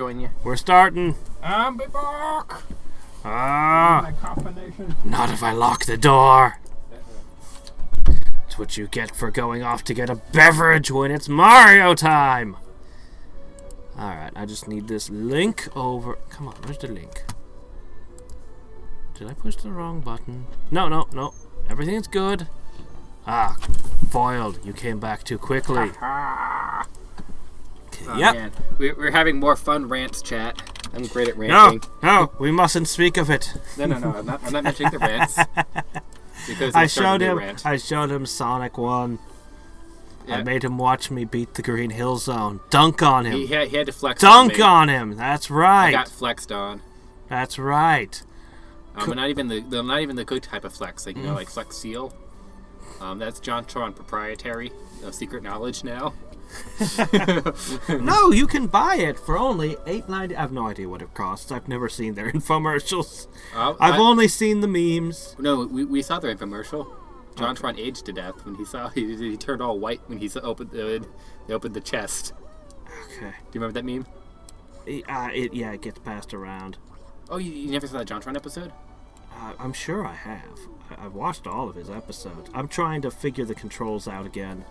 join you. We're starting. I'll be back. Ah. Not if I lock the door. That's what you get for going off to get a beverage when it's Mario time. Alright, I just need this link over. Come on, where's the link? Did I push the wrong button? No. Everything's good. Ah, foiled. You came back too quickly. Oh, Yep. Man. We're having more fun rants, chat. I'm great at ranting. No, we mustn't speak of it. No. I'm not mentioning the rants. Because I showed him Sonic 1. Yeah. I made him watch me beat the Green Hill Zone. Dunk on him. He had to flex on him. That's right. I got flexed on. That's right. But not even the good type of flex, like like Flex Seal. That's JonTron proprietary, secret knowledge now. No, you can buy it for only $8.90. I have no idea what it costs. I've never seen their infomercials. I've only seen the memes. No, we saw their infomercial. JonTron aged to death when he turned all white when he opened the chest. Okay. Do you remember that meme? It gets passed around. Oh, you never saw that JonTron episode? I'm sure I have. I've watched all of his episodes. I'm trying to figure the controls out again.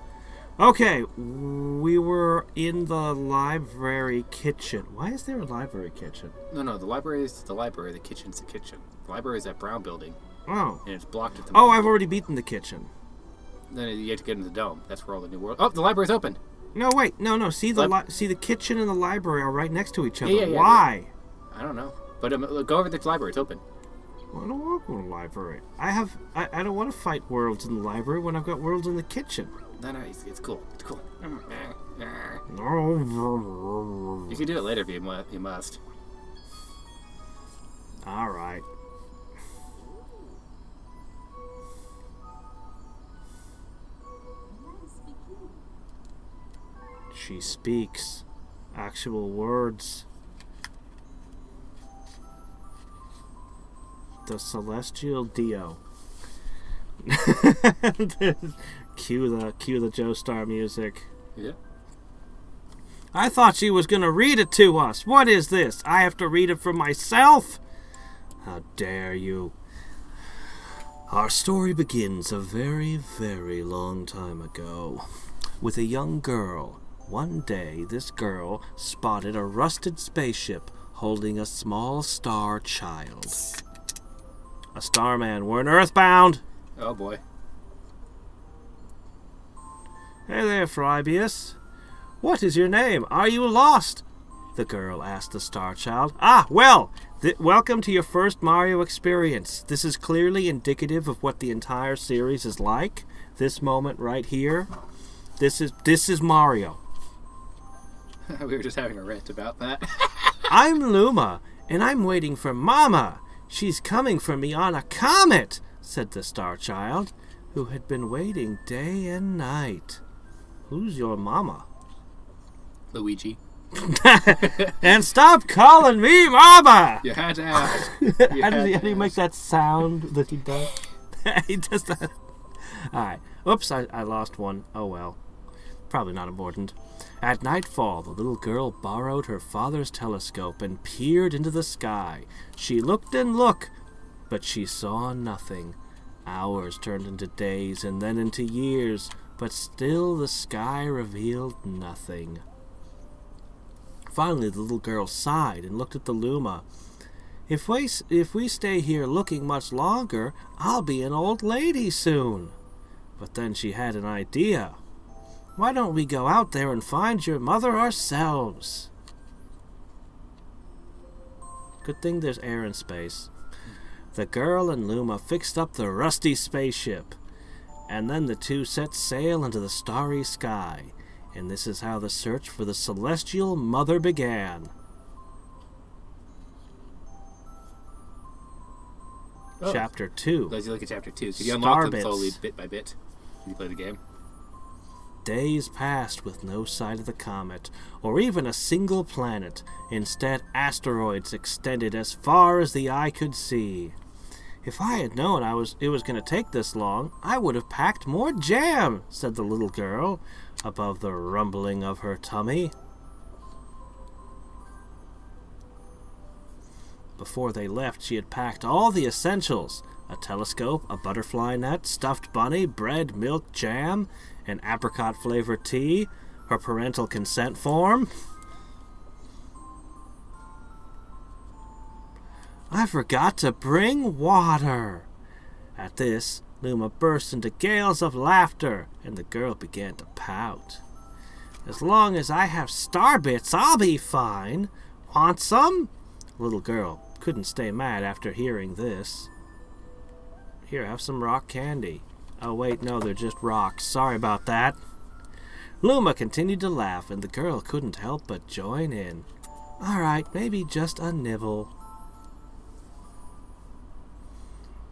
Okay, we were in the library kitchen. Why is there a library kitchen? No, the library is the library, the kitchen's the kitchen. The library is that brown building. Oh. And it's blocked at the moment. I've already beaten the kitchen. Then you have to get into the dome. That's where all the new world... Oh, the library's open! No, wait. No. See the kitchen and the library are right next to each other. Yeah, why? I don't know. But go over to the library. It's open. Well, I don't want to go to the library. I don't want to fight worlds in the library when I've got worlds in the kitchen. No, it's cool. It's cool. You can do it later if you must. All right. She speaks actual words. The Celestial Dio. Cue the Joestar music. Yeah. I thought she was gonna read it to us. What is this? I have to read it for myself? How dare you? Our story begins a very, very long time ago with a young girl. One day, this girl spotted a rusted spaceship holding a small star child. A starman. We're in Earthbound. Oh boy. Hey there, Phrybius. What is your name? Are you lost? The girl asked the star child. Welcome to your first Mario experience. This is clearly indicative of what the entire series is like. This moment right here. This is Mario. We were just having a rant about that. I'm Luma, and I'm waiting for Mama. She's coming for me on a comet, said the star child, who had been waiting day and night. Who's your mama? Luigi. And stop calling me Mama! You had to ask. How do you make that sound that he does? He does that. Alright. Oops, I lost one. Oh well. Probably not important. At nightfall, the little girl borrowed her father's telescope and peered into the sky. She looked and looked, but she saw nothing. Hours turned into days and then into years, but still the sky revealed nothing. Finally, the little girl sighed and looked at the Luma. If we stay here looking much longer, I'll be an old lady soon. But then she had an idea. Why don't we go out there and find your mother ourselves? Good thing there's air and space. The girl and Luma fixed up the rusty spaceship, and then the two set sail into the starry sky. And this is how the search for the celestial mother began. Oh. Chapter 2. Let's look at Chapter 2. Could you unlock them slowly, bit by bit? Can you play the game? Days passed with no sight of the comet, or even a single planet. Instead, asteroids extended as far as the eye could see. If I had known it was going to take this long, I would have packed more jam, said the little girl, above the rumbling of her tummy. Before they left, she had packed all the essentials: a telescope, a butterfly net, stuffed bunny, bread, milk, jam, an apricot-flavored tea, her parental consent form. I forgot to bring water. At this, Luma burst into gales of laughter, and the girl began to pout. As long as I have starbits, I'll be fine. Want some? The little girl couldn't stay mad after hearing this. Here, have some rock candy. Oh, wait, no, they're just rocks. Sorry about that. Luma continued to laugh, and the girl couldn't help but join in. All right, maybe just a nibble.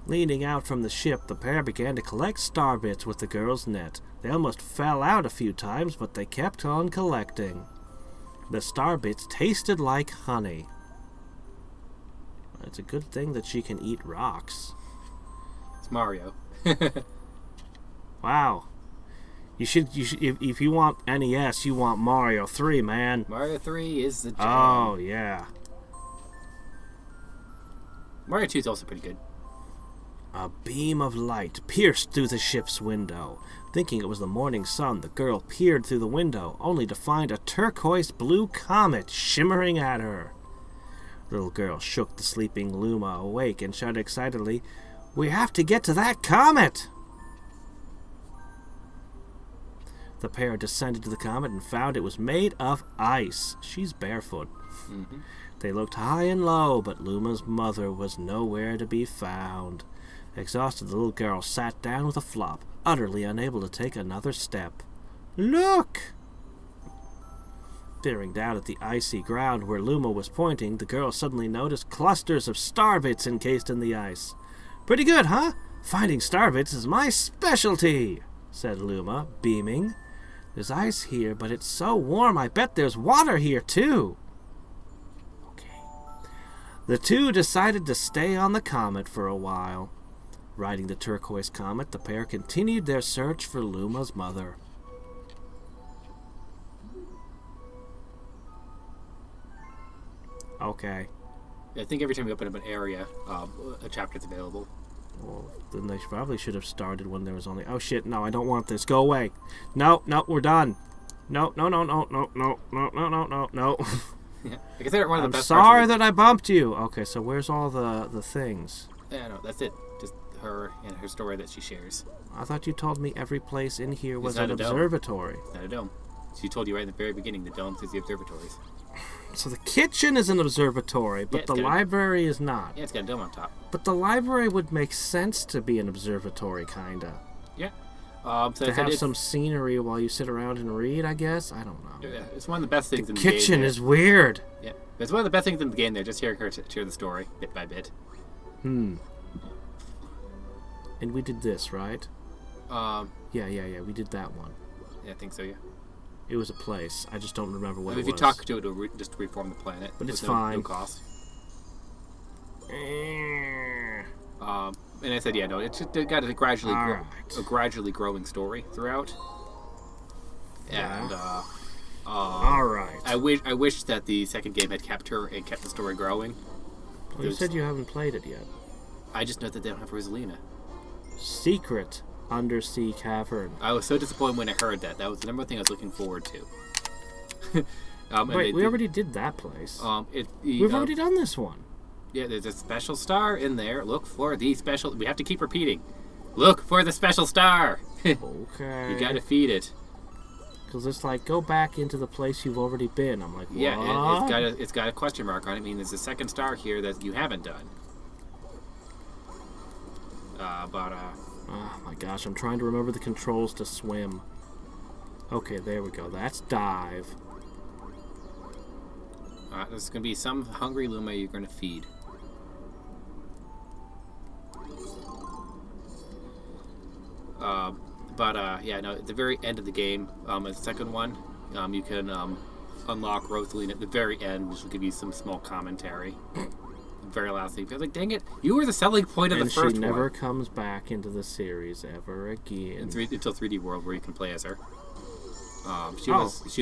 Leaning out from the ship, the pair began to collect starbits with the girl's net. They almost fell out a few times, but they kept on collecting. The starbits tasted like honey. It's a good thing that she can eat rocks. It's Mario. Wow. You should if you want NES, you want Mario 3, man. Mario 3 is the jam. Oh, yeah. Mario 2 is also pretty good. A beam of light pierced through the ship's window. Thinking it was the morning sun, the girl peered through the window, only to find a turquoise blue comet shimmering at her. The little girl shook the sleeping Luma awake and shouted excitedly, "We have to get to that comet!" The pair descended to the comet and found it was made of ice. She's barefoot. Mm-hmm. They looked high and low, but Luma's mother was nowhere to be found. Exhausted, the little girl sat down with a flop, utterly unable to take another step. Look! Peering down at the icy ground where Luma was pointing, the girl suddenly noticed clusters of starbits encased in the ice. Pretty good, huh? Finding starbits is my specialty, said Luma, beaming. There's ice here, but it's so warm I bet there's water here, too. Okay. The two decided to stay on the comet for a while. Riding the turquoise comet, the pair continued their search for Luma's mother. Okay. I think every time you open up an area, a chapter's available. Well, then they probably should have started when there was only... Oh, shit, no, I don't want this. Go away. No, we're done. No. Yeah, I consider it one of the I'm best sorry parts that I bumped you. Okay, so where's all the things? Yeah, no, that's it. Just her and her story that she shares. I thought you told me every place in here was not an a dome. observatory. It's not a dome. She told you right in the very beginning, the domes is the observatories. So the kitchen is an observatory, but the library is not. Yeah, it's got a dome on top. But the library would make sense to be an observatory, kinda. Yeah. So to have some scenery while you sit around and read, I guess? I don't know. Yeah, it's one of the best things in the game. The kitchen is weird. Yeah. It's one of the best things in the game there, just hearing her share the story, bit by bit. And we did this, right? Yeah. We did that one. Yeah, I think so, yeah. It was a place. I just don't remember what it was. If you talk to it, it'll just reform the planet. But it's fine. No cost. And I said, yeah, no, it's just got a gradually growing story throughout. And all right. I wish that the second game had kept her and kept the story growing. Well, you said you haven't played it yet. I just know that they don't have Rosalina. Secret undersea cavern. I was so disappointed when I heard that. That was the number one thing I was looking forward to. Wait, we already did that place. We've already done this one. Yeah, there's a special star in there. Look for the special... We have to keep repeating. Look for the special star! Okay. You gotta feed it. Because it's like, go back into the place you've already been. I'm like, what? Yeah, it's got a question mark on it. I mean, there's a second star here that you haven't done. Oh my gosh, I'm trying to remember the controls to swim. Okay, there we go. That's dive. There's going to be some hungry Luma you're going to feed. Yeah, no, at the very end of the game, the second one, you can unlock Rosalina at the very end, which will give you some small commentary. Very last thing. I was like, dang it, you were the selling point of the first one. And she never comes back into the series ever again. Until 3D World, where you can play as her. She's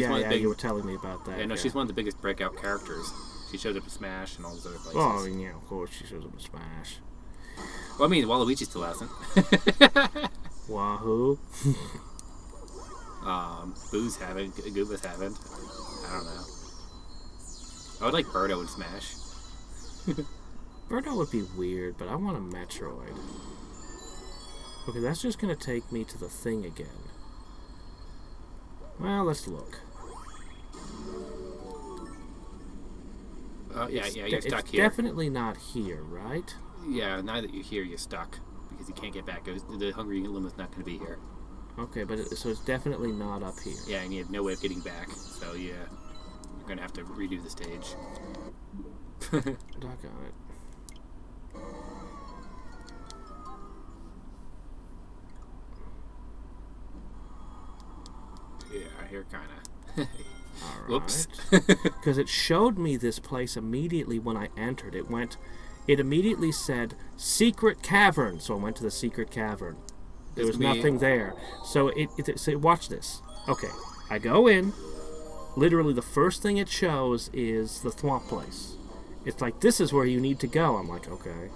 one of the you were telling me about that. Yeah, no, she's one of the biggest breakout characters She showed up to Smash and all those other places. Oh, yeah, of course she shows up in Smash. Well, I mean, Waluigi still hasn't. Wahoo. Boos haven't. Goombas haven't. I don't know. I would like Birdo in Smash. Birdo would be weird, but I want a Metroid. Okay, that's just going to take me to the thing again. Well, let's look. Yeah, you're stuck it's here. Definitely not here, right? Yeah, now that you're here, you're stuck. Because you can't get back. The Hungry Luma's not going to be here. Okay, but so it's definitely not up here. Yeah, and you have no way of getting back. So, yeah, you're going to have to redo the stage. Doggone it. Yeah, here kind of. Whoops. Because it showed me this place immediately when I entered. It immediately said secret cavern, so I went to the secret cavern. There was nothing there. So so watch this. Okay, I go in. Literally, the first thing it shows is the Thwomp place. It's like, this is where you need to go. I'm like, okay.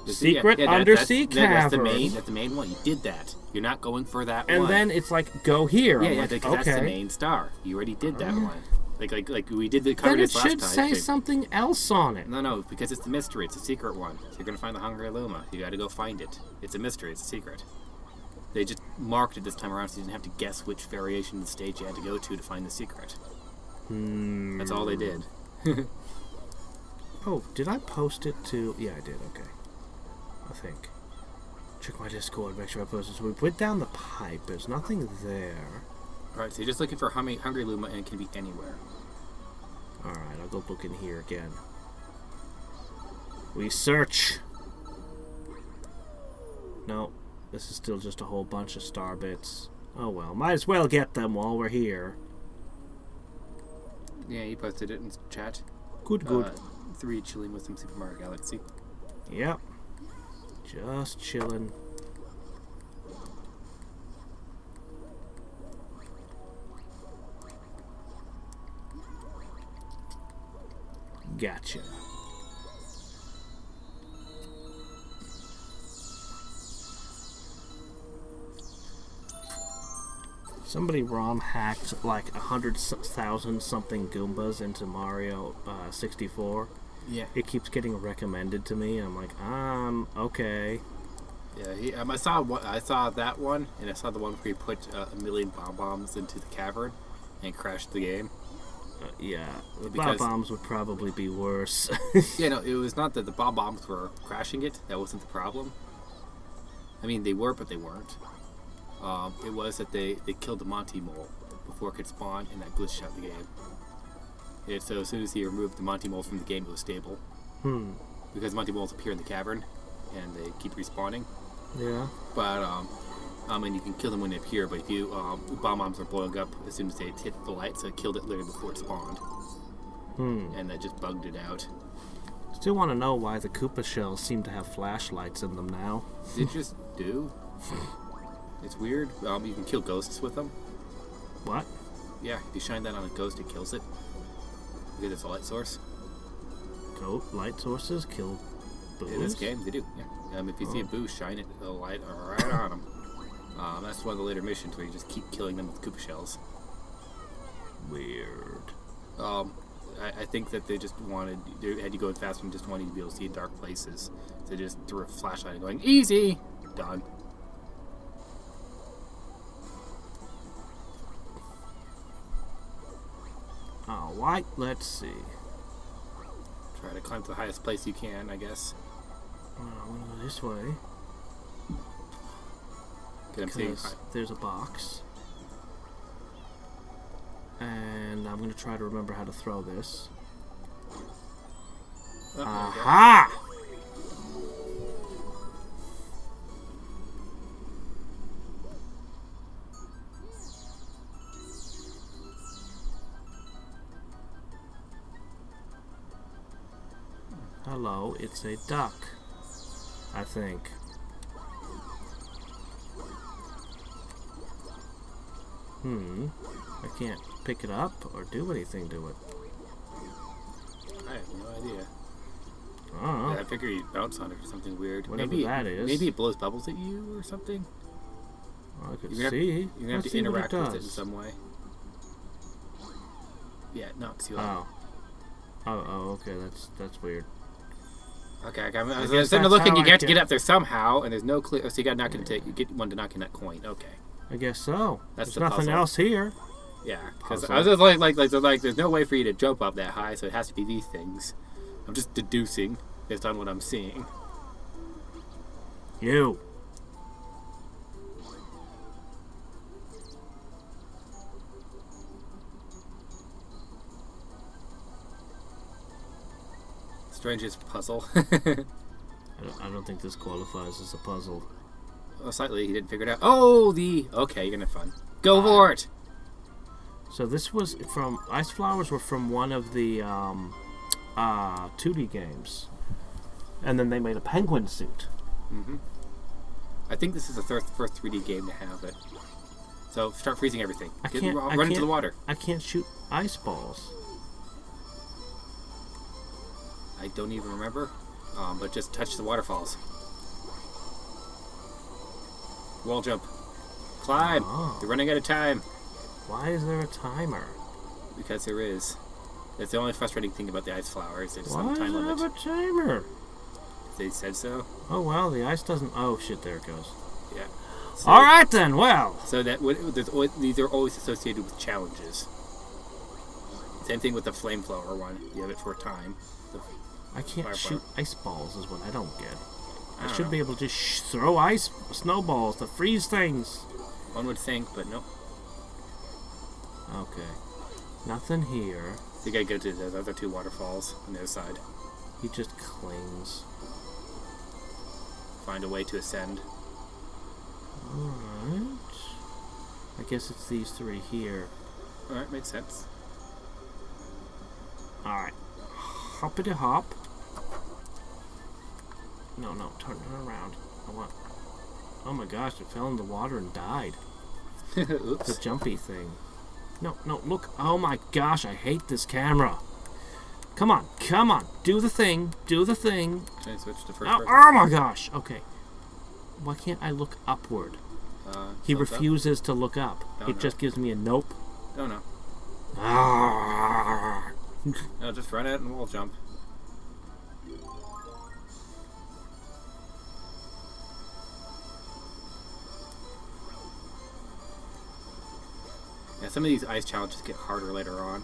Secret undersea cavern. That's the main one. You did that. You're not going for that one. And then it's like, go here. Yeah, I'm yeah, like, because okay. that's the main star. You already did that one. Like we did the cover Then it this last should time. say something else on it. No, because it's the mystery. It's a secret one. So you're gonna find the Hungry Luma. You got to go find it. It's a mystery. It's a secret. They just marked it this time around, so you didn't have to guess which variation of the stage you had to go to find the secret. That's all they did. Oh, did I post it to... Yeah, I did, okay. I think. Check my Discord, make sure I posted it. So we went down the pipe. There's nothing there. Alright, so you're just looking for Hungry Luma, and it can be anywhere. Alright, I'll go look in here again. We search. No, this is still just a whole bunch of star bits. Oh well, might as well get them while we're here. Yeah, you posted it in chat. Good. 3 chilling with some Super Mario Galaxy. Yep. Just chilling. Gotcha. Somebody ROM hacked like 100,000 something Goombas into Mario 64. Yeah. It keeps getting recommended to me, and I'm like, okay. Yeah, I saw that one, and I saw the one where he put a million bombs into the cavern and crashed the game. Yeah, the Because- bombs would probably be worse. Yeah, no, it was not that the bombs were crashing it. That wasn't the problem. I mean, they were, but they weren't. It was that they killed the Monty Mole before it could spawn, and that glitched out the game. Yeah, so as soon as he removed the Monty Mole from the game, it was stable. Because Monty Moles appear in the cavern, and they keep respawning. Yeah. But, and you can kill them when they appear, but if you, bombs are blowing up as soon as they hit the light, so it killed it literally before it spawned. And that just bugged it out. Still want to know why the Koopa shells seem to have flashlights in them now. They just do. It's weird. You can kill ghosts with them. What? Yeah, if you shine that on a ghost, it kills it. Because it's a light source. Light sources kill boos? In this game, they do, yeah. If you see a boo, shine it, it'll light right on them. That's one of the later missions where you just keep killing them with Koopa shells. Weird. I think that they just had you going faster and just wanted you to be able to see dark places. So they just threw a flashlight and going, easy! Done. Alright, let's see. Try to climb to the highest place you can, I guess. I'm gonna go this way. Because there's a box. And I'm gonna try to remember how to throw this. Aha! Hello, it's a duck, I think. I can't pick it up or do anything to it. I have no idea. I don't know. Yeah, I figure you bounce on it or something weird. Whatever maybe that is. Maybe it blows bubbles at you or something. I could You're see. you're gonna have Let's to see what interact with it in does. some way. Yeah, it knocks you out. Oh, okay. That's weird. Okay, I was guess sitting that's looking. how You I have to get- get up there somehow, and there's no clear. So you got not you get one to knock in that coin. Okay. I guess so. That's There's the nothing puzzle. else here. Yeah, because Puzzle. I was just like, there's no way for you to jump up that high, so it has to be these things. I'm just deducing based on what I'm seeing. You. Strangest puzzle. I don't think this qualifies as a puzzle. Oh, slightly, he didn't figure it out. Oh, okay, you're gonna have fun. Go for it. So this was from Ice Flowers were from one of the 2D games, and then they made a penguin suit. I think this is the first 3D game to have it. So start freezing everything. Run into can't- the water. I can't shoot ice balls. I don't even remember, but just touch the waterfalls. Wall jump. Climb. Oh. You're running out of time. Why is there a timer? Because there is. That's the only frustrating thing about the ice flowers. There's Why some does time it limit. have a timer? They said so. Oh well, the ice doesn't. Oh shit! There it goes. Yeah. So, All right then. Well, So these are always associated with challenges. Same thing with the flamethrower one. You have it for a time. I can't Fire shoot ice balls. Is what I don't get. I don't should know. be able to just throw ice snowballs to freeze things. One would think, but nope. Okay. Nothing here. So you gotta go to those other two waterfalls on the other side. He just clings. Find a way to ascend. Alright. I guess it's these three here. Alright, makes sense. Alright. Hoppity hop. No, turn around. I want. Oh my gosh, it fell in the water and died. The Oops. jumpy thing. No, look. Oh my gosh, I hate this camera. Come on. Do the thing. Can I switch to first person? Oh my gosh. Okay. Why can't I look upward? He Thumbs up? refuses to look up. Don't It know. just gives me a nope. Don't know. Ah. No, just run it and wall jump. Yeah, some of these ice challenges get harder later on.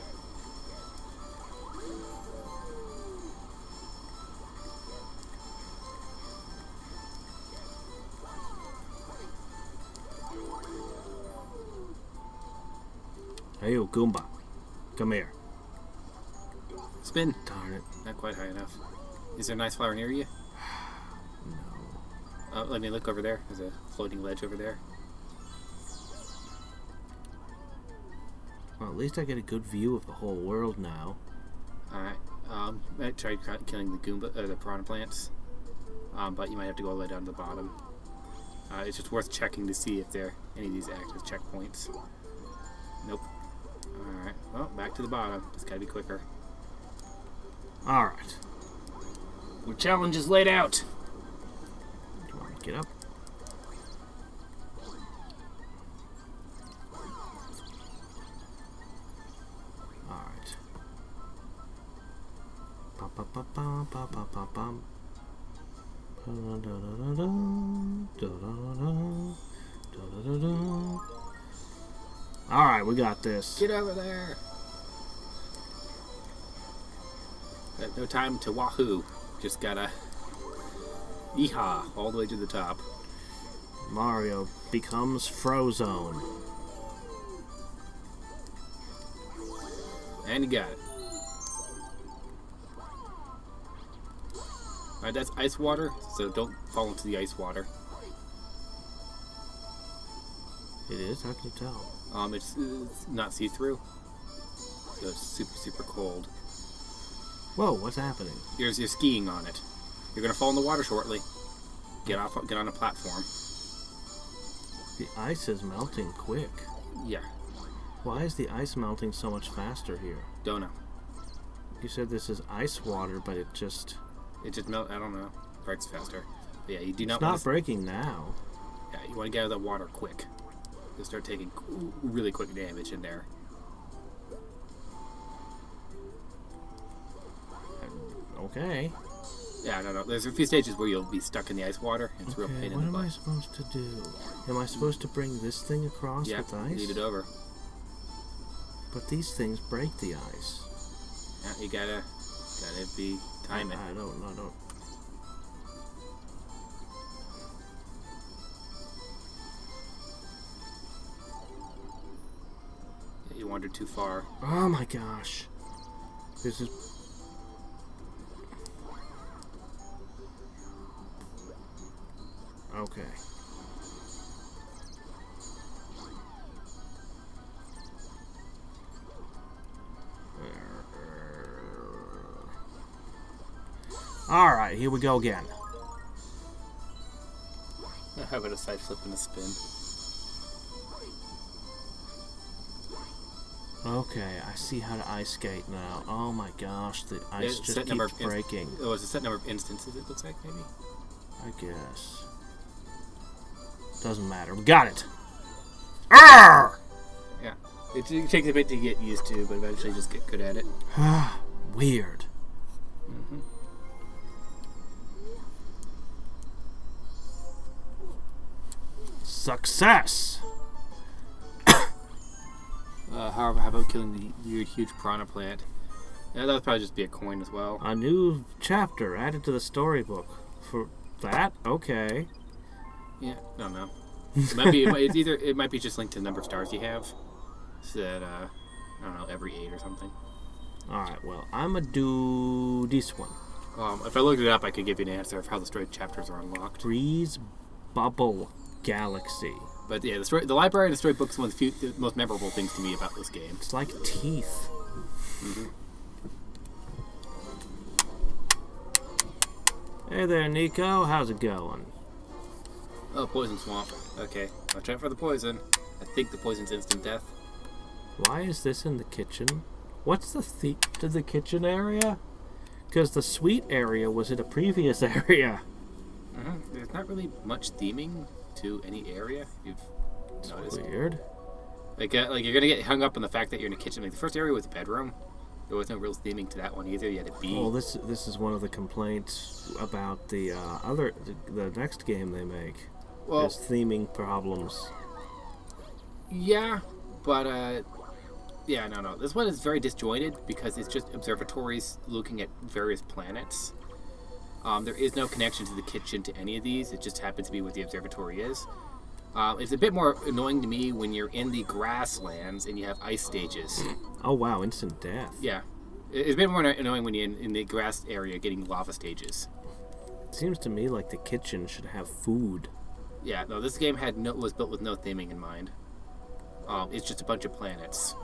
Hey, you Goomba. Come here. Spin. Darn it. Not quite high enough. Is there a nice flower near you? No. Let me look over there. There's a floating ledge over there. Well, at least I get a good view of the whole world now. Alright. I tried killing the Goomba, the piranha plants. But you might have to go all the way down to the bottom. It's just worth checking to see if there any of these act as checkpoints. Nope. Alright. Well, back to the bottom. Just gotta be quicker. Alright. Your challenge is laid out. Do you want me to get up? Alright. Ba-ba-ba-ba-ba-ba-ba-bum. Da-da-da-da-da, da-da-da-da, da-da-da-da. Alright, we got this. Get over there. No time to wahoo. Just gotta yeehaw all the way to the top. Mario becomes Frozone. And you got it. Alright, that's ice water, so don't fall into the ice water. It is? How can you tell? It's not see-through. So it's super, super cold. Whoa, what's happening? You're skiing on it. You're gonna fall in the water shortly. Get on a platform. The ice is melting quick. Yeah, Why is the ice melting so much faster here? don't know. You said this is ice water, but it just melt. I don't know. Breaks faster. But yeah, you do not. It's not breaking now. Yeah, you want to get out of that water quick. You'll start taking really quick damage in there. Okay. Yeah, no. There's a few stages where you'll be stuck in the ice water. And it's real pain in the butt. What am I supposed to do? Am I supposed to bring this thing across with ice? Lead it over. But these things break the ice. Yeah, you gotta be time it. I don't. You wandered too far. Oh my gosh. This is... Okay. Alright, here we go again. How about a side flip and a spin? Okay, I see how to ice skate now. Oh my gosh, the ice just keeps breaking. Oh, it's a set number of instances, it looks like, maybe? I guess. Doesn't matter. We got it! Arrgh! Yeah. It takes a bit to get used to, but eventually just get good at it. Weird. Mm-hmm. Success! How about killing the weird, huge piranha plant? Yeah, that would probably just be a coin as well. A new chapter added to the storybook. For that? Okay. Yeah, I don't know. It might be just linked to the number of stars you have. So that, I don't know, every 8 or something. Alright, well, I'm gonna do this one. If I looked it up, I could give you an answer of how the story chapters are unlocked. Freeze Bubble Galaxy. But yeah, the library and the storybook is one of the most memorable things to me about this game. It's like teeth. Mm-hmm. Hey there, Nico. How's it going? Oh, poison swamp. Okay, watch out for the poison. I think the poison's instant death. Why is this in the kitchen? What's the to the kitchen area? Because the sweet area was in a previous area. Mm-hmm. There's not really much theming to any area. You've noticed. Weird. Like you're gonna get hung up on the fact that you're in a kitchen. Like the first area was a bedroom. There was no real theming to that one either. You had a bee. Well, this is one of the complaints about the the next game they make. Well, there's theming problems. Yeah, but yeah, no. This one is very disjointed because it's just observatories looking at various planets. There is no connection to the kitchen to any of these. It just happens to be where the observatory is. It's a bit more annoying to me when you're in the grasslands and you have ice stages. Oh wow, instant death. Yeah. It's a bit more annoying when you're in the grass area getting lava stages. It seems to me like the kitchen should have food. Yeah, no, this game was built with no theming in mind. It's just a bunch of planets.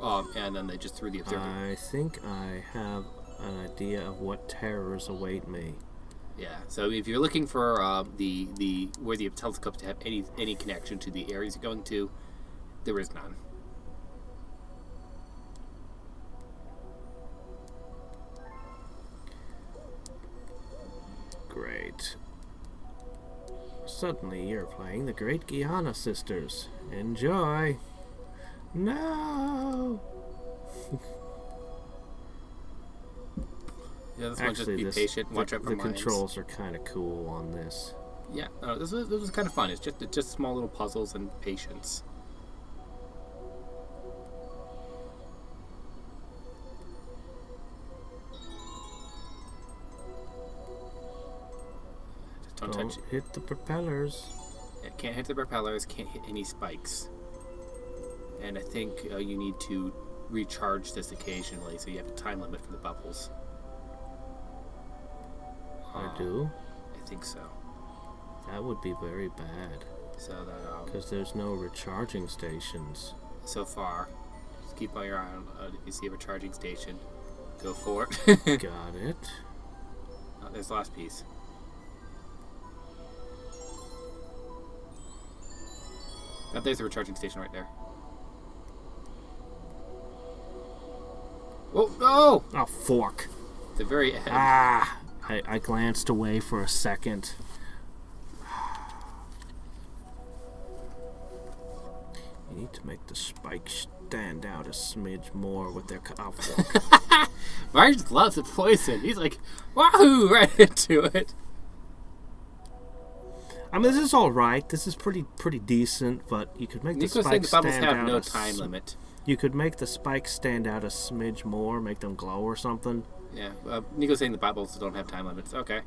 And then they just threw the observatory. I think I have an idea of what terrors await me. Yeah, so if you're looking for where the telescopes to have any connection to the areas you're going to, there is none. Great. Suddenly you're playing the Great Guiana Sisters. Enjoy. No. Yeah, this one just be patient. Watch out for mines. The controls are kind of cool on this. Yeah, no, this was kind of fun. It's just small little puzzles and patience. Just don't touch it. Hit the propellers. Yeah, can't hit the propellers. Can't hit any spikes. And I think you need to recharge this occasionally, so you have a time limit for the bubbles. I do? I think so. That would be very bad. So that because there's no recharging stations. So far, just keep your eye on. If you see a recharging station, go for it. Got it. Oh, there's the last piece. Oh, there's the recharging station right there. Oh, no! Oh, fork. The very end. Ah! I glanced away for a second. You need to make the spikes stand out a smidge more with their... Oh, fork. Mario just loves the poison. He's like, wahoo! Right into it. I mean, this is all right. This is pretty decent, but you could make the Nico's saying spikes the bubbles stand have out no time limit. You could make the spikes stand out a smidge more, make them glow or something. Yeah, Nico's saying the bubbles don't have time limits. Okay.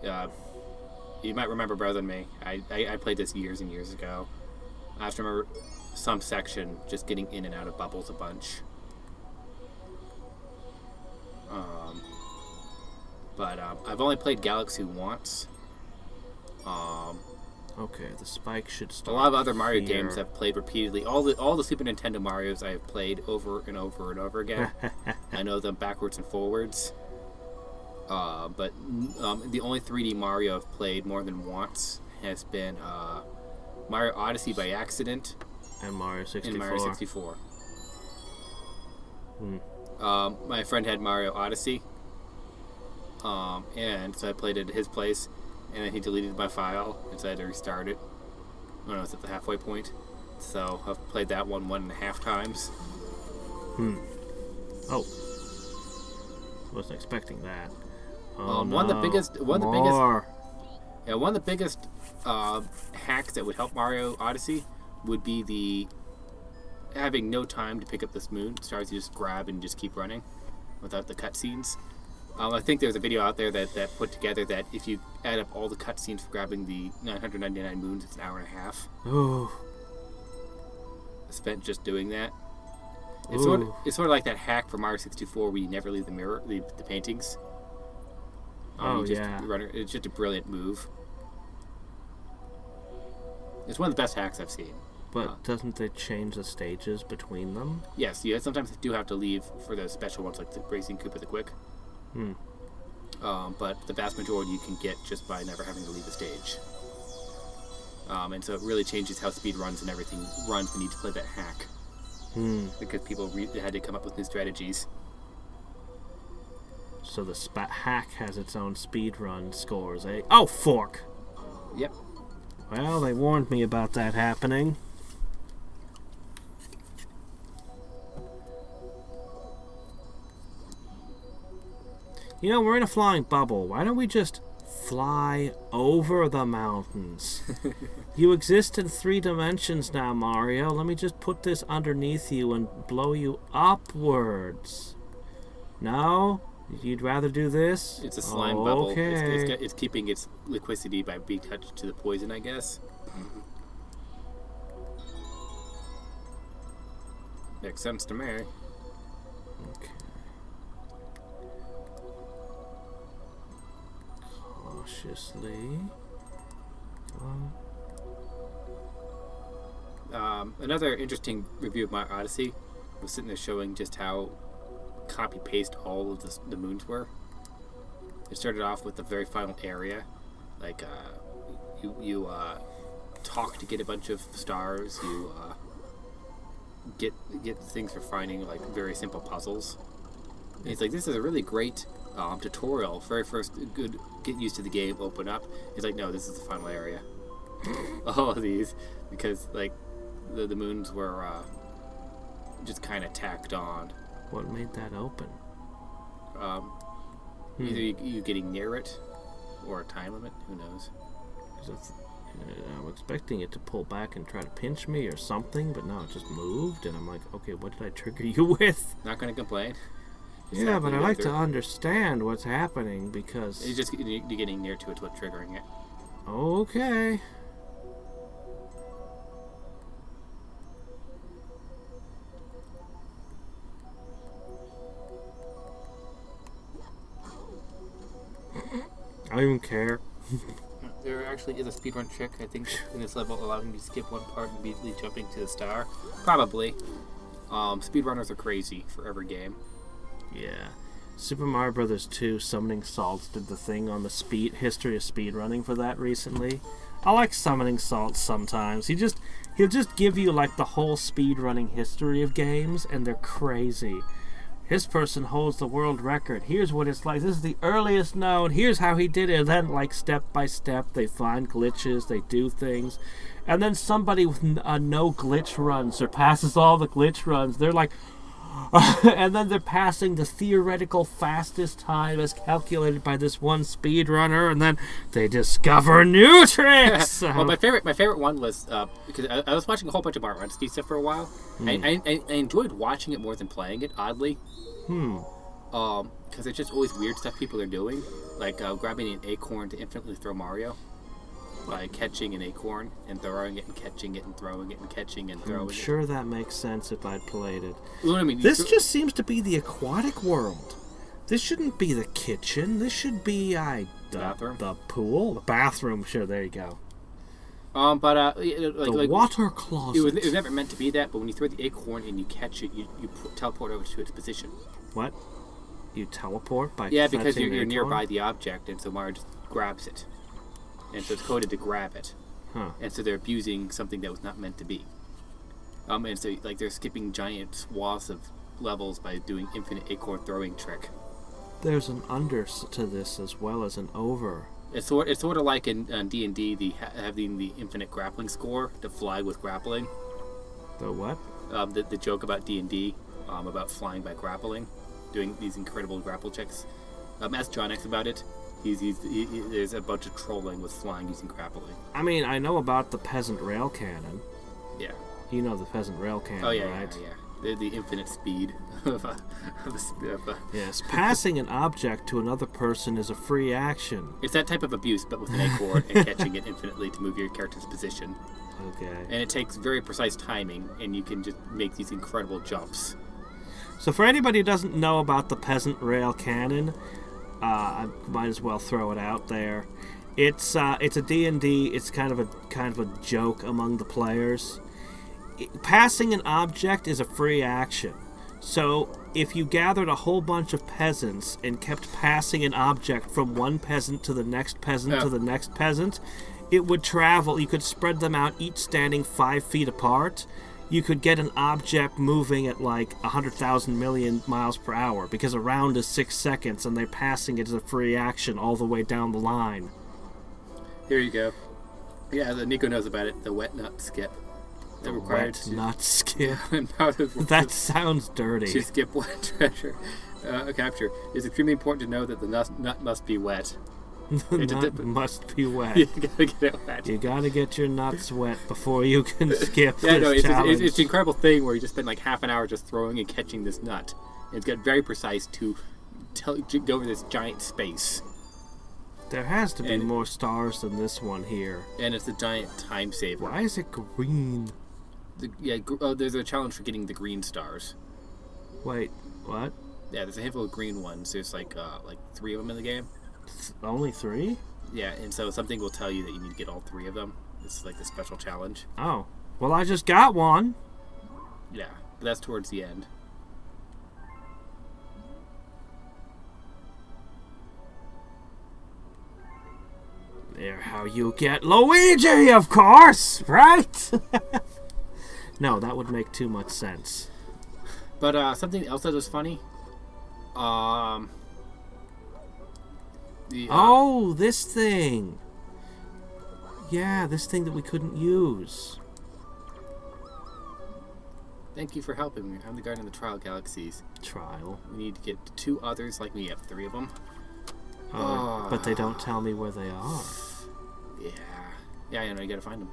You might remember better than me. I played this years and years ago. I have to remember some section just getting in and out of bubbles a bunch. But I've only played Galaxy once. Okay, the spike should start. A lot of other Mario here. games I've played repeatedly. All the Super Nintendo Marios I have played over and over and over again. I know them backwards and forwards. But the only 3D Mario I've played more than once has been Mario Odyssey by accident And Mario 64. and Mario 64. My friend had Mario Odyssey, and so I played it at his place, and then he deleted my file, and so I had to restart it when I was at the halfway point. So I've played that 1.5 times. Oh. Wasn't expecting that. Oh, no. One of the biggest hacks that would help Mario Odyssey would be the having no time to pick up this moon. Stars you just grab and just keep running without the cutscenes. I think there's a video out there that put together that if you add up all the cutscenes for grabbing the 999 moons, it's an hour and a half Ooh. spent just doing that. It's sort of like that hack for Mario 64 where you never leave the paintings. It's just a brilliant move. It's one of the best hacks I've seen. But doesn't they change the stages between them? Yes, you sometimes do have to leave for the special ones like the Racing Koopa the Quick. But the vast majority you can get just by never having to leave the stage. And so it really changes how speed runs and everything runs when you need to play that hack. Because people had to come up with new strategies. So the hack has its own speedrun scores, eh? Oh, fork! Yep. Well, they warned me about that happening. You know, we're in a flying bubble. Why don't we just fly over the mountains? You exist in 3 dimensions now, Mario. Let me just put this underneath you and blow you upwards. No? You'd rather do this? It's a slime bubble. It's keeping its liquidity by being touched to the poison, I guess. Makes sense to me. Okay. Cautiously. Another interesting review of my Odyssey was sitting there showing just how copy-paste all of the moons were. It started off with the very final area. Like, you talk to get a bunch of stars. You get things for finding, like, very simple puzzles. And he's like, this is a really great tutorial. Very first good get used to the game, open up. He's like, no, this is the final area. All of these, because, like, the moons were just kind of tacked on. What made that open? Either you getting near it, or a time limit. Who knows? I'm expecting it to pull back and try to pinch me or something, but no, it just moved, and I'm like, okay, what did I trigger you with? Not gonna complain. Yeah, but I like to understand what's happening because It's just you getting near to it's what's triggering it. Okay. I don't even care. There actually is a speedrun trick, I think, in this level, allowing you to skip one part and immediately jumping to the star. Probably. Speedrunners are crazy for every game. Yeah. Super Mario Brothers 2 Summoning Salts did the thing on the history of speedrunning for that recently. I like Summoning Salts sometimes. He'll just give you like the whole speedrunning history of games, and they're crazy. his person holds the world record. Here's what it's like. This is the earliest known. Here's how he did it. And then, like, step by step, they find glitches. They do things. And then somebody with a no glitch run surpasses all the glitch runs. They're like... and then they're passing the theoretical fastest time as calculated by this one speedrunner. And then they discover new tricks. Well, my favorite one was... because I was watching a whole bunch of Art Runsky stuff for a while. I enjoyed watching it more than playing it, oddly. Because it's just always weird stuff people are doing, like grabbing an acorn to infinitely throw Mario by catching an acorn and throwing it and catching it and throwing it and catching and throwing it. I'm sure that makes sense if I'd played it. Well, I mean, this just seems to be the aquatic world. This shouldn't be the kitchen. This should be bathroom, the pool, the bathroom. Sure, there you go. The water closet. It was never meant to be that, but when you throw the acorn and you catch it, you teleport over to its position. What? You teleport by because you're acorn? Nearby the object, and so Mario just grabs it. And so it's coded to grab it. And so they're abusing something that was not meant to be. And so like they're skipping giant swaths of levels by doing infinite acorn throwing trick. There's an under to this as well as an over. It's sort of like in D&D, having the infinite grappling score to fly with grappling. The what? The joke about D&D, about flying by grappling, doing these incredible grapple checks. Ask John X about it. There's a bunch of trolling with flying using grappling. I mean, I know about the peasant rail cannon. Yeah. You know the peasant rail cannon, right? Yeah. The infinite speed of a Yes, passing an object to another person is a free action. It's that type of abuse, but with an acorn and catching it infinitely to move your character's position. Okay. And it takes very precise timing, and you can just make these incredible jumps. So for anybody who doesn't know about the peasant rail cannon, I might as well throw it out there. It's a D&D. It's kind of a joke among the players. Passing an object is a free action. So if you gathered a whole bunch of peasants and kept passing an object from one peasant to the next peasant to the next peasant, it would travel. You could spread them out, each standing 5 feet apart. You could get an object moving at like 100,000 million miles per hour because a round is 6 seconds and they're passing it as a free action all the way down the line. Here you go. Yeah, Nico knows about it. The wet nut skip. The wet nut skip. That sounds dirty. To skip wet treasure capture. It's extremely important to know that the nut must be wet. The nut must be wet. You gotta get it wet. You gotta get your nuts wet before you can skip it's challenge. It's an incredible thing where you just spend like half an hour just throwing and catching this nut. And it's got very precise to go over this giant space. There has to be more stars than this one here. And it's a giant time saver. Why is it green? There's a challenge for getting the green stars. Wait, what? Yeah, there's a handful of green ones. There's like 3 of them in the game. Only 3? Yeah, and so something will tell you that you need to get all 3 of them. It's like the special challenge. Oh. Well, I just got one. Yeah, but that's towards the end. There, how you get Luigi, of course, right? No, that would make too much sense. But something else that was funny. This thing. Yeah, this thing that we couldn't use. Thank you for helping me. I'm the guardian of the Trial Galaxies. Trial? We need to get 2 others like me. You have 3 of them. But they don't tell me where they are. Yeah, you gotta find them.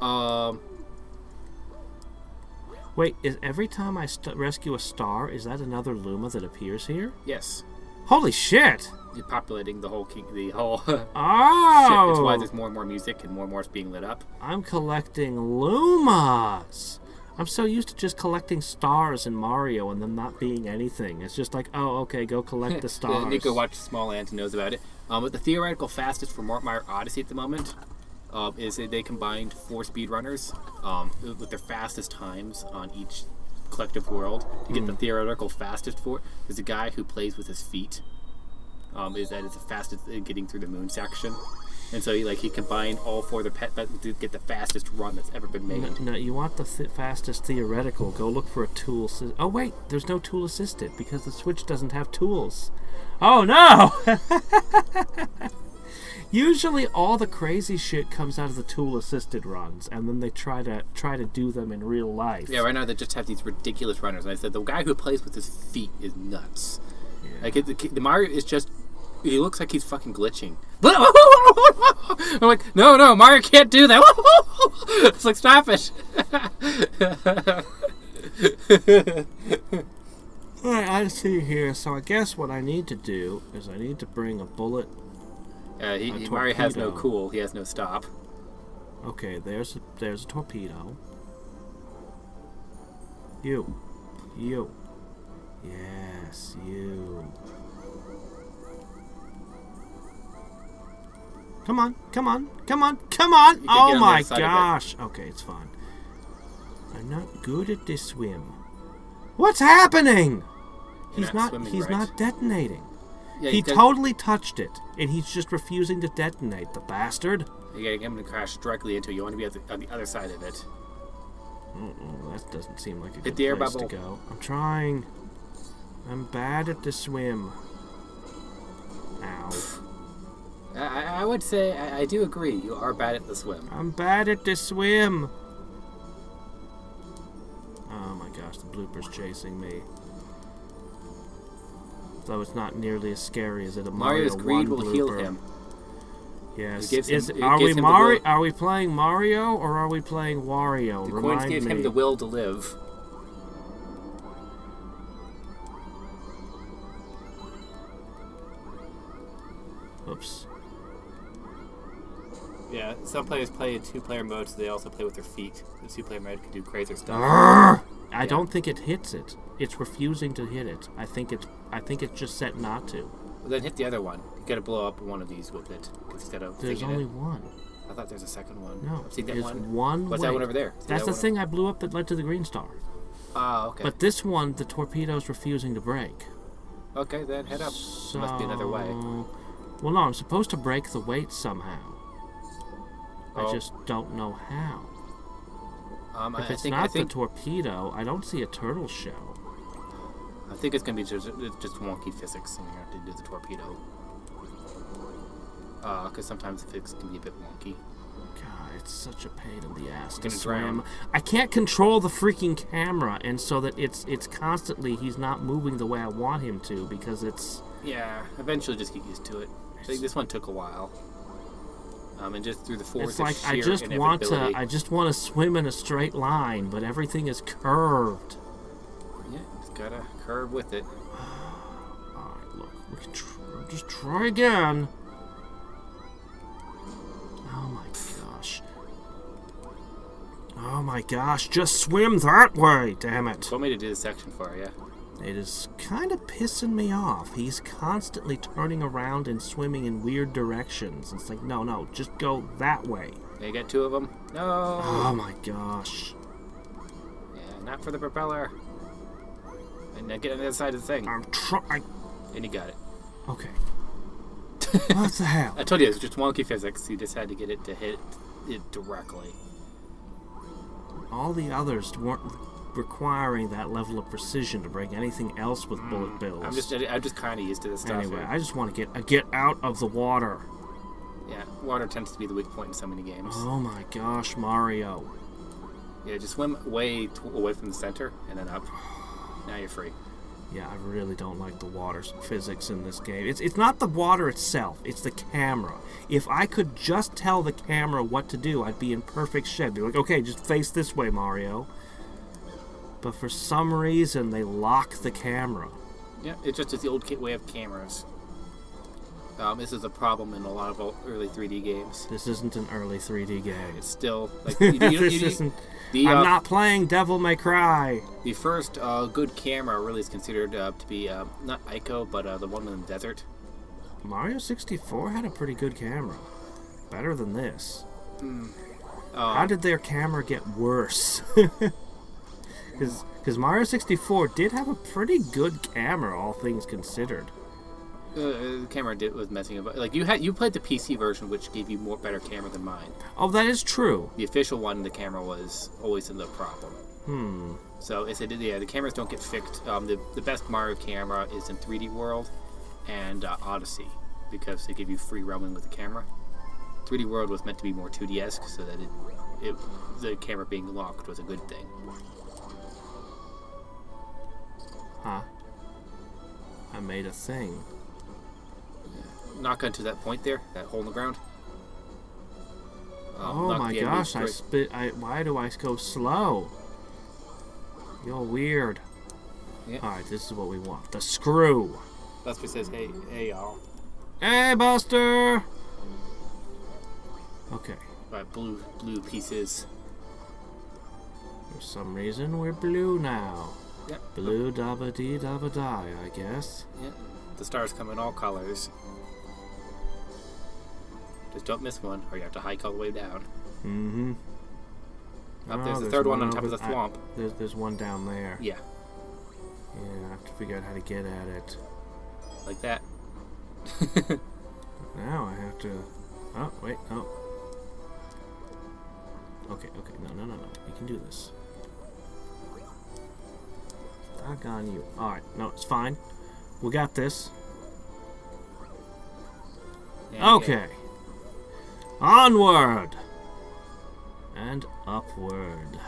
Huh. Wait, is every time I rescue a star, is that another Luma that appears here? Yes. Holy shit! You're populating the whole Oh! ship. That's why there's more and more music and more is being lit up. I'm collecting Lumas! I'm so used to just collecting stars in Mario and them not being anything. It's just like, oh, okay, go collect the stars. Nico watches Small Ant and knows about it. But the theoretical fastest for Mario Odyssey at the moment is that they combined 4 speedrunners with their fastest times on each collective world to get the theoretical fastest for it. There's a guy who plays with his feet. Is the fastest getting through the moon section. And so he combined all four of the pet to get the fastest run that's ever been made. No, you want the fastest theoretical. Go look for a tool. Oh, wait. There's no tool assisted because the Switch doesn't have tools. Oh, no! Usually all the crazy shit comes out of the tool assisted runs, and then they try to do them in real life. Yeah, right now they just have these ridiculous runners. And I said, the guy who plays with his feet is nuts. Yeah. Like, the Mario is just... He looks like he's fucking glitching. I'm like, no, Mario can't do that. It's like, stop it. Alright, I see here. So I guess what I need to do is I need to bring a bullet. Mario has no cool. He has no stop. Okay, there's a torpedo. You. Yes, you. Come on. Oh my gosh. Okay, it's fine. I'm not good at this swim. What's happening? He's not detonating. Yeah, he totally touched it, and he's just refusing to detonate, the bastard. You gotta get him to crash directly into it. You want to be on the other side of it. That doesn't seem like a good place to go. I'm trying. I'm bad at the swim. Ow. I would say, I do agree, you are bad at the swim. I'm bad at the swim. Oh my gosh, the blooper's chasing me. Though it's not nearly as scary as a Mario 1 blooper. Mario's greed will heal him. Yes. Are we playing Mario or are we playing Wario? The coins give him the will to live. Oops. Yeah, some players play in two-player mode, so they also play with their feet. The two-player mode can do crazier stuff. I don't think it hits it. It's refusing to hit it. I think it's just set not to. Well, then hit the other one. You gotta blow up one of these with it instead of. There's only one. I thought there's a second one. No, I've seen that there's one. What's that one over there? That's the thing I blew up that led to the green star. Oh, okay. But this one, the torpedo's refusing to break. Okay, then head up. So, must be another way. Well, no, I'm supposed to break the weight somehow. Oh. I just don't know how. If it's I think the torpedo, I don't see a turtle shell. I think it's going to be just wonky physics, and you have to do the torpedo. Because sometimes the physics can be a bit wonky. God, it's such a pain in the ass to swim. I can't control the freaking camera, and so that it's constantly, he's not moving the way I want him to, because it's... Yeah, eventually just get used to it. I think this one took a while. And just through the force of sheer inevitability. I just want to swim in a straight line, but everything is curved. Yeah, just gotta curve with it. Alright, look, we can just try again. Oh my gosh, just swim that way, damn it. Want me to do this section for you? It is kind of pissing me off. He's constantly turning around and swimming in weird directions. It's like, no, just go that way. You got two of them? No! Oh my gosh. Yeah, not for the propeller. And now get on the other side of the thing. I'm trying. And you got it. Okay. What the hell? I told you, it's just wonky physics. You just had to get it to hit it directly. All the others weren't requiring that level of precision to break anything else with bullet bills. I'm just kind of used to this stuff. Anyway, I just want to get out of the water. Yeah, water tends to be the weak point in so many games. Oh my gosh, Mario. Yeah, just swim way away from the center and then up. Now you're free. Yeah, I really don't like the water physics in this game. It's not the water itself, it's the camera. If I could just tell the camera what to do, I'd be in perfect shape. Be like, okay, just face this way, Mario. But for some reason, they lock the camera. Yeah, it's just the old way of cameras. This is a problem in a lot of early 3D games. This isn't an early 3D game. It's still like this isn't. I'm not playing Devil May Cry. The first good camera really is considered to be not Ico, but the one in the desert. Mario 64 had a pretty good camera. Better than this. How did their camera get worse? Because Mario 64 did have a pretty good camera, all things considered. The camera was messing up. Like you played the PC version, which gave you better camera than mine. Oh, that is true. The official one, the camera was always the problem. So it's the cameras don't get fixed. The best Mario camera is in 3D World and Odyssey because they give you free roaming with the camera. 3D World was meant to be more 2D-esque, so that the camera being locked was a good thing. Huh. I made a thing. Knock onto that point there, that hole in the ground. Oh my gosh! Why do I go slow? You're weird. Yeah. All right, this is what we want. The screw. Buster says, "Hey, y'all." Hey, Buster. Okay. All right, blue pieces. For some reason, we're blue now. Yep. Blue dabba dee dabba die, I guess. Yeah. The stars come in all colors. Just don't miss one, or you have to hike all the way down. Mm-hmm. There's the third one on top of the swamp. There's one down there. Yeah. Yeah, I have to figure out how to get at it. Like that. Now I have to... Oh, wait, oh. Okay, no. We can do this. Doggone you. Alright, no, it's fine. We got this. Yeah, okay. Onward! And upward.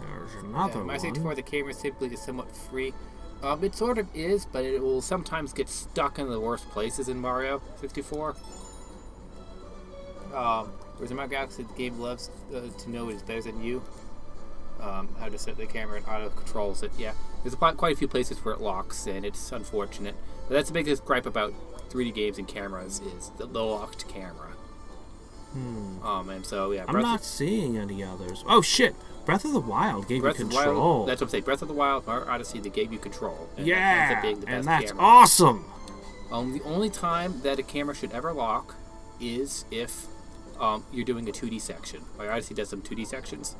There's another one. one. 64, the camera simply is somewhat free. It sort of is, but it will sometimes get stuck in the worst places in Mario 64. Whereas in Mario Galaxy, the game loves to know it is better than you. How to set the camera and auto controls it. Yeah, there's quite a few places where it locks, and it's unfortunate. But that's the biggest gripe about 3D games and cameras is the locked camera. And so yeah, I'm not seeing any others. Oh shit! Breath of the Wild gave you control. That's what I'm saying. Breath of the Wild, Mario Odyssey, they gave you control. And yeah, and that's camera. Awesome. The only time that a camera should ever lock is if you're doing a 2D section. Mario Odyssey does some 2D sections,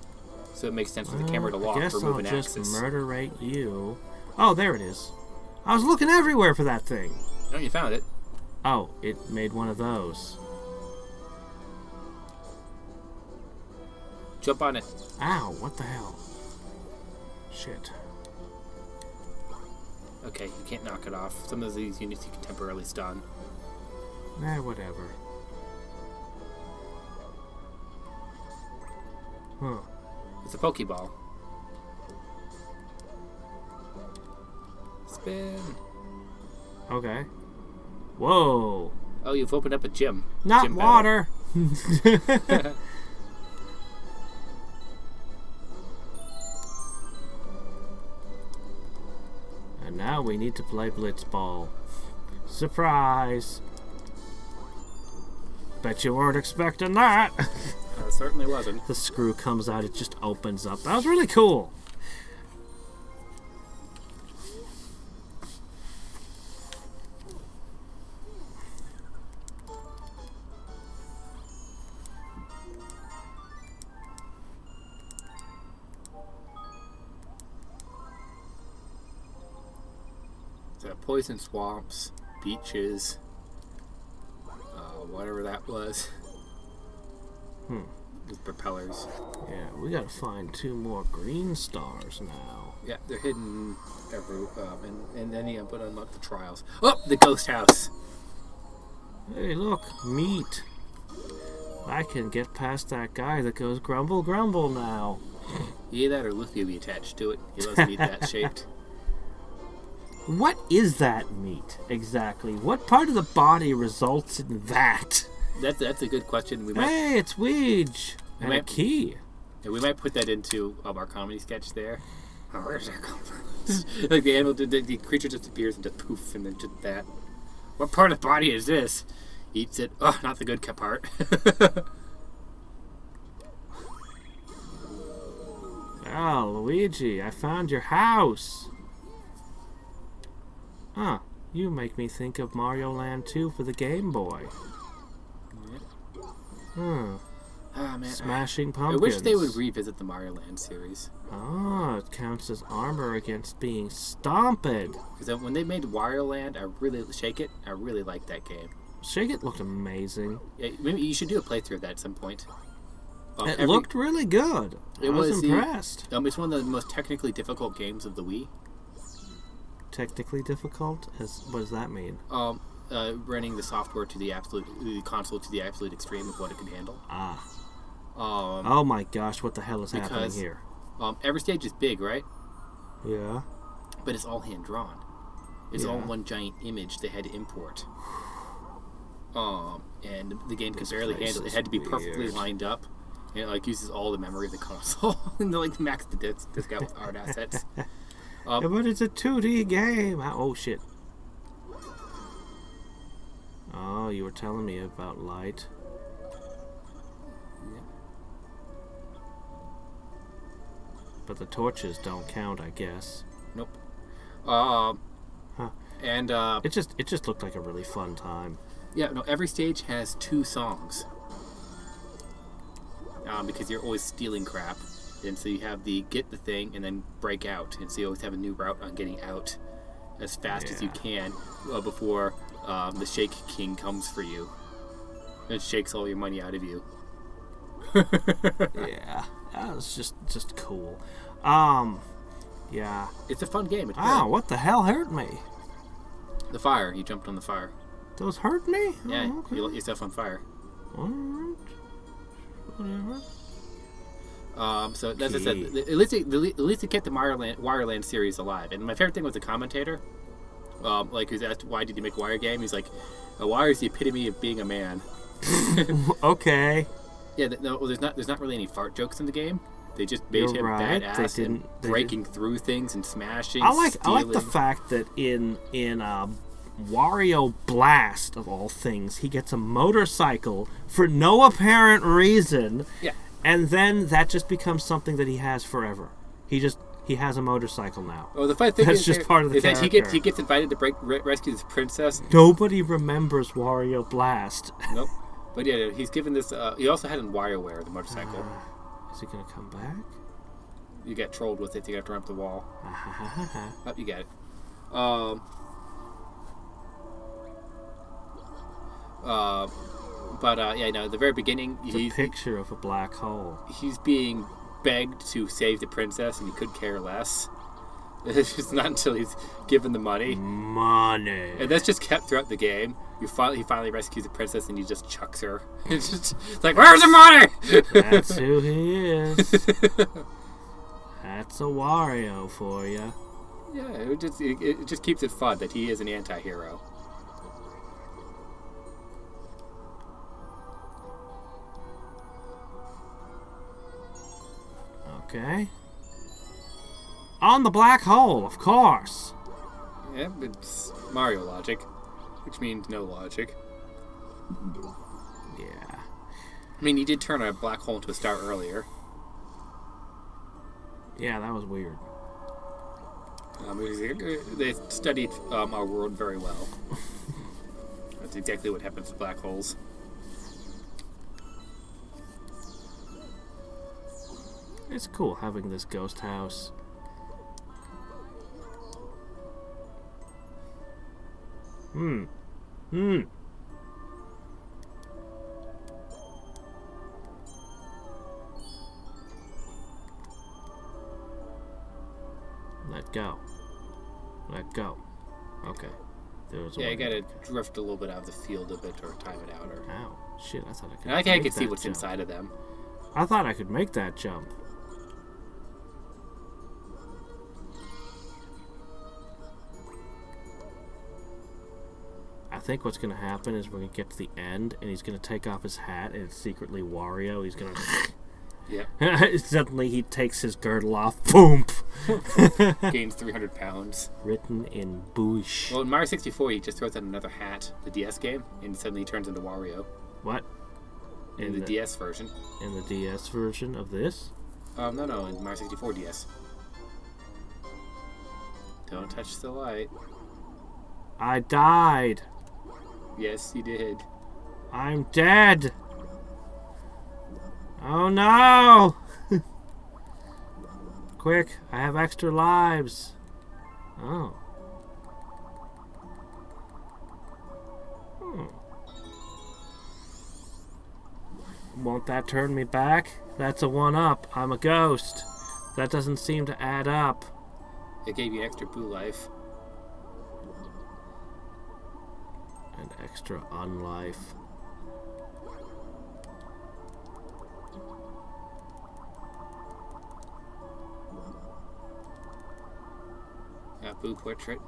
so it makes sense for the camera to lock for moving axis. I guess I'll just murderate you. Oh, there it is. I was looking everywhere for that thing. No, you found it. Oh, it made one of those. Jump on it. Ow, what the hell? Shit. Okay, you can't knock it off. Some of these units you can temporarily stun. Nah, whatever. Huh. It's a Pokeball. Spin. Okay. Whoa. Oh, you've opened up a gym. Not gym water. And now we need to play Blitzball. Surprise! Bet you weren't expecting that. Certainly wasn't. The screw comes out, it just opens up. That was really cool. Poison swamps, beaches, whatever that was. With propellers. Yeah, we gotta find 2 more green stars now. Yeah, they're hidden every, and then you have to unlock the trials. Oh, the ghost house. Hey, look, meat. I can get past that guy that goes grumble grumble now. Either that or Luffy will be attached to it. He loves meat that shaped. What is that meat exactly? What part of the body results in that? That's a good question. Hey, it's Ouija and a key. Yeah, we might put that into our comedy sketch there. Oh, where's that come from? Like the animal, the creature just appears and just poof, and then just that. What part of the body is this? Eats it. Oh, not the good part. Oh, Luigi, I found your house. Huh, you make me think of Mario Land 2 for the Game Boy. Ah, man. Smashing I pumpkins. wish they would revisit the Mario Land series. Oh, it counts as armor against being stomped. Because when they made Wario Land, I really liked that game. Shake It looked amazing. Yeah, maybe you should do a playthrough of that at some point. It looked really good. I was impressed. It's one of the most technically difficult games of the Wii. Technically difficult? What does that mean? Running the software to the console to the absolute extreme of what it can handle. Oh my gosh, what the hell is happening here? Every stage is big, right? Yeah. But it's all hand drawn. It's all one giant image they had to import. And the game could barely handle it. It had to be perfectly lined up. And it uses all the memory of the console. And they max the disc out with art assets. But it's a 2D game. Oh shit. Oh, you were telling me about light. Yeah. But the torches don't count, I guess. Nope. Huh. And it just looked like a really fun time. Yeah, no, every stage has 2 songs. Because you're always stealing crap. And so you have the get the thing and then break out. And so you always have a new route on getting out as fast as you can before the Shake King comes for you. And shakes all your money out of you. Yeah. That was just cool. Yeah. It's a fun game. What the hell hurt me? The fire. You jumped on the fire. Those hurt me? Yeah, Oh, okay. you lit yourself on fire. Alright. Whatever. So as I said, at least they kept the Wario Land series alive. And my favorite thing was the commentator. Who's asked why did you make a Wario game? He's like, a Wario is the epitome of being a man. Okay. Yeah, there's not really any fart jokes in the game. They just made him badass and breaking through things and smashing. I like the fact that in Wario Blast of all things, he gets a motorcycle for no apparent reason. Yeah. And then that just becomes something that he has forever. He has a motorcycle now. Well, the funny thing That's just part of the that character. he gets invited to rescue this princess. Nobody remembers Wario Blast. Nope. But yeah, he's given this. He also had in WarioWare the motorcycle. Is he gonna come back? You get trolled with it. You have to run up the wall. Oh, you got it. At the very beginning, It's a picture of a black hole. He's being begged to save the princess, and he could care less. It's not until he's given the money. Money. And that's just kept throughout the game. He finally rescues the princess, and he just chucks her. It's like, where's the money? That's who he is. That's a Wario for you. Yeah, it just keeps it fun that he is an anti-hero. Okay. On the black hole, of course. Yeah, it's Mario logic, which means no logic. Yeah. I mean, he did turn a black hole into a star earlier. Yeah, that was weird. They studied our world very well. That's exactly what happens to black holes. It's cool having this ghost house. Let go. Let go. Okay. Yeah, you gotta drift a little bit out of the field a bit or time it out. Ow. Shit, I thought I could. I could see what's inside of them. I thought I could make that jump. I think what's going to happen is we're going to get to the end, and he's going to take off his hat, and it's secretly Wario. He's going to... Yeah. Suddenly he takes his girdle off. Boom! Gains 300 pounds. Written in bush. Well, in Mario 64, he just throws out another hat, the DS game, and suddenly he turns into Wario. What? In the DS version. In the DS version of this? No, in Mario 64 DS. Don't touch the light. I died. Yes, you did. I'm dead. Oh no! Quick, I have extra lives. Oh. Won't that turn me back? That's a 1-up. I'm a ghost. That doesn't seem to add up. It gave you extra blue life. And extra unlife. Boo portrait.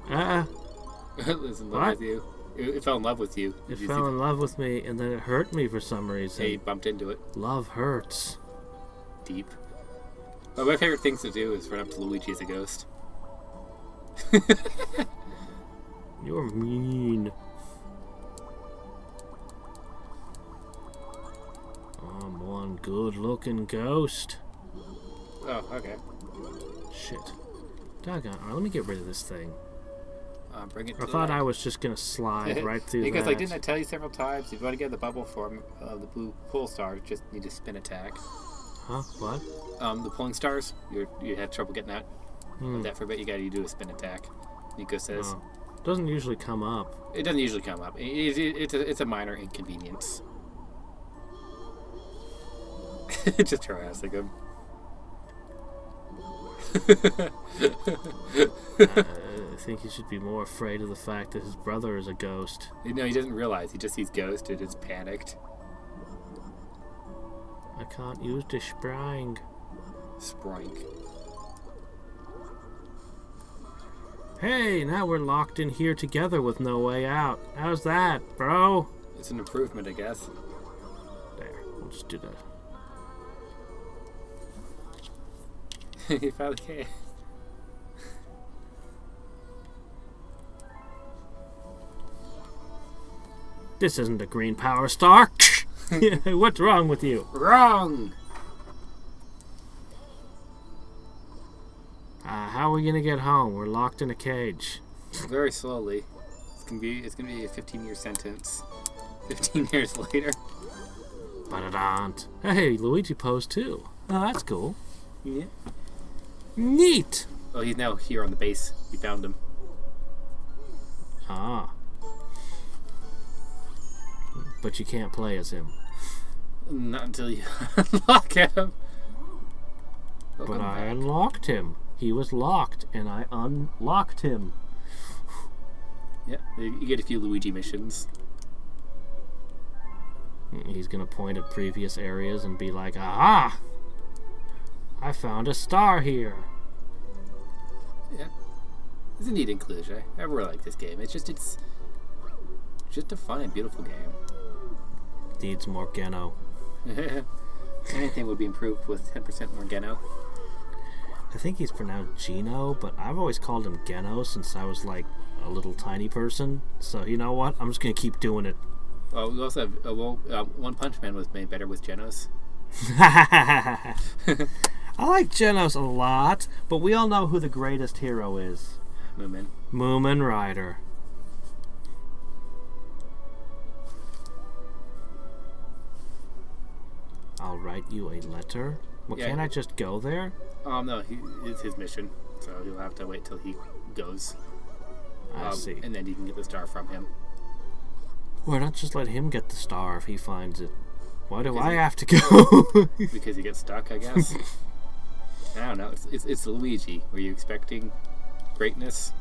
It's in love What? with you. It fell in love with you. It fell in love with me, and then it hurt me for some reason. Hey, you bumped into it. Love hurts. Deep. One of my favorite things to do is run up to Luigi as a ghost. You're mean. I'm one good-looking ghost. Oh, okay. Shit. Doggone. Alright, let me get rid of this thing. Bring it I to thought I was just gonna slide right through because, that. like, didn't I tell you several times, if you want to get the bubble form of the blue pull stars, just need to spin attack. Huh? What? The pulling stars, you had trouble getting out of that for a bit, you gotta do a spin attack. Nico says. Oh. Doesn't usually come up. It doesn't usually come up. It's a minor inconvenience. Just harassing him. I think he should be more afraid of the fact that his brother is a ghost. No, he doesn't realize. He just sees ghost and is panicked. I can't use the sprang. Sprank. Hey, now we're locked in here together with no way out. How's that, bro? It's an improvement, I guess. There, we'll just do that. You finally can. This isn't a green power star. What's wrong with you? Wrong! How are we gonna get home? We're locked in a cage. Very slowly. It's gonna be a 15-year sentence. 15 years later. Ba-da-dant. Hey, Luigi posed too. Oh, that's cool. Yeah. Neat! Oh, he's now here on the base. We found him. Ah. But you can't play as him. Not until you unlock him. But I unlocked him. He was locked, and I unlocked him. Yeah, you get a few Luigi missions. He's gonna point at previous areas and be like, aha! I found a star here. Yeah. It's a neat inclusion. I really like this game. It's just a fun and beautiful game. Needs more Geno. Anything would be improved with 10% more Geno. I think he's pronounced Gino, but I've always called him Geno since I was like a little tiny person. So you know what? I'm just gonna keep doing it. Oh, we also have One Punch Man was made better with Genos. I like Genos a lot, but we all know who the greatest hero is. Moomin Rider. I'll write you a letter. Well, Yeah. can't I just go there? No, it's his mission, so you'll have to wait till he goes. I see. And then you can get the star from him. Why not just let him get the star if he finds it? Why do I have to go? Because he gets stuck, I guess. I don't know. It's Luigi. Were you expecting greatness?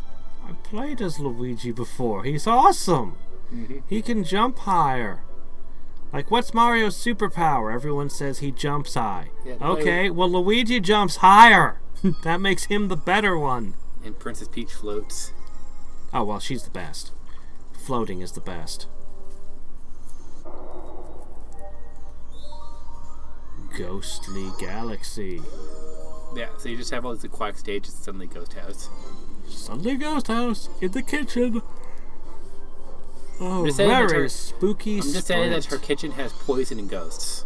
I played as Luigi before. He's awesome. Mm-hmm. He can jump higher. Like, what's Mario's superpower? Everyone says he jumps high. Yeah, Okay, well, Luigi jumps higher. That makes him the better one. And Princess Peach floats. Oh, well, she's the best. Floating is the best. Ghostly Galaxy. Yeah, so you just have all these aquatic stages and suddenly Ghost House. Suddenly Ghost House in the kitchen. Oh, just saying that very spooky. I'm just saying that her sprint. kitchen has poison and ghosts.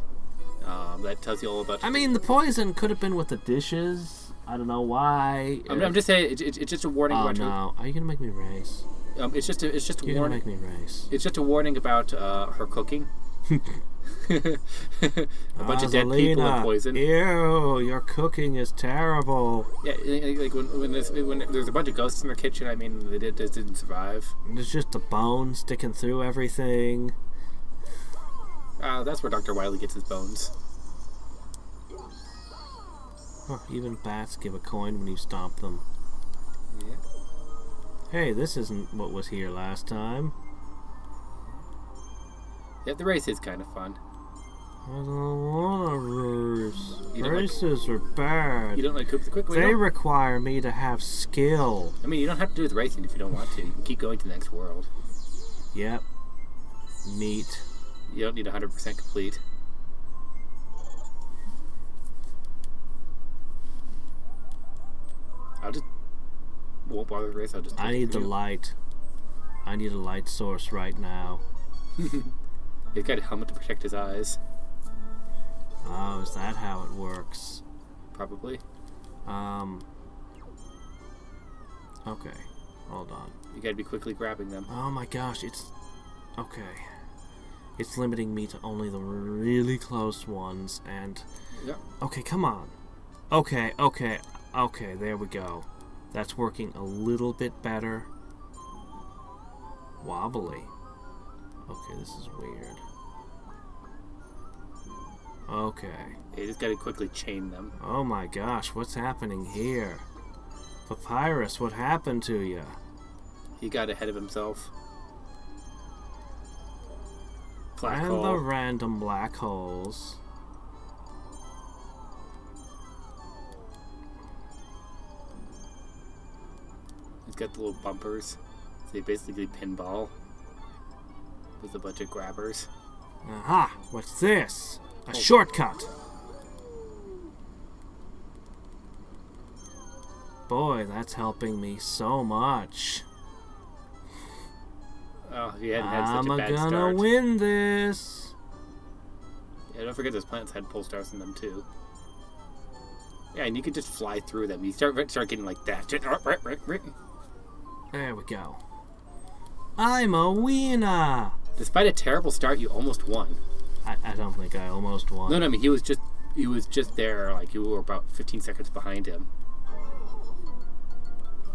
That tells you all about. I mean, the poison could have been with the dishes. I don't know why. I'm just saying it's just a warning. Oh about her. no! Are you gonna make me race? It's just a You're gonna warning. make me race. It's just a warning about her cooking. A bunch of dead people and poison. Ew, your cooking is terrible. Yeah, like when there's a bunch of ghosts in their kitchen. I mean, they didn't survive. There's just a bone sticking through everything. That's where Dr. Wily gets his bones. Huh, even bats give a coin when you stomp them. Yeah. Hey, this isn't what was here last time. Yeah, the race is kind of fun. I don't want to race. You don't Races are bad. You don't like Coop the Quick? They require me to have skill. I mean, you don't have to do the racing if you don't want to. You can keep going to the next world. Yep. Neat. You don't need 100% complete. Won't bother the race. I'll just. I need the light. I need a light source right now. He's got a helmet to protect his eyes. Oh, is that how it works? Probably. Okay. Hold on. You gotta be quickly grabbing them. Oh my gosh, it's... Okay. It's limiting me to only the really close ones, and... Yep. Okay, come on. Okay, there we go. That's working a little bit better. Wobbly. Okay, this is weird. Okay. You just gotta quickly chain them. Oh my gosh, what's happening here? Papyrus, what happened to you? He got ahead of himself. And the random black holes. He's got the little bumpers. So they basically pinball with a bunch of grabbers. Aha! What's this? A shortcut! Boy, that's helping me so much. Oh, he hadn't had such a bad I'm start. gonna win this. Yeah, don't forget those planets had pole stars in them too. Yeah, and you can just fly through them. You start getting like that. There we go. I'm a winner! Despite a terrible start, you almost won. I don't think I almost won. No, I mean he was just there. Like you were about 15 seconds behind him.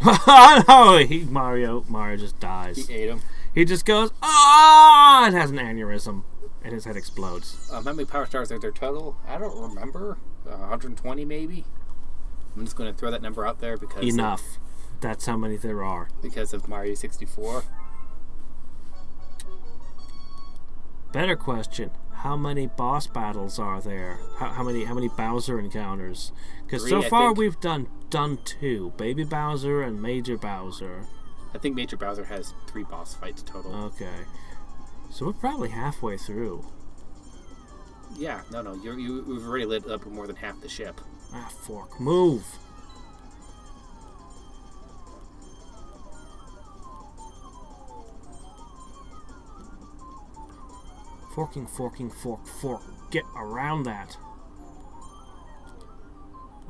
No! Mario just dies. He ate him. He just goes, ah, and has an aneurysm, and his head explodes. How many power stars are there total? I don't remember. 120 maybe. I'm just going to throw that number out there because enough. That's how many there are. Because of Mario 64. Better question: how many boss battles are there? How many Bowser encounters? Because so far we've done 2: Baby Bowser and Major Bowser. I think Major Bowser has 3 boss fights total. Okay, so we're probably halfway through. Yeah, no, we've already lit up more than half the ship. Ah, fork, move! Forking, fork. Get around that.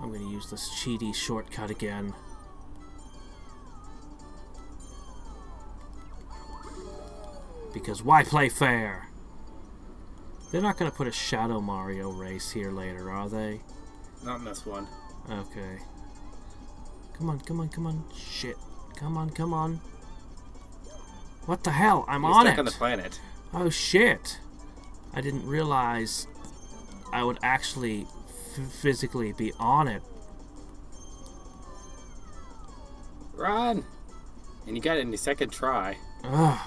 I'm gonna use this cheaty shortcut again. Because why play fair? They're not gonna put a Shadow Mario race here later, are they? Not in this one. Okay. Come on. Shit. Come on. What the hell? I'm You're on stuck it. on the planet. Oh shit. I didn't realize I would actually physically be on it. Run! And you got it in your second try. Ugh.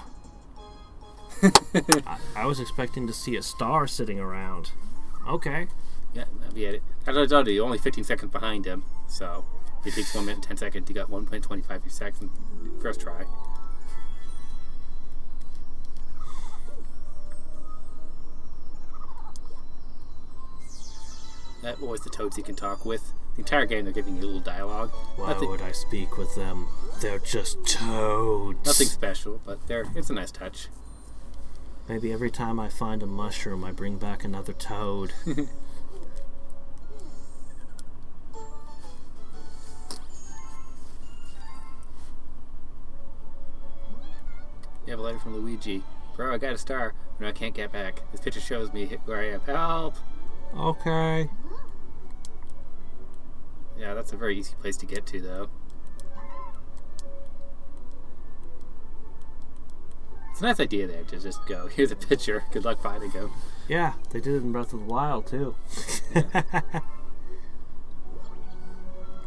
I was expecting to see a star sitting around. Okay. Yeah, that'd be it. I told you, you're only 15 seconds behind him. So, if it takes 1 minute and 10 seconds, you got 1.25 seconds first try. That was the toads he can talk with. The entire game they're giving you a little dialogue. Why would I speak with them? They're just toads. Nothing special, but it's a nice touch. Maybe every time I find a mushroom, I bring back another toad. letter from Luigi. Bro, I got a star. No, I can't get back. This picture shows me where I am. Help! Okay. Yeah, that's a very easy place to get to, though. It's a nice idea there to just go, here's a picture. Good luck finding him. Yeah, they did it in Breath of the Wild, too.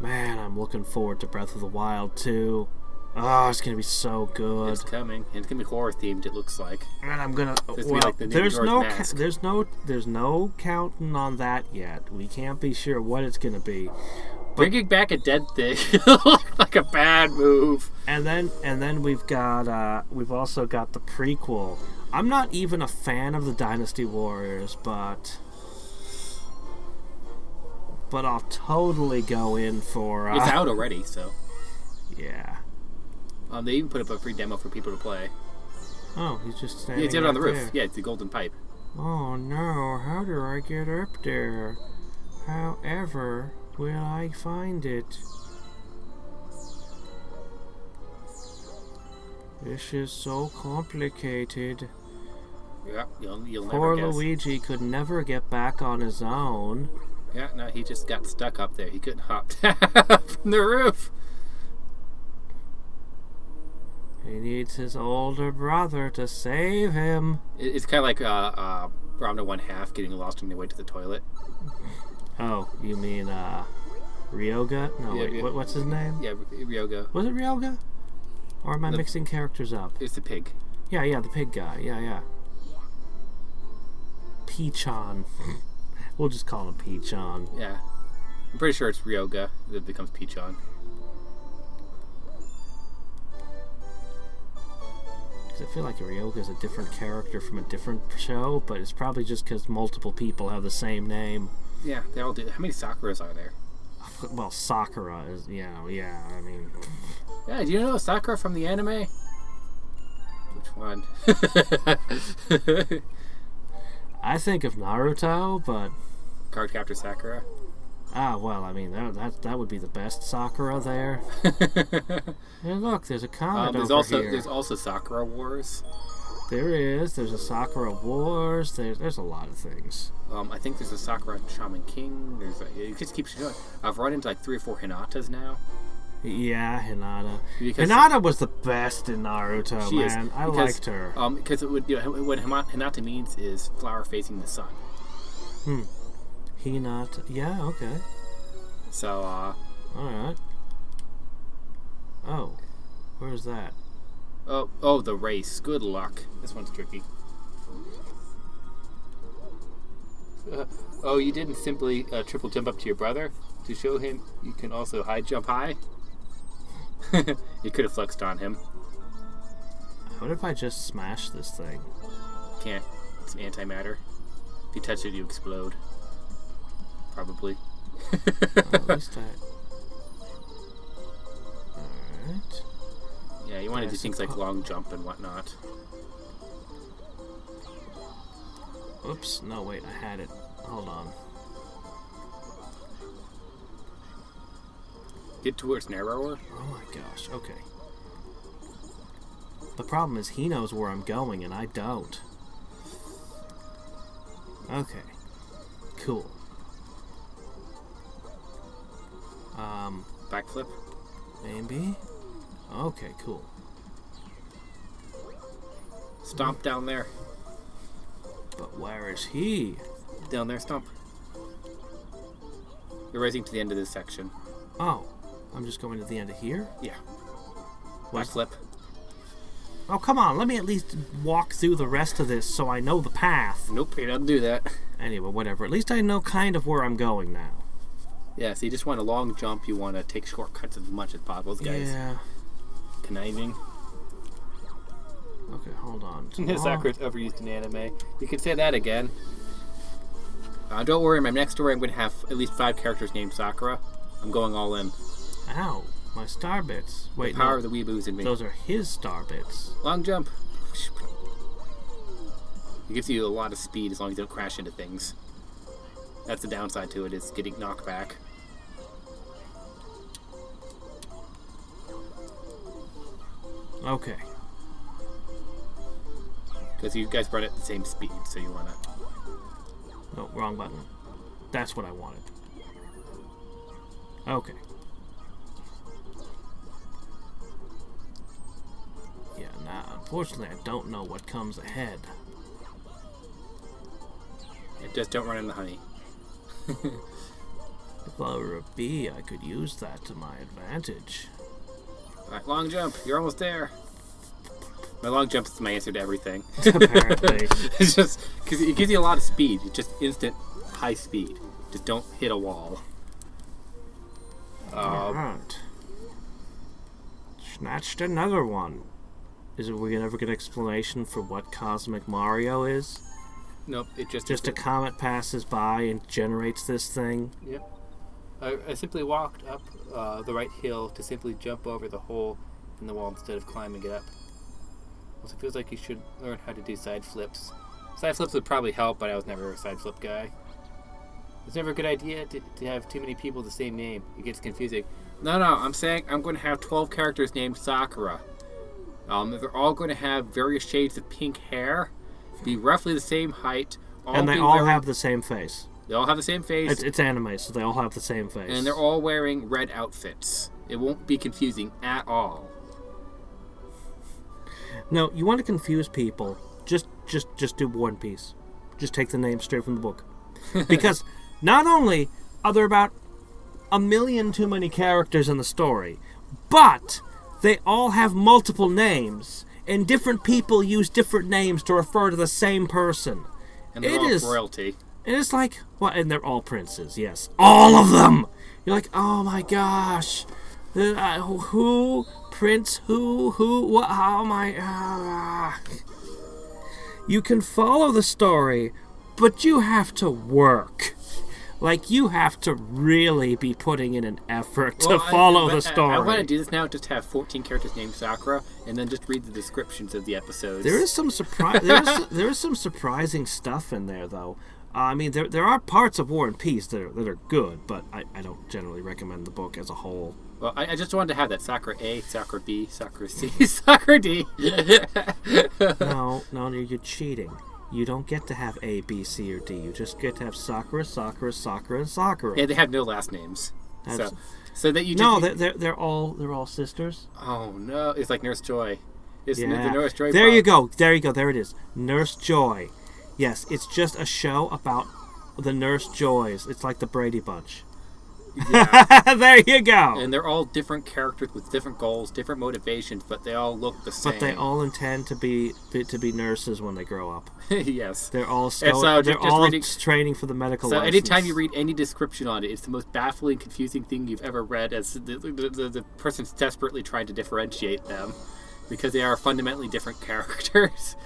Man, I'm looking forward to Breath of the Wild, too. Oh, it's gonna be so good. It's coming, and it's gonna be horror themed. It looks like. And I'm gonna. Well, like the there's Mask. no counting on that yet. We can't be sure what it's gonna be. Bringing back a dead thing, like a bad move. And then we've also got the prequel. I'm not even a fan of the Dynasty Warriors, but I'll totally go in for. It's out already, so. Yeah. They even put up a free demo for people to play. Oh, he's just standing. Yeah, it's out on the roof. there. Yeah, it's the golden pipe. Oh no! How do I get up there? However, will I find it? This is so complicated. Yeah, you'll never Poor guess. Luigi could never get back on his own. Yeah, no, he just got stuck up there. He couldn't hop down from the roof. He needs his older brother to save him. It's kind of like Ramna 1/2 getting lost on their way to the toilet. Oh, you mean Ryoga? No, Yeah, wait, yeah. what's his name? Yeah, Ryoga. Was it Ryoga? Or am I mixing characters up? It's the pig. Yeah, the pig guy. Yeah. Peachon. We'll just call him Peachon. Yeah. I'm pretty sure it's Ryoga that becomes Peachon. Because I feel like Ryoga is a different character from a different show, but it's probably just because multiple people have the same name. Yeah, they all do. How many Sakuras are there? Well, Sakura is, yeah, I mean... Yeah, do you know Sakura from the anime? Which one? I think of Naruto, but... Card Captor Sakura? Ah, well, I mean, that would be the best Sakura there. Hey, look, there's a comet here. There's also Sakura Wars. There is. There's a Sakura Wars. There's a lot of things. I think there's a Sakura Shaman King. It just keeps going. I've run into like 3 or 4 Hinatas now. Yeah, Hinata. Because Hinata was the best in Naruto, she man. is, I liked her. Because what Hinata means is flower facing the sun. Hinata. Yeah, okay. So, Alright. Oh. Where's that? Oh, the race. Good luck. This one's tricky. You didn't simply triple jump up to your brother to show him you can also high jump high? You could have flexed on him. What if I just smash this thing? Can't. It's antimatter. If you touch it, you explode. Probably. At least Alright. Yeah, you want to do things like long jump and whatnot. Oops. No, wait. I had it. Hold on. Get towards narrower. Oh my gosh. Okay. The problem is he knows where I'm going and I don't. Okay. Cool. Backflip. Maybe? Okay, cool. Stomp down there. But where is he? Down there, stomp. You're racing to the end of this section. Oh, I'm just going to the end of here? Yeah. Where's- Backflip. Oh, come on. Let me at least walk through the rest of this so I know the path. Nope, he doesn't do that. Anyway, whatever. At least I know kind of where I'm going now. Yeah, so you just want a long jump. You want to take shortcuts as much as possible. Those guys Yeah. conniving. Okay, hold on. Sakura's overused in anime. You could say that again. Don't worry, in my next story I'm going to have at least 5 characters named Sakura. I'm going all in. Ow. My star bits. Wait, The power no. of the weeboos in me. Those are his star bits. Long jump. It gives you a lot of speed as long as you don't crash into things. That's the downside to it, is getting knocked back. Okay. Because you guys run at the same speed, so you want to... No, wrong button. That's what I wanted. Okay. Yeah, now, unfortunately, I don't know what comes ahead. Just don't run in the honey. If I were a bee, I could use that to my advantage. Alright, long jump. You're almost there. My long jump is my answer to everything. Apparently. It's just because it gives you a lot of speed. It's just instant high speed. Just don't hit a wall. Alright. Snatched another one. Is it we gonna ever get an explanation for what Cosmic Mario is? Nope, it Just a comet passes by and generates this thing? Yep. I simply walked up the right hill to simply jump over the hole in the wall instead of climbing it up. Also, it feels like you should learn how to do side flips. Side flips would probably help, but I was never a side flip guy. It's never a good idea to have too many people with the same name. It gets confusing. No, I'm saying I'm going to have 12 characters named Sakura. They're all going to have various shades of pink hair, be roughly the same height, and they all have the same face. They all have the same face. It's anime, so they all have the same face. And they're all wearing red outfits. It won't be confusing at all. No, you want to confuse people, just do One Piece. Just take the name straight from the book. Because not only are there about a million too many characters in the story, but they all have multiple names, and different people use different names to refer to the same person. And they're all royalty. And it's like, what? And they're all princes, yes. All of them! You're like, oh my gosh. Who? Prince? Who? What? How am I? You can follow the story, but you have to work. Like, you have to really be putting in an effort to follow the story. I want to do this now, just have 14 characters named Sakura, and then just read the descriptions of the episodes. There is some there is some surprising stuff in there, though. I mean, there are parts of War and Peace that are good, but I don't generally recommend the book as a whole. Well, I just wanted to have that Sakura A, Sakura B, Sakura C, Sakura D. No, you're cheating. You don't get to have A, B, C, or D. You just get to have Sakura, Sakura, Sakura, and Sakura. Yeah, they have no last names. So that you just... No, they're all sisters. Oh, no. It's like Nurse Joy. It's the Nurse Joy. There you go. There it is. Nurse Joy. Yes, it's just a show about the Nurse Joys. It's like the Brady Bunch. Yeah. There you go. And they're all different characters with different goals, different motivations, but they all look the same. But they all intend to be nurses when they grow up. Yes. They're all training for the medical license. So anytime you read any description on it, it's the most baffling, confusing thing you've ever read, as the person's desperately trying to differentiate them, because they are fundamentally different characters.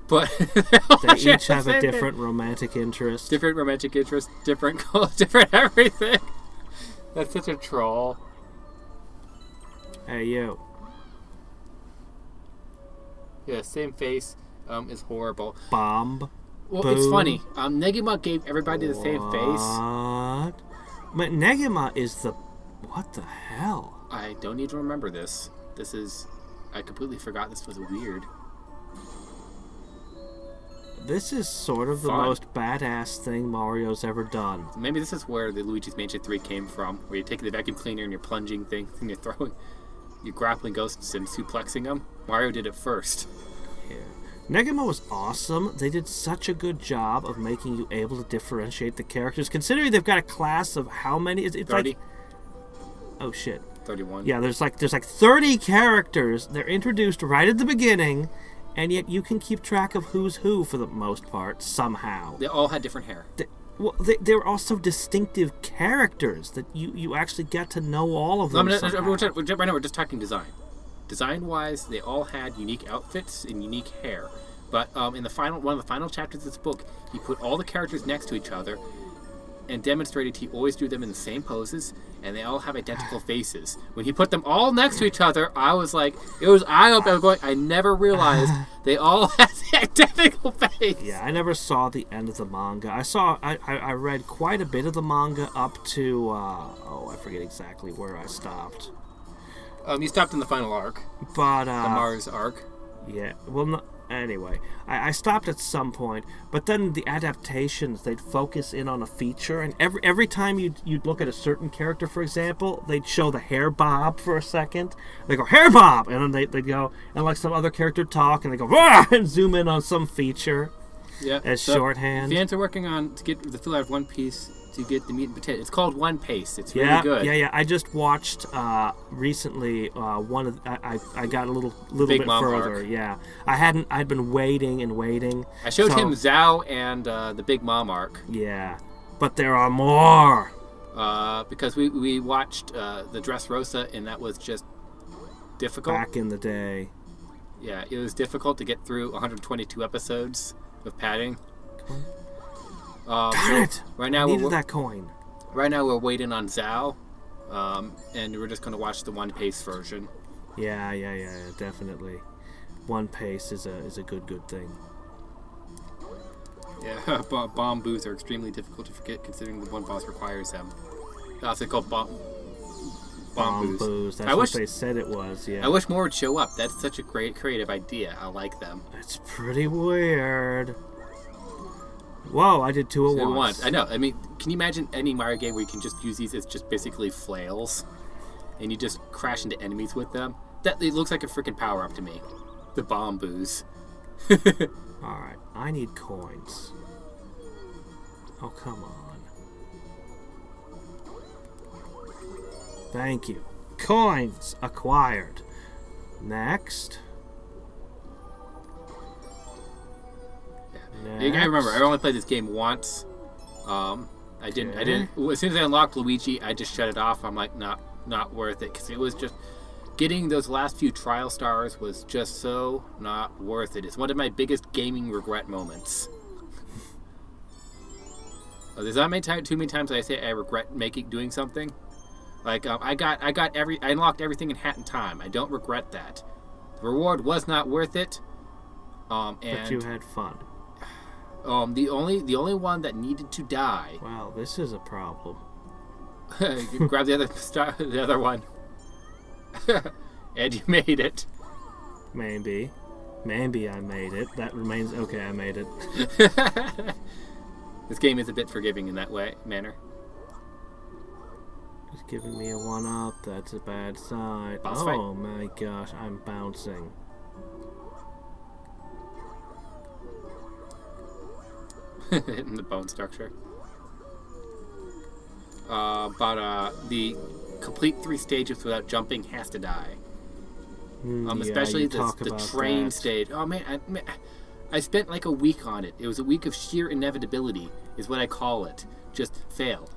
But they each have a different romantic interest. Different romantic interest, different goals, different everything. That's such a troll. Hey, you. Yeah, same face. Is horrible. Bomb. Well, Boom. It's funny. Negima gave everybody the same face. What? But Negima is the... What the hell? I don't need to remember this. I completely forgot this was weird. This is sort of the most badass thing Mario's ever done. Maybe this is where the Luigi's Mansion 3 came from, where you're taking the vacuum cleaner and you're plunging things and you're grappling ghosts and suplexing them. Mario did it first. Yeah. Negima was awesome. They did such a good job of making you able to differentiate the characters, considering they've got a class of how many? It's 30. Like... Oh, shit. 31. Yeah, there's like 30 characters. They're introduced right at the beginning, and yet you can keep track of who's who for the most part, somehow. They all had different hair. They're also distinctive characters that you actually get to know all of them. Right now we're just talking design. Design-wise, they all had unique outfits and unique hair. But in one of the final chapters of this book, he put all the characters next to each other and demonstrated he always drew them in the same poses, and they all have identical faces. When he put them all next to each other, I was like, it was eye-opening. I never realized they all had the identical face. Yeah, I never saw the end of the manga. I read quite a bit of the manga up to, I forget exactly where I stopped. You stopped in the final arc. But, the Mars arc. Yeah, well, Anyway, I stopped at some point, but then the adaptations, they'd focus in on a feature, and every time you'd look at a certain character, for example, they'd show the hair bob for a second. They go, hair bob! And then they'd go, and like some other character talk, and they go, Wah! And zoom in on some feature as shorthand. Fans are working on to get the feel out of One Piece to get the meat and potato. It's called One Piece. It's really good. Yeah. I just watched recently one of I got a little Big bit Mom further. arc. Yeah, I'd been waiting and waiting. I showed him Zhao and the Big Mom arc. Yeah, but there are more. Because we watched the Dressrosa, and that was just difficult. Back in the day. Yeah, it was difficult to get through 122 episodes of padding. Darn it! Right now I needed that coin. Right now we're waiting on Zhao, and we're just going to watch the One Piece version. Yeah, definitely. One Piece is a good thing. Yeah, bomb booths are extremely difficult to forget considering the one boss requires them. Also called bomb booths. That's what they said it was, yeah. I wish more would show up. That's such a great creative idea. I like them. It's pretty weird. Whoa, I did 2 at once. I know. I mean, can you imagine any Mario game where you can just use these as just basically flails, and you just crash into enemies with them? It looks like a freaking power-up to me. The bomb booze. Alright, I need coins. Oh, come on. Thank you. Coins acquired. Next. You gotta remember, I only played this game once. I didn't. As soon as I unlocked Luigi, I just shut it off. I'm like, not worth it, because it was just getting those last few trial stars was just so not worth it. It's one of my biggest gaming regret moments. There's not too many times I say I regret doing something. Like I unlocked everything in Hat in Time. I don't regret that. The reward was not worth it. But you had fun. The only one that needed to die. Wow, this is a problem. You grab the other one, and you made it. Maybe I made it. That remains okay. I made it. This game is a bit forgiving in that manner. It's giving me a 1-up. That's a bad sign. Boss fight. Oh my gosh, I'm bouncing. In the bone structure. But the complete 3 stages without jumping has to die. Especially the train stage. Oh man, I spent like a week on it. It was a week of sheer inevitability, is what I call it. Just fail.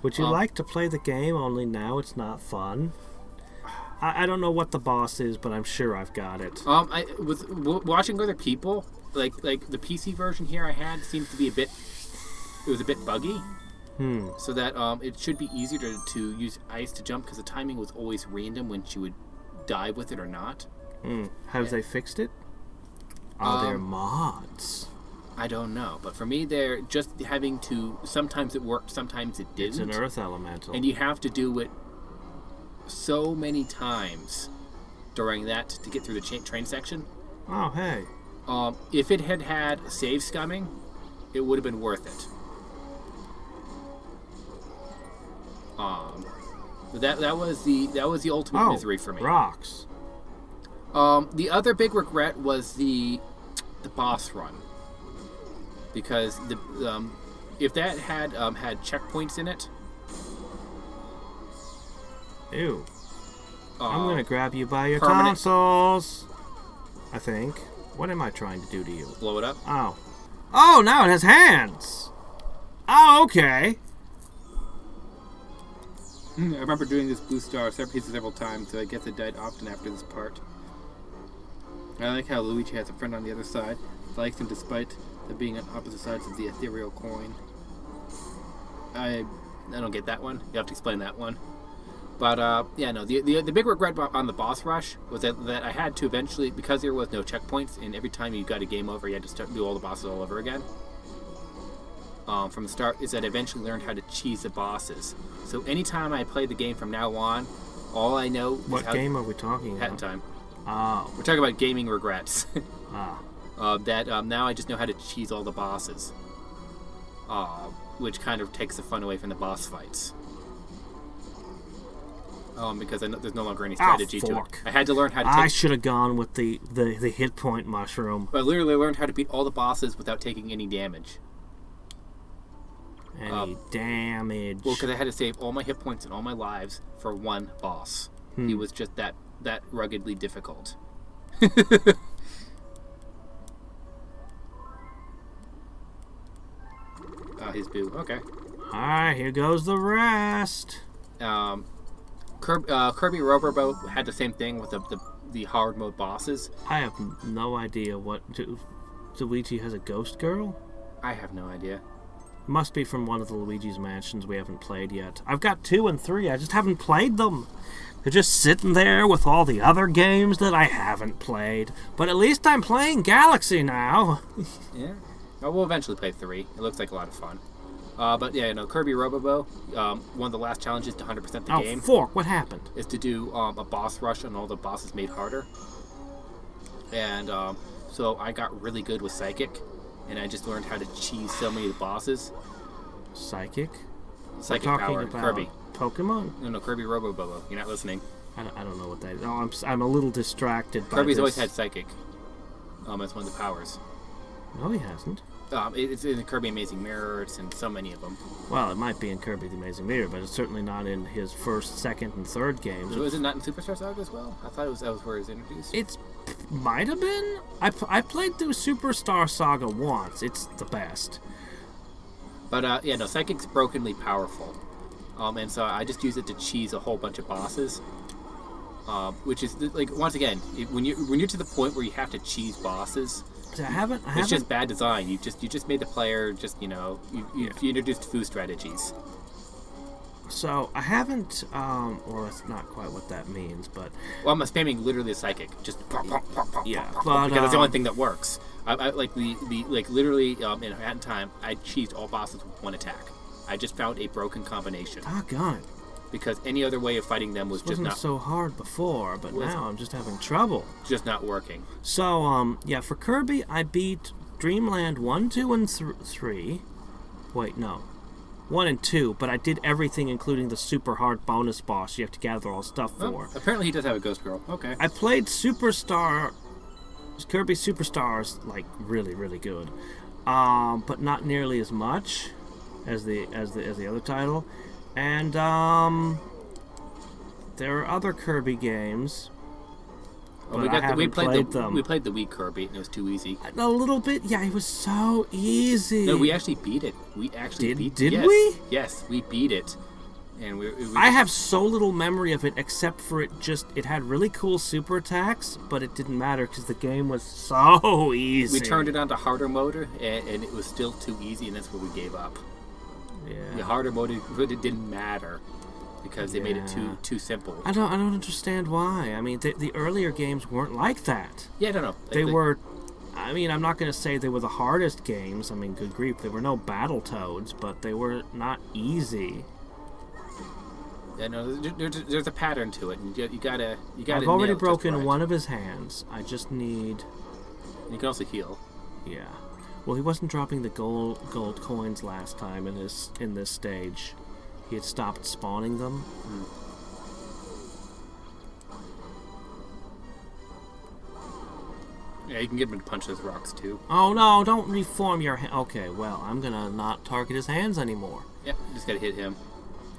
Would you like to play the game, only now it's not fun? I don't know what the boss is, but I'm sure I've got it. I was watching other people, like the PC version here I had seems to be it was a bit buggy. So that it should be easier to use ice to jump, because the timing was always random when she would dive with it or not. Have they fixed it? Are there mods? I don't know, but for me, they're just having to. Sometimes it worked, sometimes it didn't. It's an Earth elemental, and you have to do it so many times during that to get through the train section. Oh, hey. If it had save scumming, it would have been worth it. That was the ultimate misery for me. Rocks. The other big regret was the boss run, because if that had checkpoints in it. Ew. I'm gonna grab you by your permanent tonsils. I think. What am I trying to do to you? Blow it up. Oh. Oh, now it has hands. Oh, okay. I remember doing this blue star several times, so I guess it died often after this part. I like how Luigi has a friend on the other side. Likes him despite them being on opposite sides of the ethereal coin. I don't get that one. You have to explain that one. But the big regret on the boss rush was that I had to eventually, because there was no checkpoints, and every time you got a game over, you had to do all the bosses all over again. From the start, is that I eventually learned how to cheese the bosses. So anytime I play the game from now on, All I know is What game are we talking Hat in about? Time. Oh. We're talking about gaming regrets. Ah. Now I just know how to cheese all the bosses. Which kind of takes the fun away from the boss fights. Because there's no longer any strategy to it. I had to learn how to I should have gone with the hit point mushroom. I literally learned how to beat all the bosses without taking any damage. Any damage. Well, because I had to save all my hit points and all my lives for one boss. He was just that ruggedly difficult. He's Boo. Okay. Alright, here goes the rest. Kirby Roberbo had the same thing with the hard mode bosses. I have no idea what... Luigi has a ghost girl? I have no idea. Must be from one of the Luigi's Mansions we haven't played yet. I've got 2 and 3, I just haven't played them. They're just sitting there with all the other games that I haven't played. But at least I'm playing Galaxy now. Yeah. Oh, we'll eventually play 3. It looks like a lot of fun. But yeah, Kirby Robobo, one of the last challenges to 100% the game. Oh, fork, what happened? Is to do a boss rush on all the bosses made harder. And so I got really good with Psychic, and I just learned how to cheese so many of the bosses. Psychic? Psychic We're power, talking about Kirby. Pokemon? No, Kirby Robobo. You're not listening. I don't know what that is. Oh, I'm a little distracted by Kirby's this. always had Psychic. That's one of the powers. No, he hasn't. It's in the Kirby Amazing Mirror. It's in so many of them. Well, it might be in Kirby the Amazing Mirror, but it's certainly not in his first, second, and third games. So is it not in Superstar Saga as well? I thought that was where it was introduced. It might have been. I played through Superstar Saga once. It's the best. But Psychic's brokenly powerful, and so I just use it to cheese a whole bunch of bosses. Which is like, once again, when you're to the point where you have to cheese bosses. I haven't. It's just bad design. You just made the player you introduced foo strategies. So I haven't. Well, that's not quite what that means, but. Well, I'm spamming literally a Psychic, just Yeah, because that's the only thing that works. I like literally in Hat in Time, I cheesed all bosses with one attack. I just found a broken combination. Doggone it. Because any other way of fighting them was just not so hard before, but now I'm just having trouble. Just not working. So, for Kirby, I beat Dreamland 1, 2, and 3. Wait, no. 1 and 2, but I did everything, including the super hard bonus boss you have to gather all stuff for. Apparently he does have a ghost girl. Okay. I played Kirby Superstars, like, really, really good. But not nearly as much as the other title. And, there are other Kirby games. Well, we played the Wii Kirby, and it was too easy. A little bit, yeah. It was so easy. No, we actually beat it. We actually beat it. Did we? Yes, we beat it. And I have so little memory of it, except for it had really cool super attacks, but it didn't matter because the game was so easy. We turned it on to harder mode, and it was still too easy, and that's where we gave up. Yeah. The harder mode, it didn't matter because they made it too simple. I don't understand why. I mean, the earlier games weren't like that. Yeah, no. They were. I mean, I'm not going to say they were the hardest games. I mean, good grief, there were no Battletoads, but they were not easy. Yeah, no, there's a pattern to it. And you gotta. I've already broken one of his hands. I just need. And you can also heal. Yeah. Well, he wasn't dropping the gold coins last time in this stage. He had stopped spawning them. Yeah, you can get him to punch those rocks too. Oh no! Don't reform your hand. Okay, well, I'm gonna not target his hands anymore. Yeah, you just gotta hit him.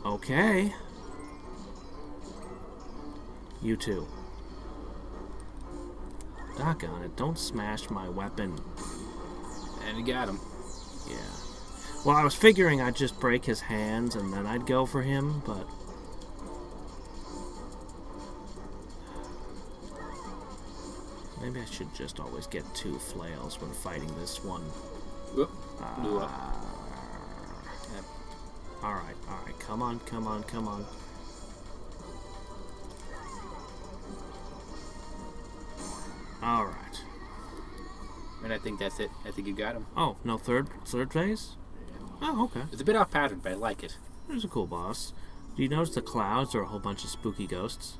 Okay. You too. Doggone it! Don't smash my weapon. And you got him. Yeah. Well, I was figuring I'd just break his hands and then I'd go for him, but... Maybe I should just always get 2 flails when fighting this one. Whoop. Blew up. Yep. Alright, come on. Alright. And I think that's it. I think you got him. Oh, no third phase? Oh, okay. It's a bit off pattern, but I like it. There's a cool boss. Do you notice the clouds are a whole bunch of spooky ghosts?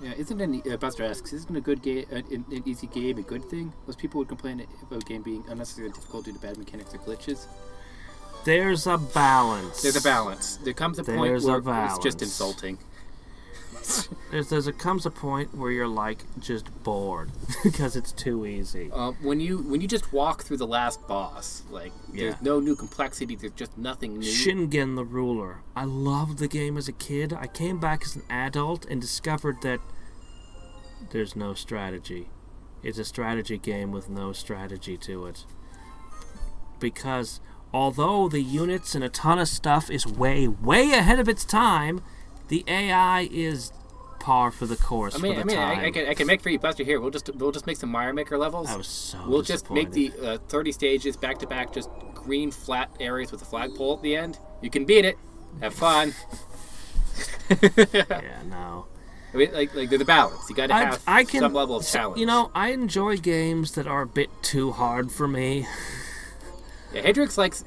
Yeah, isn't Buster asks, isn't a good game, an easy game, a good thing? Most people would complain about a game being unnecessarily difficult due to bad mechanics or glitches. There's a balance. There's a balance. There comes a point where it's just insulting. Comes a point where you're like just bored because it's too easy. When you just walk through the last boss, like there's no new complexity. There's just nothing new. Shingen the Ruler. I loved the game as a kid. I came back as an adult and discovered that there's no strategy. It's a strategy game with no strategy to it. Because although the units and a ton of stuff is way, way ahead of its time, the AI is par for the course. I can make for you, Buster. Here, we'll just make some Mario Maker levels. I was so We'll just make the 30 stages back to back, just green flat areas with a flagpole at the end. You can beat it. Have fun. Yeah, no. I mean, like there's a balance. You got to have some level of challenge. You know, I enjoy games that are a bit too hard for me. Yeah, Hadriex likes.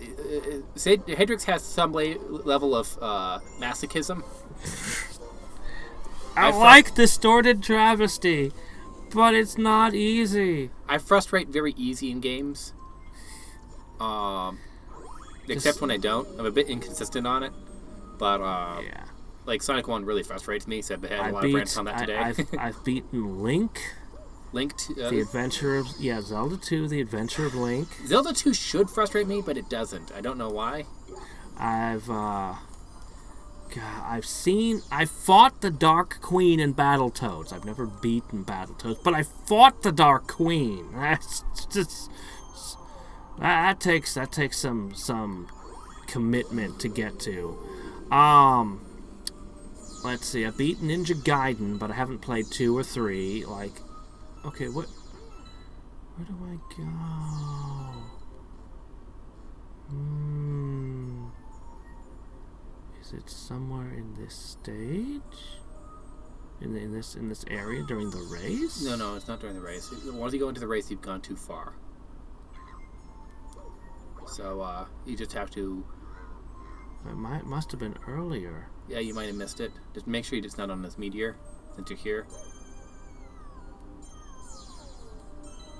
Hadriex has some level of masochism. I like distorted travesty, but it's not easy. I frustrate very easy in games. Except when I don't. I'm a bit inconsistent on it. But yeah. Like Sonic 1 really frustrates me, so I had a lot of rants on that today. I've beaten Link. The Adventure of Zelda 2, The Adventure of Link. Zelda 2 should frustrate me, but it doesn't. I don't know why. I fought the Dark Queen in Battletoads. I've never beaten Battletoads, but I fought the Dark Queen. That takes some commitment to get to. Let's see. I've beaten Ninja Gaiden, but I haven't played 2 or 3. Okay, where do I go? Is it somewhere in this stage? In this area during the race? No, it's not during the race. Once you go into the race, you've gone too far. So you just have to. It must have been earlier. Yeah, you might have missed it. Just make sure it's not on this meteor since you're here.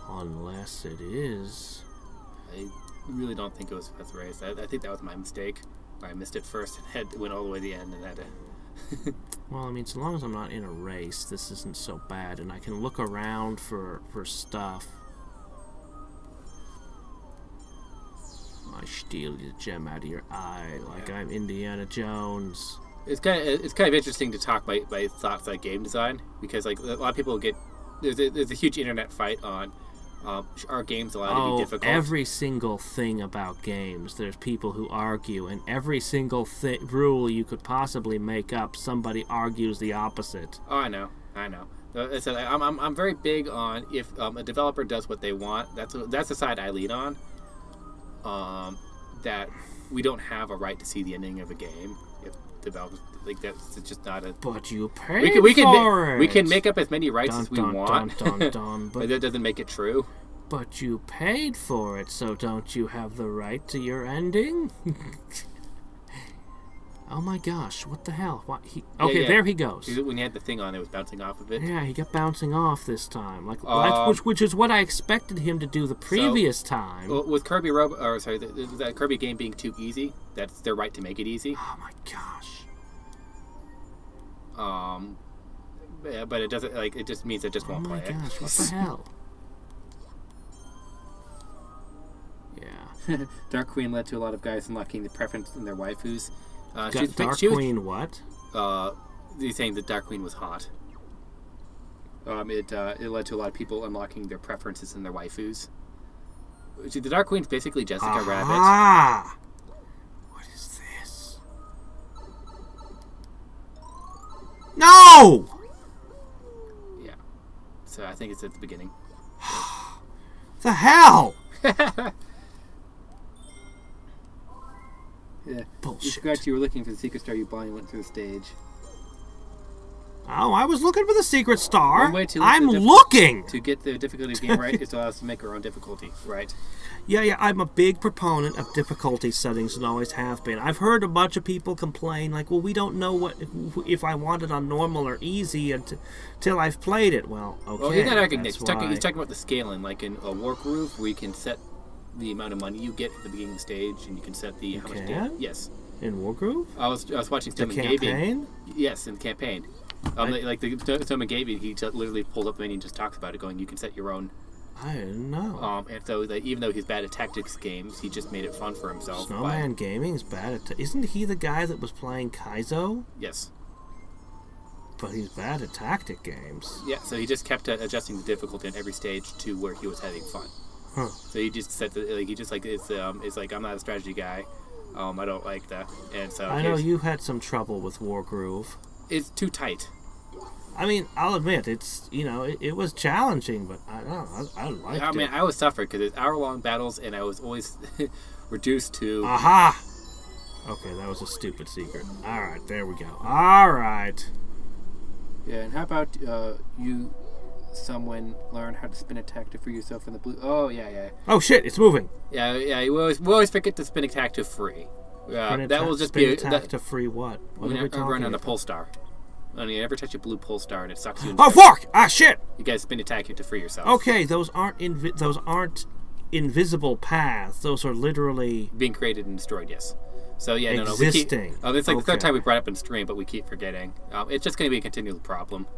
Unless it is. I really don't think it was the race. I think that was my mistake. I missed it first and went all the way to the end and had to. Well, I mean, so long as I'm not in a race, this isn't so bad, and I can look around for stuff. I steal the gem out of your eye like I'm Indiana Jones. It's kind of interesting to talk my thoughts on game design because like a lot of people get there's a huge internet fight on are games allowed to be difficult? Every single thing about games, there's people who argue, and every single rule you could possibly make up, somebody argues the opposite. Oh, I know. So I'm very big on if a developer does what they want. That's the side I lean on. That we don't have a right to see the ending of a game if developers like that's just not a. But you pay for it. We can make up as many rights as we want, but that doesn't make it true. But you paid for it, so don't you have the right to your ending? Oh my gosh! What the hell? What there he goes. When he had the thing on, it was bouncing off of it. Yeah, he got bouncing off this time, which is what I expected him to do the previous time. Well, with Kirby that Kirby game being too easy, that's their right to make it easy. Oh my gosh. Yeah, but it doesn't it just means it just won't play it. Oh my gosh! What the hell? Yeah. Dark Queen led to a lot of guys unlocking the preference in their waifus. Dark Queen what? You're saying that Dark Queen was hot. It led to a lot of people unlocking their preferences in their waifus. See, the Dark Queen's basically Jessica Rabbit. Ah! What is this? No! Yeah. So I think it's at the beginning. The hell? Yeah. Bullshit. You forgot you were looking for the secret star you blind went through the stage. Oh, I was looking for the secret star. One way to I'm looking! to get the difficulty of the game right is to allow us to make our own difficulty, right? Yeah, I'm a big proponent of difficulty settings and always have been. I've heard a bunch of people complain, like, well, we don't know what if I want it on normal or easy until I've played it. Well, okay. Well, he's not arguing that's He's talking about the scaling, like in a War Groove, where you can set the amount of money you get at the beginning of the stage, and you can set the how much damage. Yes. In Wargroove? I was watching The Stoneman Gaby. campaign? Yes, in the campaign. Like the Stoneman Gaby, he literally pulled up the menu and just talks about it, going, you can set your own. I didn't know. And so even though he's bad at tactics games, he just made it fun for himself. Snowman Gaming's bad at... Isn't he the guy that was playing Kaizo? Yes. But he's bad at tactic games. Yeah, so he just kept adjusting the difficulty in every stage to where he was having fun. Huh. So he just set it's like, I'm not a strategy guy. I don't like that. And so I know you had some trouble with Wargroove. It's too tight. I mean, I'll admit, it's, it was challenging, but I don't know, I liked it. I mean, I was suffering because it's hour-long battles, and I was always reduced to... Aha! Okay, that was a stupid secret. Alright, there we go. Alright. Yeah, and how about someone learn how to spin a tactic for yourself in the blue... Oh, yeah. Oh, shit, it's moving. Yeah, we always forget to spin a tactic free. That will just be... Spin to free what? What are we talking run on about? a pole star. And you never touch a blue pole star, and it sucks you in. Oh, fuck! Ah, shit! You guys spin a tactic to free yourself. Okay, those aren't invisible paths. Those are literally... Being created and destroyed, yes. So, yeah, existing. No. It's like the third time we brought it up in stream, but we keep forgetting. It's just going to be a continual problem.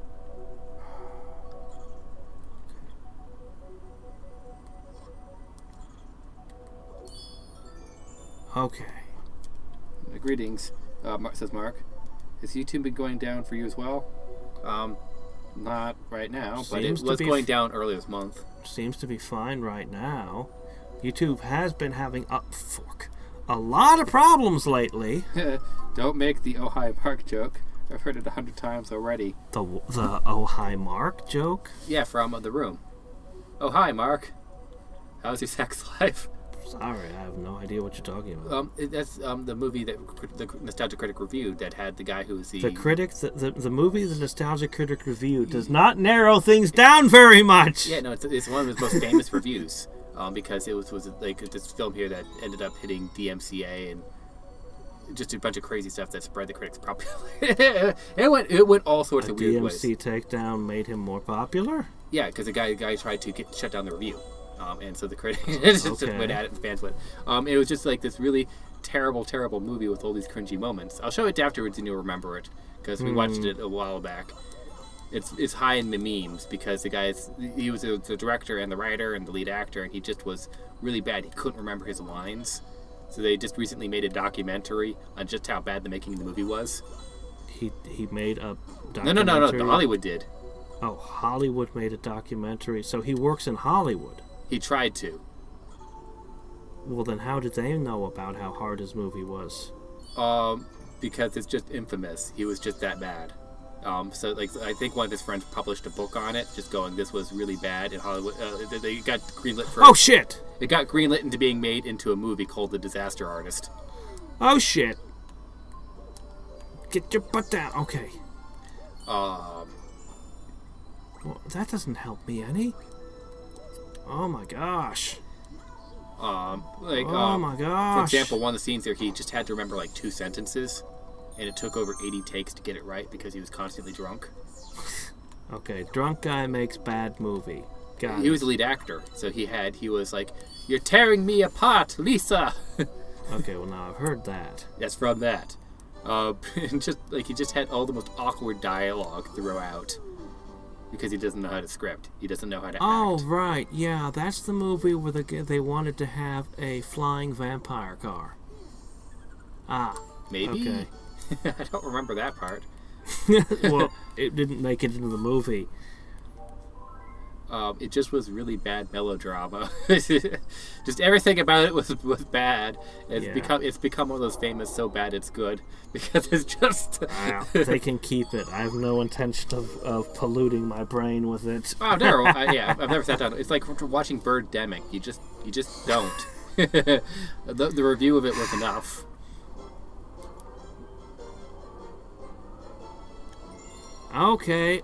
Okay. Greetings, says Mark. Has YouTube been going down for you as well? Not right now, but it was going down earlier this month. Seems to be fine right now. YouTube has been having a lot of problems lately. Don't make the oh hi Mark joke. I've heard it 100 times already. The oh hi Mark joke? Yeah, from The Room. Oh hi Mark. How's your sex life? Sorry, I have no idea what you're talking about. That's the movie that the Nostalgia Critic reviewed that had the guy who was the critic. The movie the Nostalgia Critic reviewed does not narrow things down very much. Yeah, no, it's one of his most famous reviews because it was like this film here that ended up hitting DMCA and just a bunch of crazy stuff that spread the critics popular. it went all sorts of weird ways. DMC takedown made him more popular. Yeah, because the guy tried to shut down the review. And so the critics just went at it and fans went. It was just like this really terrible, terrible movie with all these cringy moments. I'll show it afterwards and you'll remember it because we watched it a while back. It's high in the memes because he was the director and the writer and the lead actor, and he just was really bad. He couldn't remember his lines. So they just recently made a documentary on just how bad the making of the movie was. He made a documentary? No. The Hollywood did. Oh, Hollywood made a documentary. So he works in Hollywood. He tried to. Well, then how did they know about how hard his movie was? Because it's just infamous. He was just that bad. So, like, I think one of his friends published a book on it, just going, this was really bad in Hollywood. They got greenlit for... Oh, shit! It got greenlit into being made into a movie called The Disaster Artist. Oh, shit. Get your butt down. Okay. Well, that doesn't help me any. Oh my gosh. Oh my gosh. For example, one of the scenes there, he just had to remember like 2 sentences, and it took over 80 takes to get it right because he was constantly drunk. Okay, drunk guy makes bad movie. Got he was the lead actor, so he was like, "You're tearing me apart, Lisa." Okay, well now I've heard that. That's from that. And just like he just had all the most awkward dialogue throughout. Because he doesn't know how to script. He doesn't know how to act. Oh, right. Yeah, that's the movie where they wanted to have a flying vampire car. Ah. Maybe? Okay. I don't remember that part. Well, it didn't make it into the movie. It just was really bad melodrama. Just everything about it was bad. It's become one of those famous so bad it's good because it's just. They can keep it. I have no intention of polluting my brain with it. Oh no! I've never sat down. It's like watching Birdemic. You just don't. The review of it was enough. Okay,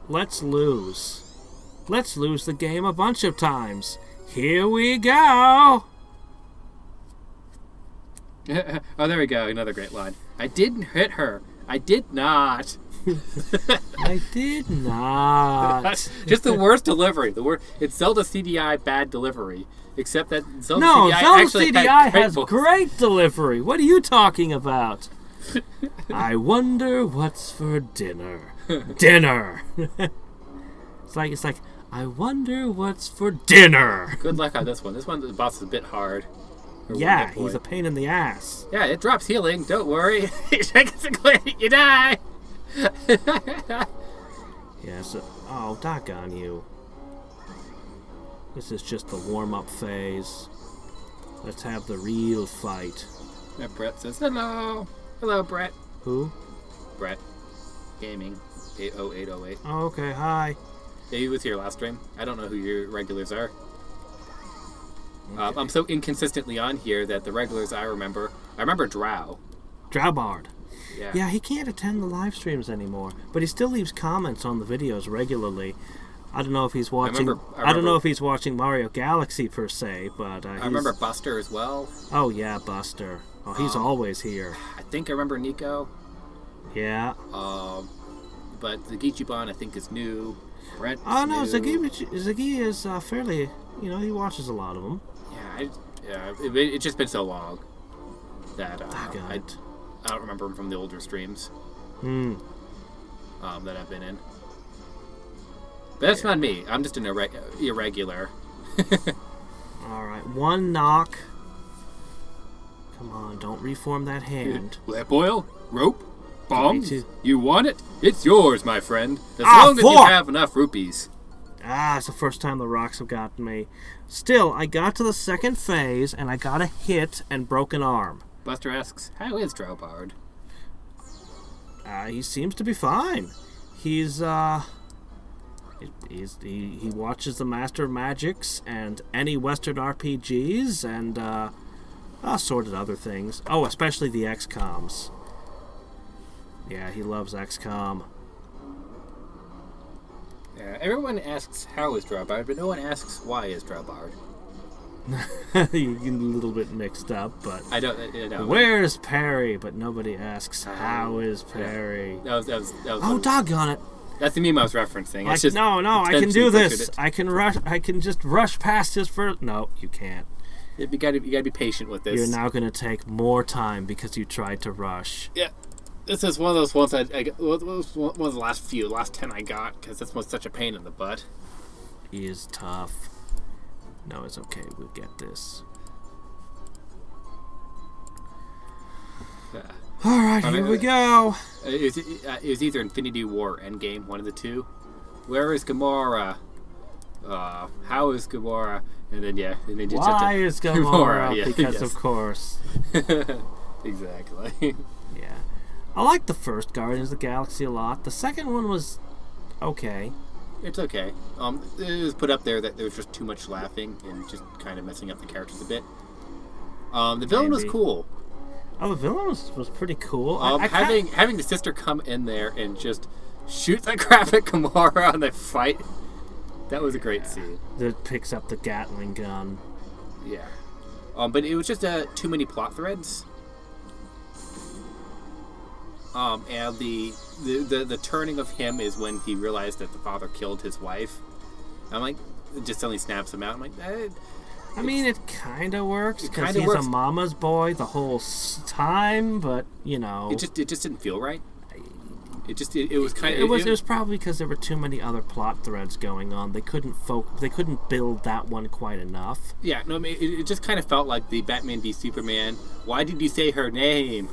let's lose. Let's lose the game a bunch of times. Here we go! Oh, there we go. Another great line. I didn't hit her. I did not. I did not. Just the worst delivery. It's Zelda CDI bad delivery. Except that Zelda No, CDI Zelda actually CDI has voice. great delivery. What are you talking about? I wonder what's for dinner. Dinner. It's like I wonder what's for dinner. Good luck on this one. This one, the boss is a bit hard. Yeah, he's a pain in the ass. Yeah, it drops healing. Don't worry. You die. Yeah, so... Oh, doggone you. This is just the warm-up phase. Let's have the real fight. And Brett says, hello. Hello, Brett. Who? Brett. Gaming. 80808. Oh, okay, hi. Yeah, he was here last stream. I don't know who your regulars are. Okay. I'm so inconsistently on here that the regulars I remember Drow. Drowbard. Yeah. Yeah, he can't attend the live streams anymore, but he still leaves comments on the videos regularly. I don't know if he's watching. I don't know if he's watching Mario Galaxy per se, but I remember Buster as well. Oh yeah, Buster. Oh, he's always here. I think I remember Nico. Yeah. But the Gichiban I think is new. Brent. Oh no, new. Ziggy is fairly. You know, he watches a lot of them. Yeah, it's just been so long that I it. don't remember him from the older streams that I've been in. But that's not me. I'm just an irregular. Alright, one knock. Come on, don't reform that hand. Lamp oil? Rope? Bombs? 22. You want it? It's yours, my friend. As Ah, long as 4. you have enough rupees. Ah, it's the first time the rocks have gotten me. Still, I got to the second phase, and I got a hit and broken arm. Buster asks, how is Drowbard? He seems to be fine. He watches the Master of Magics and any Western RPGs and assorted other things. Oh, especially the XComs. Yeah, he loves XCOM. Yeah, everyone asks how is Drowbard, but no one asks why is Drowbard. You're a little bit mixed up, but I don't. Where's Perry? But nobody asks how is Perry. That was Oh, doggone it! That's the meme I was referencing. It's just no, I can do intentionally this. butchered it. I can rush. I can just rush past his first. No, you can't. You gotta be patient with this. You're now going to take more time because you tried to rush. Yeah, this is one of those ones I got. One of the last 10 I got, because this was such a pain in the butt. He is tough. No, it's okay. We'll get this. All right, here we go. It was either Infinity War or Endgame, one of the two. Where is Gamora? How is Gamora? And then and then just Why is Gamora? Yeah, Because yes. of course. Exactly. Yeah. I like the first Guardians of the Galaxy a lot. The second one was okay. It's okay. It was put up there that there was just too much laughing and just kind of messing up the characters a bit. The villain was cool. Oh, the villain was pretty cool. Having the sister come in there and just shoot the crap at Gamora on the fight, that was a great scene. That picks up the Gatling gun. Yeah. But it was just too many plot threads. And the turning of him is when he realized that the father killed his wife. I'm like, it just suddenly snaps him out. I'm like, I mean, it kind of works It because kinda he's works. a mama's boy the whole time, but you know, it just didn't feel right. It was kind of it was probably because there were too many other plot threads going on. They couldn't build that one quite enough. Yeah, no, I mean, it just kind of felt like the Batman v Superman. Why did you say her name?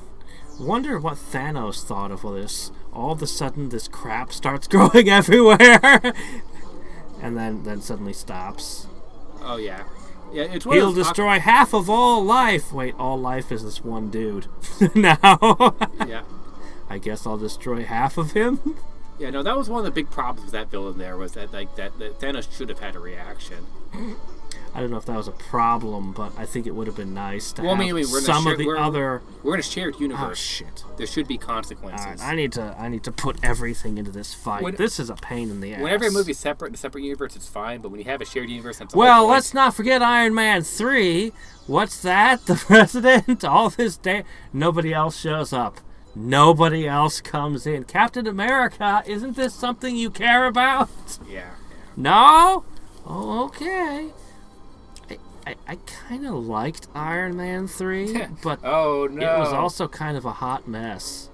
Wonder what Thanos thought of all this. All of a sudden, this crap starts growing everywhere, and then suddenly stops. Oh yeah, yeah. It's one He'll of those destroy half of all life. Wait, all life is this one dude. Now, Yeah, I guess I'll destroy half of him. yeah. No, that was one of the big problems with that villain. There was that that Thanos should have had a reaction. I don't know if that was a problem, but I think it would have been nice to have we're some of the other. We're in a shared universe. Oh shit! There should be consequences. All right, I need to put everything into this fight. This is a pain in the ass. Whenever a movie's separate in a separate universe, it's fine. But when you have a shared universe, that's well, let's not forget Iron Man 3. What's that? The president? All this day, nobody else shows up. Nobody else comes in. Captain America, isn't this something you care about? Yeah. No? Oh, okay. I kind of liked Iron Man 3, but oh, no. it was also kind of a hot mess.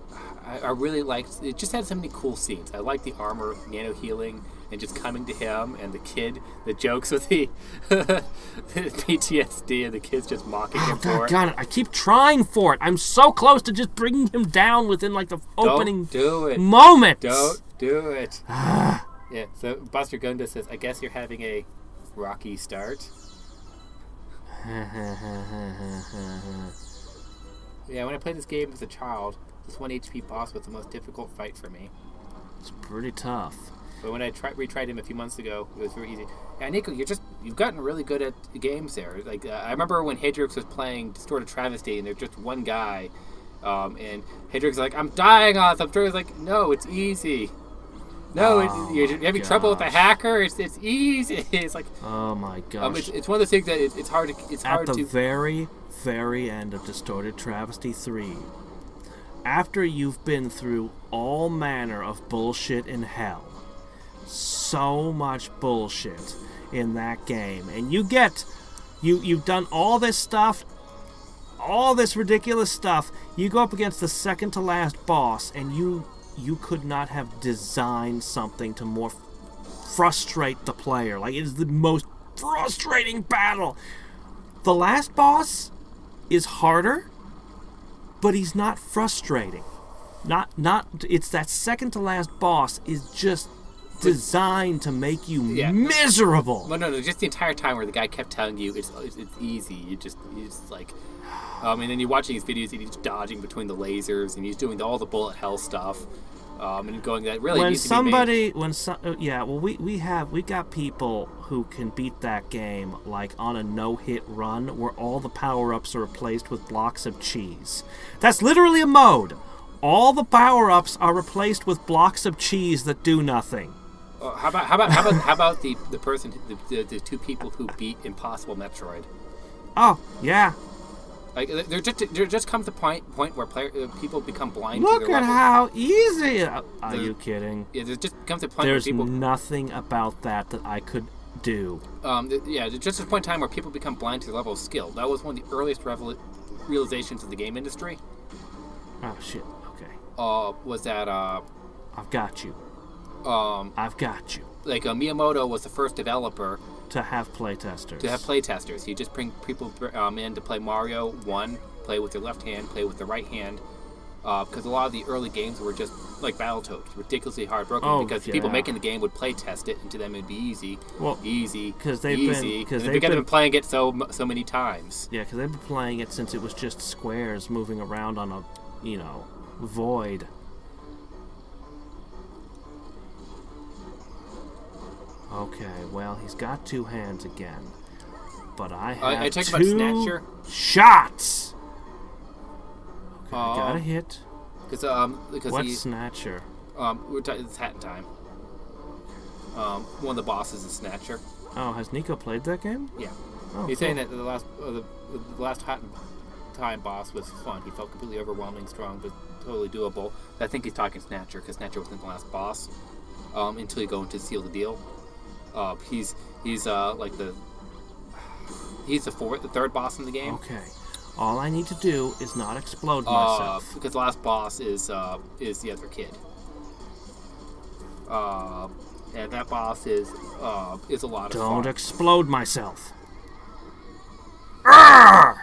I really liked it. Just had so many cool scenes. I liked the armor nano healing and just coming to him and the kid, the jokes with the PTSD and the kids just mocking him for it. God, I keep trying for it. I'm so close to just bringing him down within like the opening moment. Don't do it. Yeah, so Buster Gunda says, I guess you're having a rocky start. Yeah, when I played this game as a child, this 1 HP boss was the most difficult fight for me. It's pretty tough. But when I retried him a few months ago, it was very easy. Yeah, Nico, you've gotten really good at games there. Like I remember when Hadriex was playing Distorted Travesty, and there's just one guy, and Hadriex is like, I'm dying on this. I'm sure he's like, no, it's easy. No, you're having trouble with the hacker. It's easy. It's like, oh my gosh. It's one of those things that it's hard to. At the very, very end of Distorted Travesty 3, after you've been through all manner of bullshit in hell, so much bullshit in that game, and you've done all this stuff, all this ridiculous stuff. You go up against the second to last boss, and you could not have designed something to more frustrate the player. Like, it is the most frustrating battle. The last boss is harder, but he's not frustrating. It's that second to last boss is just designed to make you miserable. Well, no, just the entire time where the guy kept telling you it's easy. You just like, and then you're watching his videos and he's dodging between the lasers and he's doing all the bullet hell stuff, and going that really needs to be made. We got people who can beat that game like on a no-hit run where all the power-ups are replaced with blocks of cheese. That's literally a mode. All the power-ups are replaced with blocks of cheese that do nothing. How about the person, the two people who beat Impossible Metroid? Oh yeah. Like there just comes a point where people become blind. Look to their at level. how easy. Are you kidding? Yeah, there just comes a point There's where people. nothing about that I could do. There's just a point in time where people become blind to their level of skill. That was one of the earliest realizations of the game industry. Oh shit. Okay. Was that I've got you. I've got you. Like Miyamoto was the first developer to have playtesters. You just bring people in to play Mario 1, play with your left hand, play with the right hand, because a lot of the early games were just like Battletoads, ridiculously hard broken because people making the game would play test it, and to them it'd be easy, because they've been playing it so many times. Yeah, because they've been playing it since it was just squares moving around on a void. Okay, well, he's got two hands again. But I have talk two about Snatcher. Shots! Okay, I got a hit. Because what's Snatcher? It's Hat in Time. One of the bosses is Snatcher. Oh, has Nico played that game? Yeah. Oh, He's saying that the last Hat in Time boss was fun. He felt completely overwhelming, strong, but totally doable. I think he's talking Snatcher, because Snatcher wasn't the last boss. Until you go into Seal the Deal. He's the third boss in the game. Okay. All I need to do is not explode myself. Because the last boss is the other kid. And that boss is a lot of fun. Don't explode myself. Arrgh!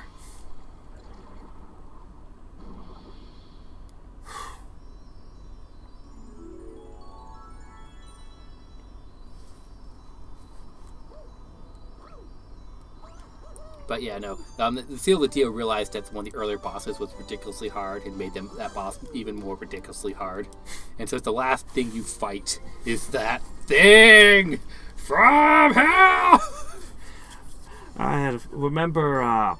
But yeah, no. The Seal the Deal realized that one of the earlier bosses was ridiculously hard and made that boss even more ridiculously hard. And so it's the last thing you fight is that thing from hell. remember a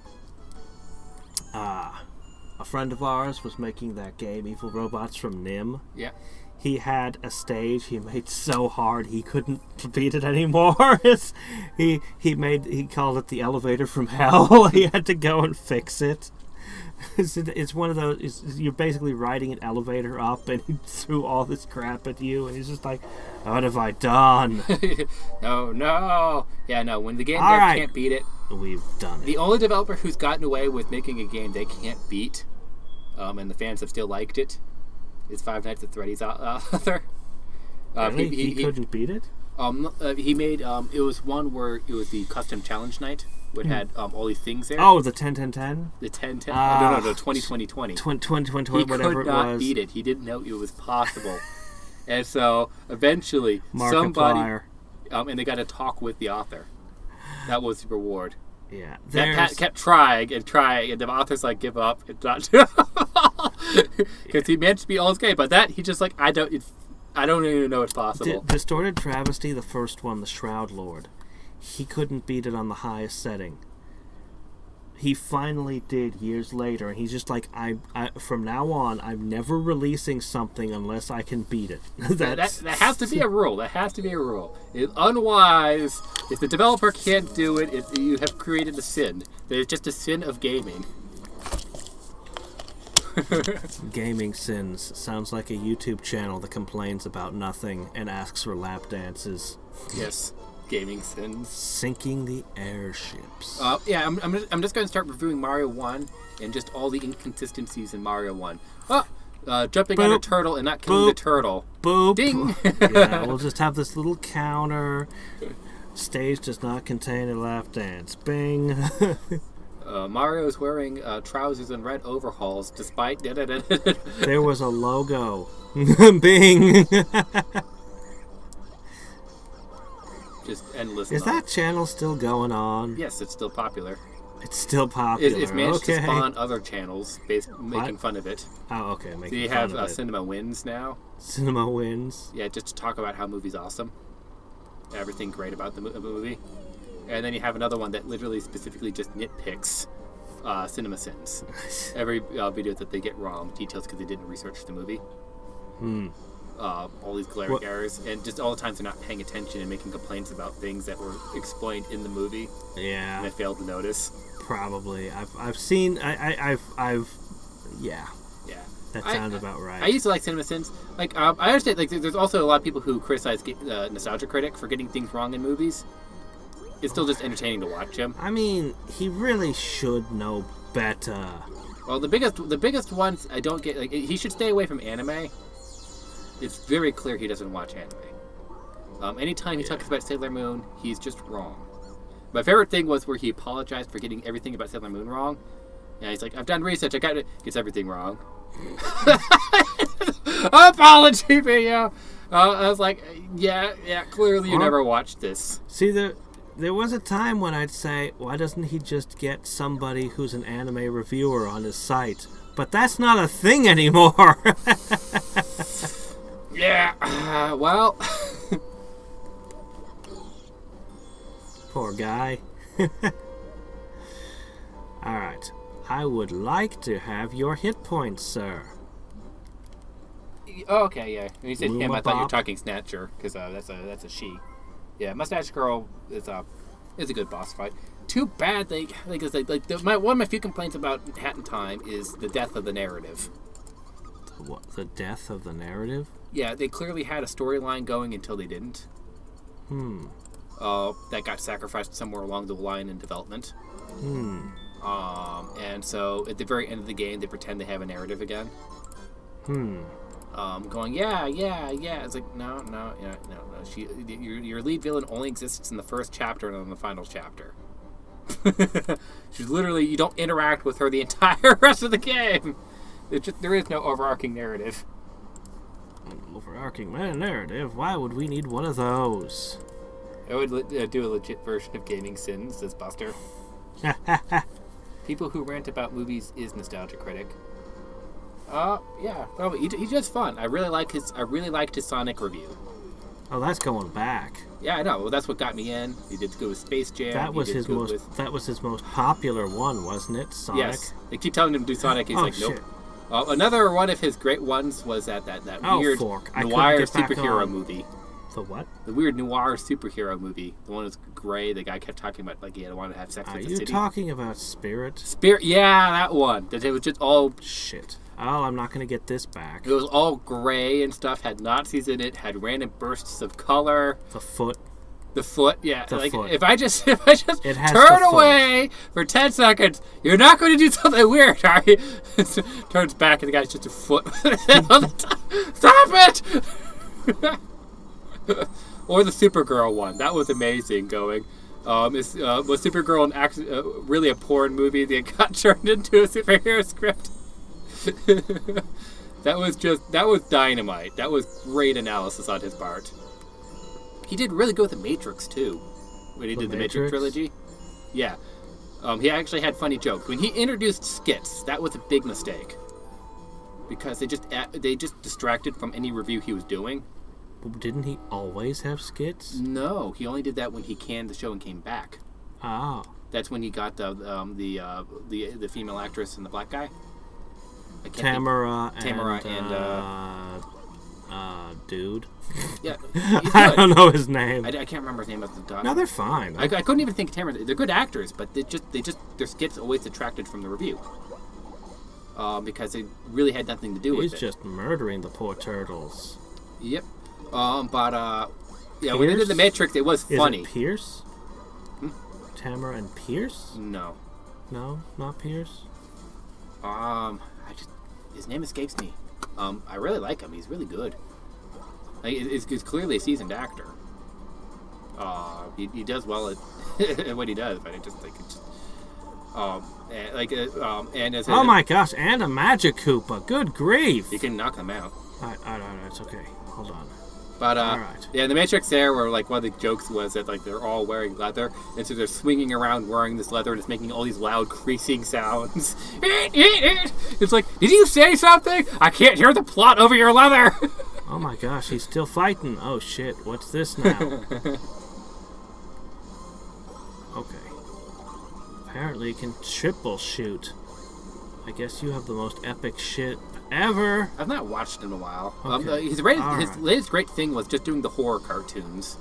friend of ours was making that game Evil Robots from Nim. Yeah. He had a stage he made so hard he couldn't beat it anymore. he called it the elevator from hell. He had to go and fix it. It's one of those. You're basically riding an elevator up, and he threw all this crap at you, and he's just like, "What have I done?" No. Yeah, no. When the game All dev right. can't beat it, We've done it. the only developer who's gotten away with making a game they can't beat, and the fans have still liked it, is Five Nights at Freddy's author. Really? He couldn't beat it? He made it was one where it was the custom challenge night, where it had all these things there. Oh, the 10-10-10? The 10-10. No, 20-20-20. 20-20-20, He whatever could not it was. beat it. He didn't know it was possible. And so eventually somebody Markiplier. and they got to talk with the author. That was the reward. Yeah. That Pat There's, kept trying, and the author's like, give up. It's not because he managed to beat all his game, but that he just like I don't even know it's possible. Distorted Travesty, the first one, the Shroud Lord. He couldn't beat it on the highest setting. He finally did years later, and he's just like, I from now on, I'm never releasing something unless I can beat it. That has to be a rule. That has to be a rule. It's unwise. If the developer can't do it, you have created a sin. There's just a sin of gaming. Gaming Sins sounds like a YouTube channel that complains about nothing and asks for lap dances. Yes, gaming sins. Sinking the airships. Yeah, I'm just going to start reviewing Mario 1 and just all the inconsistencies in Mario 1. Jumping on a turtle and not killing the turtle. Boop. Ding! Yeah, we'll just have this little counter. Stage does not contain a lap dance. Bing. Mario is wearing trousers and red overalls despite... There was a logo. Bing. Just endless. Is that channel still going on? Yes, it's still popular. It's still popular. It's managed okay. to spawn other channels making fun of it. Oh, okay. So Making you fun have of it. Cinema Wins now. Cinema Wins. Yeah, just to talk about how movie's awesome. Everything great about the movie. And then you have another one that literally specifically just nitpicks Cinema Sins. Every video that they get wrong, details because they didn't research the movie. All these glaring errors, and just all the times they're not paying attention and making complaints about things that were explained in the movie. Yeah. And they failed to notice. Probably. I've seen. Yeah. Yeah. That sounds about right. I used to like Cinema Sins. Like, I understand. Like, there's also a lot of people who criticize Nostalgia Critic for getting things wrong in movies. It's still just entertaining to watch him. I mean, he really should know better. Well, the biggest ones I don't get. Like, he should stay away from anime. It's very clear he doesn't watch anime. Anytime he talks about Sailor Moon, he's just wrong. My favorite thing was where he apologized for getting everything about Sailor Moon wrong. Yeah, he's like, I've done research. I got it. Gets everything wrong. Apology video. I was like, yeah. Clearly, you never watched this. See, there was a time when I'd say, why doesn't he just get somebody who's an anime reviewer on his site? But that's not a thing anymore. Yeah. Well. Poor guy. Alright. I would like to have your hit points, sir. Oh, okay, yeah. When you said him, I thought you were Lumabop. talking Snatcher, because that's a she. Yeah, Mustache Girl is a good boss fight. Too bad one of my few complaints about Hat in Time is the death of the narrative. What, the death of the narrative? Yeah, they clearly had a storyline going until they didn't. That got sacrificed somewhere along the line in development. And so at the very end of the game, they pretend they have a narrative again. Going, yeah. It's like, no. Your lead villain only exists in the first chapter and in the final chapter. She's literally, you don't interact with her the entire rest of the game. There is no overarching narrative. Overarching narrative? Why would we need one of those? I would do a legit version of Gaming Sins, says Buster. People who rant about movies is Nostalgia Critic. Yeah, probably. He's just fun. I really liked his Sonic review. Oh, that's going back. Yeah, I know. Well, that's what got me in. He did go with Space Jam. That was He did his go most. with- That was his most popular one, wasn't it? Sonic. Yes. They keep telling him to do Sonic. He's Oh, like, nope. shit. Another one of his great ones was that Oh, weird fork. I couldn't noir get back superhero on. movie. The what? The weird noir superhero movie. The one that's gray. The guy kept talking about like he wanted to have sex Are with the you city. talking about Spirit? Spirit. Yeah, that one. That it was just all. Shit. Oh, I'm not gonna get this back. It was all gray and stuff. Had Nazis in it. Had random bursts of color. The foot. The foot, yeah. The like foot. if I just It has turn the foot. away for 10 seconds, you're not going to do something weird, are you? Turns back and the guy's just a foot on the top. Stop it! Or the Supergirl one. That was amazing. Was Supergirl really a porn movie that got turned into a superhero script? That was dynamite. That was great analysis on his part. He did really good with The Matrix, too, when he did the Matrix trilogy. Yeah. He actually had funny jokes. When he introduced skits, that was a big mistake. Because they just distracted from any review he was doing. Didn't he always have skits? No, he only did that when he canned the show and came back. Oh. That's when he got the female actress and the black guy. Tamara and dude. Yeah, he's good. I don't know his name. I can't remember his name as the daughter. No, they're fine. I couldn't even think of Tamara. They're good actors, but their skits always detracted from the review. Because they really had nothing to do with it. He's just murdering the poor turtles. Yep. When they did the Matrix, it was funny. Is it Pierce? Tamara and Pierce? No. No, not Pierce. His name escapes me. I really like him. He's really good. Like, it's clearly a seasoned actor. He does well at what he does, but and as oh my gosh, and a Magic Koopa. Good grief. You can knock them out. I don't know. It's okay. Hold on. But all right. Yeah, in the Matrix there, where like one of the jokes was that like they're all wearing leather, and so they're swinging around wearing this leather, and it's making all these loud creasing sounds. It's like, did you say something? I can't hear the plot over your leather. Oh my gosh, he's still fighting. Oh shit, what's this now? Okay. Apparently, it can triple shoot. I guess you have the most epic shit ever. I've not watched in a while. Okay. His latest great thing was just doing the horror cartoons.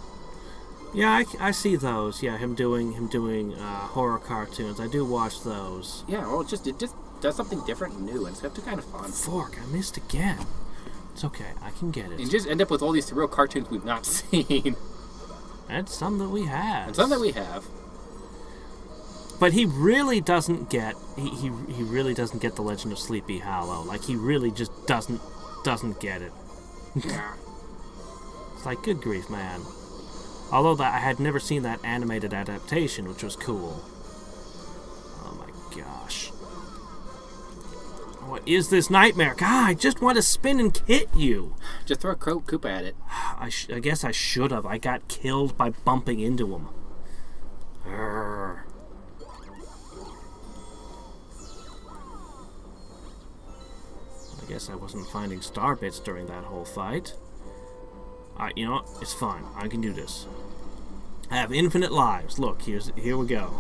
Yeah, I see those. Yeah, him doing horror cartoons. I do watch those. Yeah, well, it just does something different and new, and it's kind of fun. Fork, I missed again. It's okay, I can get it. And you just end up with all these surreal cartoons we've not seen. And some that we have. And some that we have. But he really doesn't get he really doesn't get the Legend of Sleepy Hollow. Like he really just doesn't get it. It's like, good grief, man. Although I had never seen that animated adaptation, which was cool. Oh my gosh. What is this nightmare? God, I just want to spin and hit you. Just throw a Koopa at it. I guess I should have. I got killed by bumping into him. Urgh. I guess I wasn't finding star bits during that whole fight. You know what? It's fine. I can do this. I have infinite lives. Look, here we go.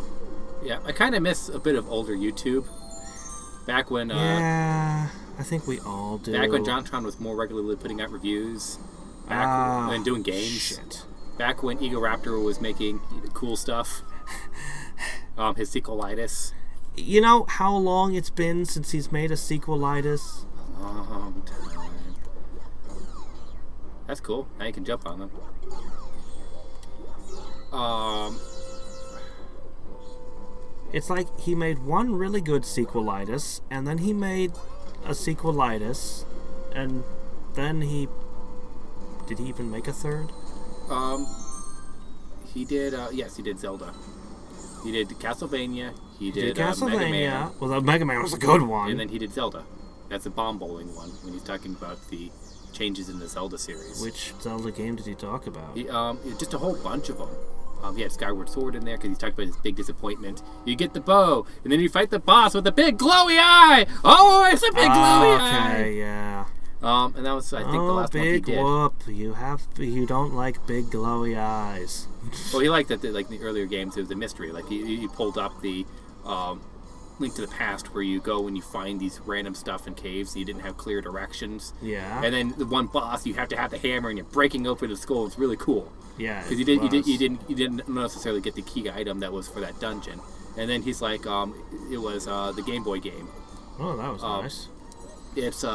Yeah, I kind of miss a bit of older YouTube. Back when... yeah, I think we all do. Back when JonTron was more regularly putting out reviews. Back when doing games. Shit. Back when Ego Raptor was making cool stuff. His sequelitis. You know how long it's been since he's made a sequelitis? A long time. That's cool. Now you can jump on them. It's like he made one really good sequelitis, and then he made a sequelitis, and then he... Did he even make a third? He did, yes, he did Zelda. He did Castlevania. He did Castlevania. Mega Man. Well, the Mega Man was a good one. And then he did Zelda. That's a bomb bowling one, when he's talking about the changes in the Zelda series. Which Zelda game did he talk about? Just a whole bunch of them. He had Skyward Sword in there because he's talking about his big disappointment. You get the bow, and then you fight the boss with a big glowy eye! Oh, it's a big glowy eye! Okay, yeah. And that was, I think, the last one he big did. whoop! You don't like big glowy eyes. Well, he liked that, like in the earlier games, it was a mystery. Like he pulled up the Link to the Past, where you go and you find these random stuff in caves, and you didn't have clear directions. Yeah. And then the one boss, you have to have the hammer, and you're breaking open the skull. It's really cool. Yeah. Because you didn't necessarily get the key item that was for that dungeon. And then he's like, it was the Game Boy game. Oh, that was nice. It's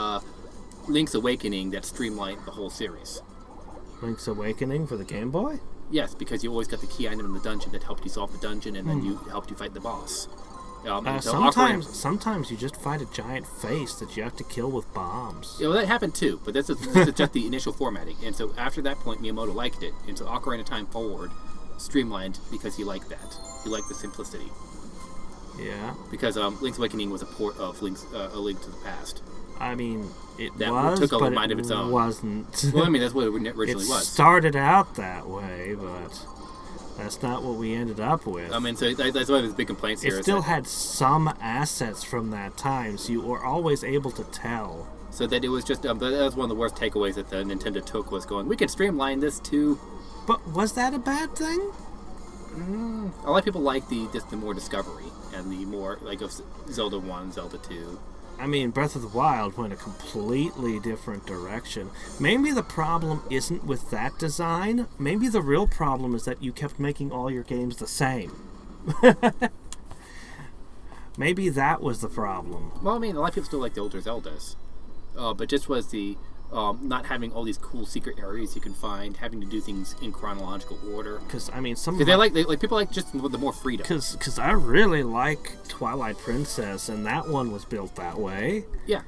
Link's Awakening that streamlined the whole series. Link's Awakening for the Game Boy? Yes, because you always got the key item in the dungeon that helped you solve the dungeon, and then helped you fight the boss. Sometimes you just find a giant face that you have to kill with bombs. Yeah, well, that happened too, but this is just the initial formatting. And so after that point, Miyamoto liked it, and so Ocarina of Time Forward streamlined because he liked that. He liked the simplicity. Yeah. Because Link's Awakening was a port of A Link to the Past. I mean, took a mind of its own. Wasn't. Well, I mean, that's what it originally was. It started out that way, but that's not what we ended up with. I mean, so that's one of his big complaints here. It still had some assets from that time, so you were always able to tell. So that it was just, that was one of the worst takeaways that the Nintendo took, was going, we can streamline this too. But was that a bad thing? A lot of people like the more discovery and the more, like, of Zelda 1, Zelda 2. I mean, Breath of the Wild went a completely different direction. Maybe the problem isn't with that design. Maybe the real problem is that you kept making all your games the same. Maybe that was the problem. Well, I mean, a lot of people still like the older Zeldas. But just was the not having all these cool secret areas you can find, having to do things in chronological order. Because I mean, people like just the more freedom. Because I really like Twilight Princess, and that one was built that way. Yeah.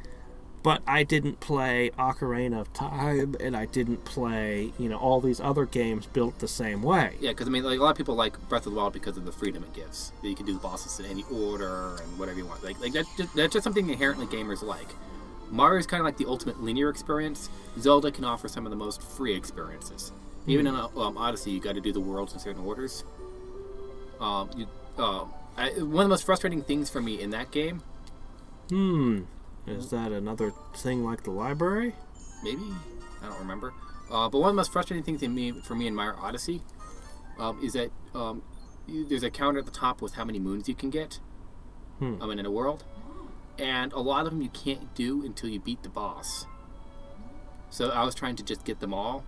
But I didn't play Ocarina of Time, and I didn't play, all these other games built the same way. Yeah, because I mean, like, a lot of people like Breath of the Wild because of the freedom it gives. That you can do the bosses in any order and whatever you want. Like that's just something inherently gamers like. Mario's kind of like the ultimate linear experience. Zelda can offer some of the most free experiences. Even in Odyssey, you got to do the worlds in certain orders. One of the most frustrating things for me in that game. Is that another thing like the library? Maybe, I don't remember. But one of the most frustrating things for me in Mario Odyssey is that there's a counter at the top with how many moons you can get. In a world. And a lot of them you can't do until you beat the boss. So I was trying to just get them all,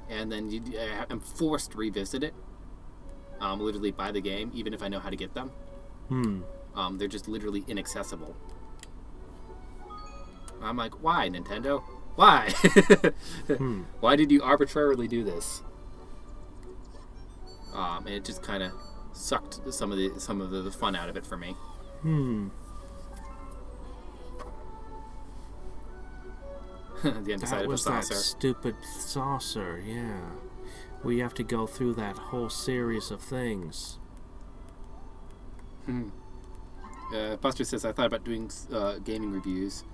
and then I'm forced to revisit it, literally by the game, even if I know how to get them. They're just literally inaccessible. I'm like, why, Nintendo? Why? Why did you arbitrarily do this? And it just kind of sucked some of the fun out of it for me. The undecided that was saucer. That stupid saucer, yeah. We have to go through that whole series of things. Buster says, I thought about doing gaming reviews.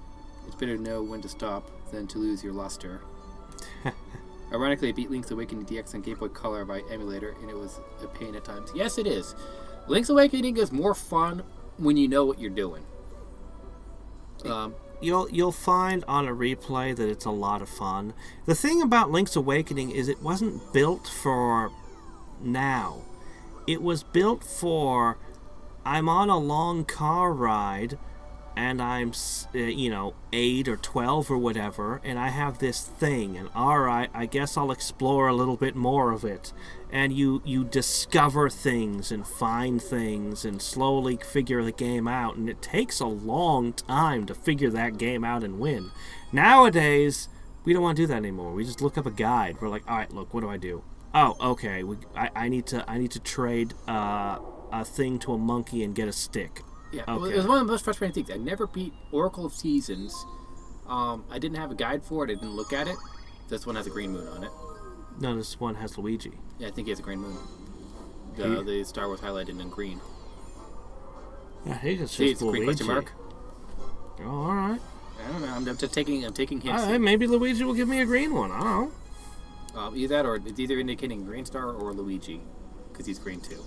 It's better to know when to stop than to lose your luster. Ironically, I beat Link's Awakening DX on Game Boy Color by emulator, and it was a pain at times. Yes, it is. Link's Awakening is more fun when you know what you're doing. You'll find on a replay that it's a lot of fun. The thing about Link's Awakening is it wasn't built for now. It was built for, I'm on a long car ride and I'm 8 or 12 or whatever, and I have this thing, and alright, I guess I'll explore a little bit more of it. And you discover things and find things and slowly figure the game out, and it takes a long time to figure that game out and win. Nowadays, we don't want to do that anymore. We just look up a guide. We're like, alright, look, what do I do? Oh, okay, I need to trade a thing to a monkey and get a stick. Yeah, okay. Well, it was one of the most frustrating things. I never beat Oracle of Seasons. I didn't have a guide for it. I didn't look at it. This one has a green moon on it. No, this one has Luigi. Yeah, I think he has a green moon. The Star Wars highlighted in green. Yeah, he just See, it's a green question mark. Oh, all right. I don't know. I'm just taking hints. All right, maybe Luigi will give me a green one. I don't know. Either that, or it's either indicating Green Star or Luigi, because he's green too.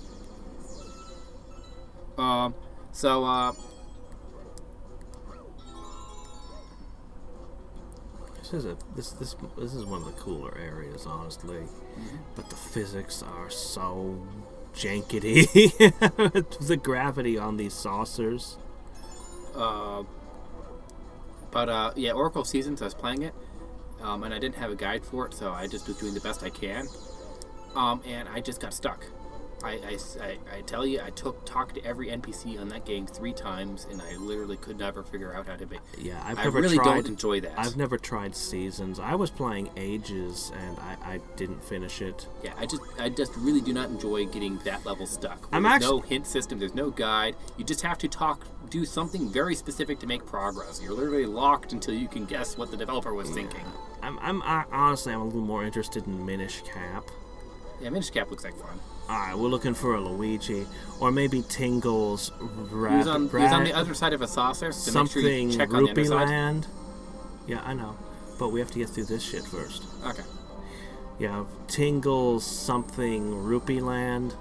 This is one of the cooler areas, honestly. But the physics are so jankety. The gravity on these saucers. Yeah, Oracle Seasons, I was playing it, and I didn't have a guide for it, so I just was doing the best I can, and I just got stuck. I tell you, I talked to every NPC on that game 3 times, and I literally could never figure out how to be. Yeah, I really don't enjoy that. I've never tried Seasons. I was playing Ages, and I didn't finish it. Yeah, I just really do not enjoy getting that level stuck. There's no hint system. There's no guide. You just have to do something very specific to make progress. You're literally locked until you can guess what the developer was thinking. Honestly, I'm a little more interested in Minish Cap. Yeah, Minish Cap looks like fun. Alright, we're looking for a Luigi. Or maybe Tingle's He's on the other side of a saucer, so something make sure you check on the other side. Land. Yeah, I know. But we have to get through this shit first. Okay. Yeah, Tingle's something Rupee Land.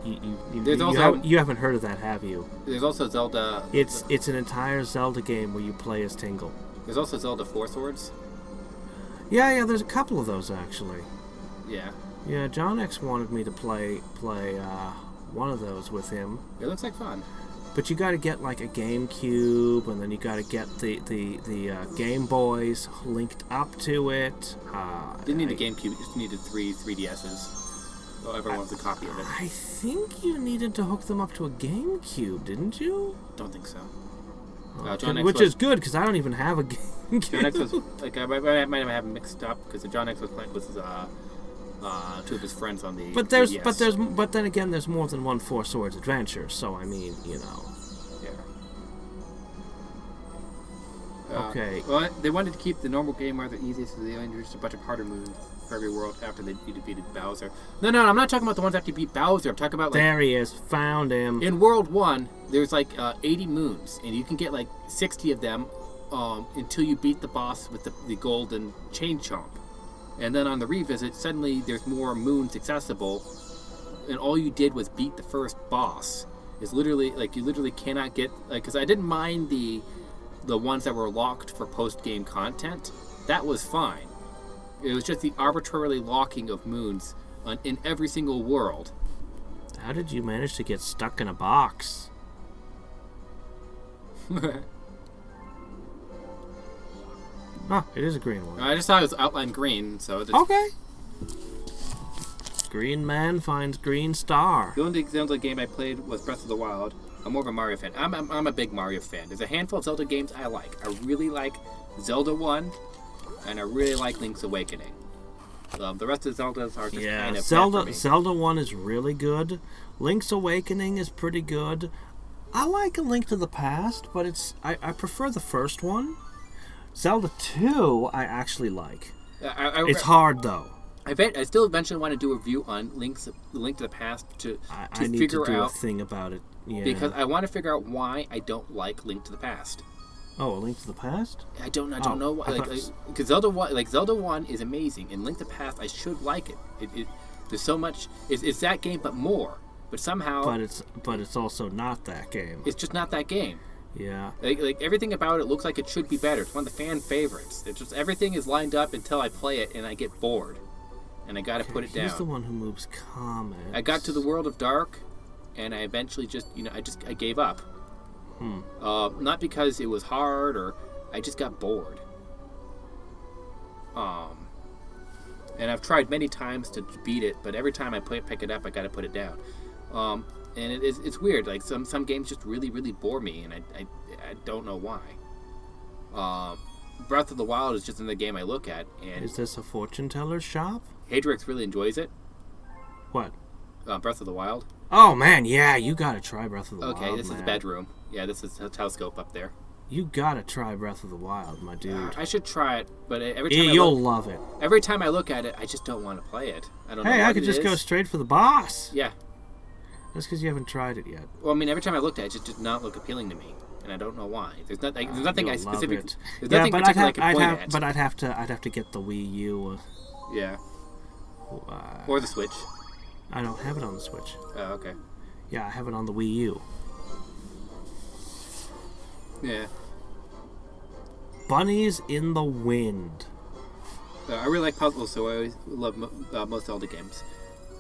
You haven't heard of that, have you? There's also Zelda... It's an entire Zelda game where you play as Tingle. There's also Zelda 4 Swords. Yeah, there's a couple of those, actually. Yeah. Yeah, John X wanted me to play one of those with him. It looks like fun. But you got to get like a GameCube, and then you got to get the Game Boys linked up to it. Didn't need a GameCube; you just needed 3DSs. So everyone wants a copy of it. I think you needed to hook them up to a GameCube, didn't you? Don't think so. Which is good because I don't even have a GameCube. John X was like I might have them mixed up because the John X was playing with 2 of his friends on the. But then again, there's more than one Four Swords adventure. So I mean, you know. Yeah. Okay. Well, they wanted to keep the normal game rather easy, so they introduced a bunch of harder moves for every world after you defeated Bowser. No, I'm not talking about the ones after you beat Bowser. I'm talking about there he is. Found him. In World 1, there's like 80 moons, and you can get like 60 of them until you beat the boss with the golden chain chomp. And then on the revisit, suddenly there's more moons accessible, and all you did was beat the first boss. Is literally like you literally cannot get because I didn't mind the ones that were locked for post-game content. That was fine. It was just the arbitrarily locking of moons in every single world. How did you manage to get stuck in a box? Oh, it is a green one. I just thought it was outlined green, so... Okay. Green man finds green star. The only Zelda game I played was Breath of the Wild. I'm more of a Mario fan. I'm a big Mario fan. There's a handful of Zelda games I like. I really like Zelda 1, and I really like Link's Awakening. The rest of the Zeldas are just kind of Zelda. for me. Zelda 1 is really good. Link's Awakening is pretty good. I like A Link to the Past, but I prefer the first one. Zelda 2, I actually like. It's hard though. I still eventually want to do a review on Link to the Past to I need figure to do out a thing about it. Yeah. Because I want to figure out why I don't like Link to the Past. Oh, A Link to the Past? I don't know why. Because Zelda 1 is amazing, and Link to the Past I should like it. There's so much. It's that game, but more. But somehow. But it's also not that game. It's just not that game. Yeah. Like everything about it looks like it should be better. It's one of the fan favorites. It's just everything is lined up until I play it and I get bored, and I got to put it down. He's the one who moves comments. I got to the World of Dark, and I eventually I gave up. Not because it was hard or I just got bored. And I've tried many times to beat it, but every time I pick it up, I got to put it down. And it's weird. Like some games just really bore me, and I don't know why. Breath of the Wild is just another game I look at. And is this a fortune teller's shop? Hadriex really enjoys it. What? Breath of the Wild. Oh man, yeah, you gotta try Breath of the Wild. Okay, this is the bedroom. Yeah, this is a telescope up there. You gotta try Breath of the Wild, my dude. I should try it, but every time you'll love it. Every time I look at it, I just don't want to play it. I don't know. Hey, I could just go straight for the boss. Yeah. That's because you haven't tried it yet. Well, I mean, every time I looked at it, it just did not look appealing to me, and I don't know why. There's nothing I specifically. There's nothing particular I can point at. But I'd have to get the Wii U. Yeah. Or the Switch. I don't have it on the Switch. Oh, okay. Yeah, I have it on the Wii U. Yeah. bunnies in the wind. I really like puzzles, so I always love most Zelda games.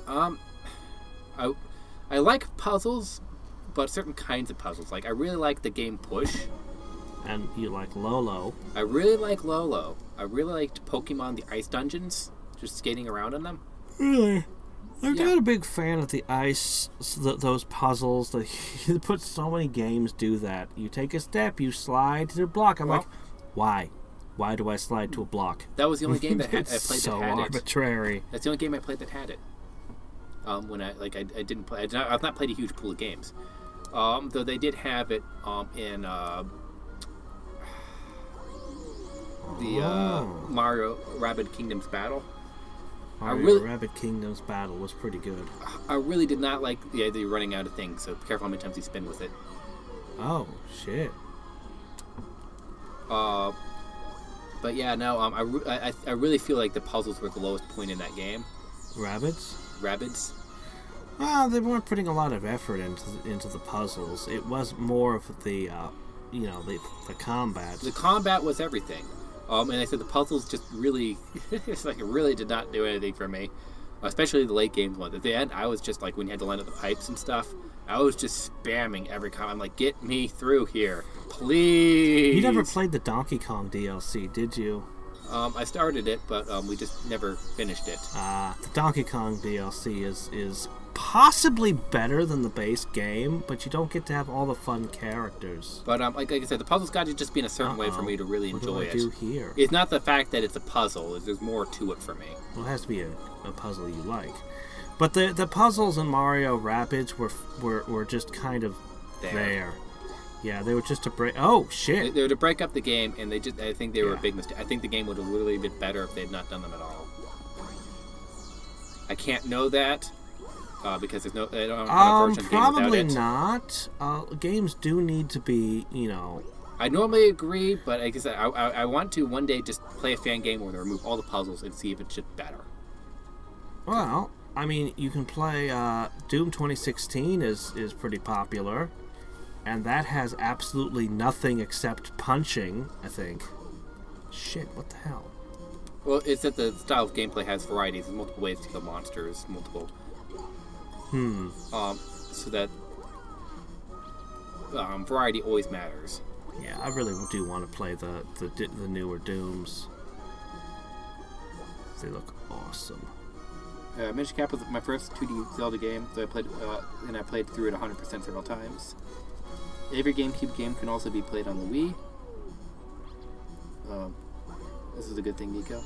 I like puzzles, but certain kinds of puzzles. Like, I really like the game Push. And you like Lolo. I really like Lolo. I really liked Pokemon the Ice Dungeons, just skating around in them. Really? I'm Yeah. not a big fan of the ice, those puzzles. You put so many games do that. You take a step, you slide to a block. I'm Well- like, why? Why do I slide to a block? That was the only game that I It's played so that had it. arbitrary. That's the only game I played that had it. When I didn't play. I've not played a huge pool of games. Though they did have it in the Mario Rabbids Kingdoms Battle. Mario Rabbit Kingdoms Battle was pretty good. I really did not like the idea of running out of things, so be careful how many times you spin with it. Oh, shit. But yeah, no, I really feel like the puzzles were the lowest point in that game. Rabbits? Rabbids. Well, they weren't putting a lot of effort into the puzzles. It was more of the combat. The combat was everything. And I said the puzzles just really, it's like it really did not do anything for me. Especially the late game ones. At the end, I was just like, when you had to line up the pipes and stuff, I was just spamming every comment. I'm like, get me through here, please. You never played the Donkey Kong DLC, did you? I started it, but we just never finished it. The Donkey Kong DLC is possibly better than the base game, but you don't get to have all the fun characters. But like I said, the puzzle's got to just be in a certain way for me to really enjoy what do I do here? It's not the fact that it's a puzzle. There's more to it for me. Well, it has to be a puzzle you like. But the puzzles in Mario Rabbids were just kind of there. Yeah, they were just to break. Oh shit! They were to break up the game, and I think they were a big mistake. I think the game would have literally been better if they had not done them at all. I can't know that because there's no. I don't have a version of the game probably without it. not. Games do need to be, I normally agree, but like I said, I want to one day just play a fan game where they remove all the puzzles and see if it's just better. Well, I mean, you can play Doom 2016 is pretty popular. And that has absolutely nothing except punching, I think. Shit, what the hell? Well, it's that the style of gameplay has varieties. There's multiple ways to kill monsters, multiple. So that variety always matters. Yeah, I really do want to play the newer Dooms. They look awesome. Minish Cap was my first 2D Zelda game, so I played through it 100% several times. Every GameCube game can also be played on the Wii. This is a good thing, Nico.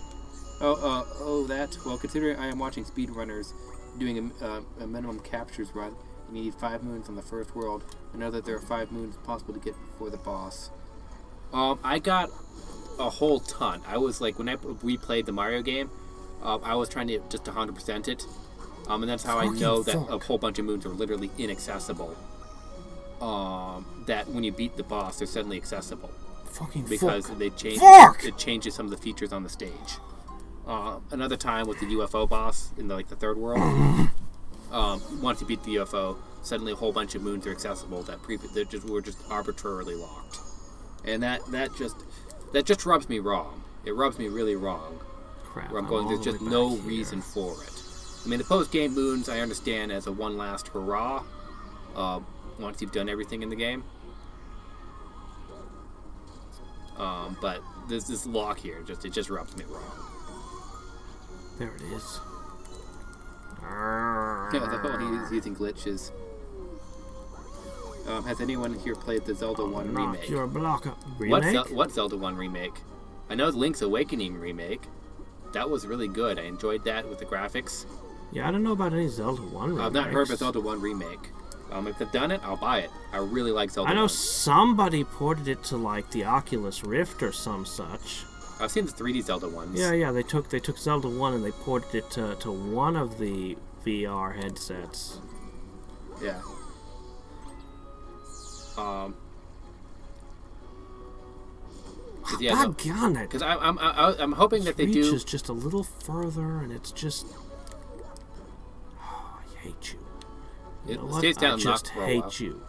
That. Well, considering I am watching speedrunners doing a minimum captures run, and you need 5 moons on the first world, I know that there are 5 moons possible to get before the boss. I got a whole ton. I was like, when I replayed the Mario game, I was trying to just 100% it. And that's how I know that a whole bunch of moons are literally inaccessible. That when you beat the boss, they're suddenly accessible because they change. It changes some of the features on the stage. Another time with the UFO boss in the third world. Once you beat the UFO, suddenly a whole bunch of moons are accessible that were just arbitrarily locked, and that just rubs me wrong. It rubs me really wrong. Crap, where I'm going, there's just no reason for it. I mean, the post-game moons I understand as a one last hurrah. Once you've done everything in the game. But this lock here, it just rubs me wrong. There it is. Yeah, the whole he's using glitches. Has anyone here played the Zelda 1 remake? Your blocker. Remake? What Zelda 1 remake? I know the Link's Awakening remake. That was really good. I enjoyed that with the graphics. Yeah, I don't know about any Zelda 1 remakes. I've not heard of a Zelda 1 remake. If they've done it, I'll buy it. I really like Zelda 1. I know somebody ported it to the Oculus Rift or some such. I've seen the 3D Zelda ones. Yeah. They took Zelda 1 and they ported it to one of the VR headsets. Yeah. Because I'm hoping that they do. Reaches just a little further, and it's just. Oh, I hate you. It stays down. I just hate you.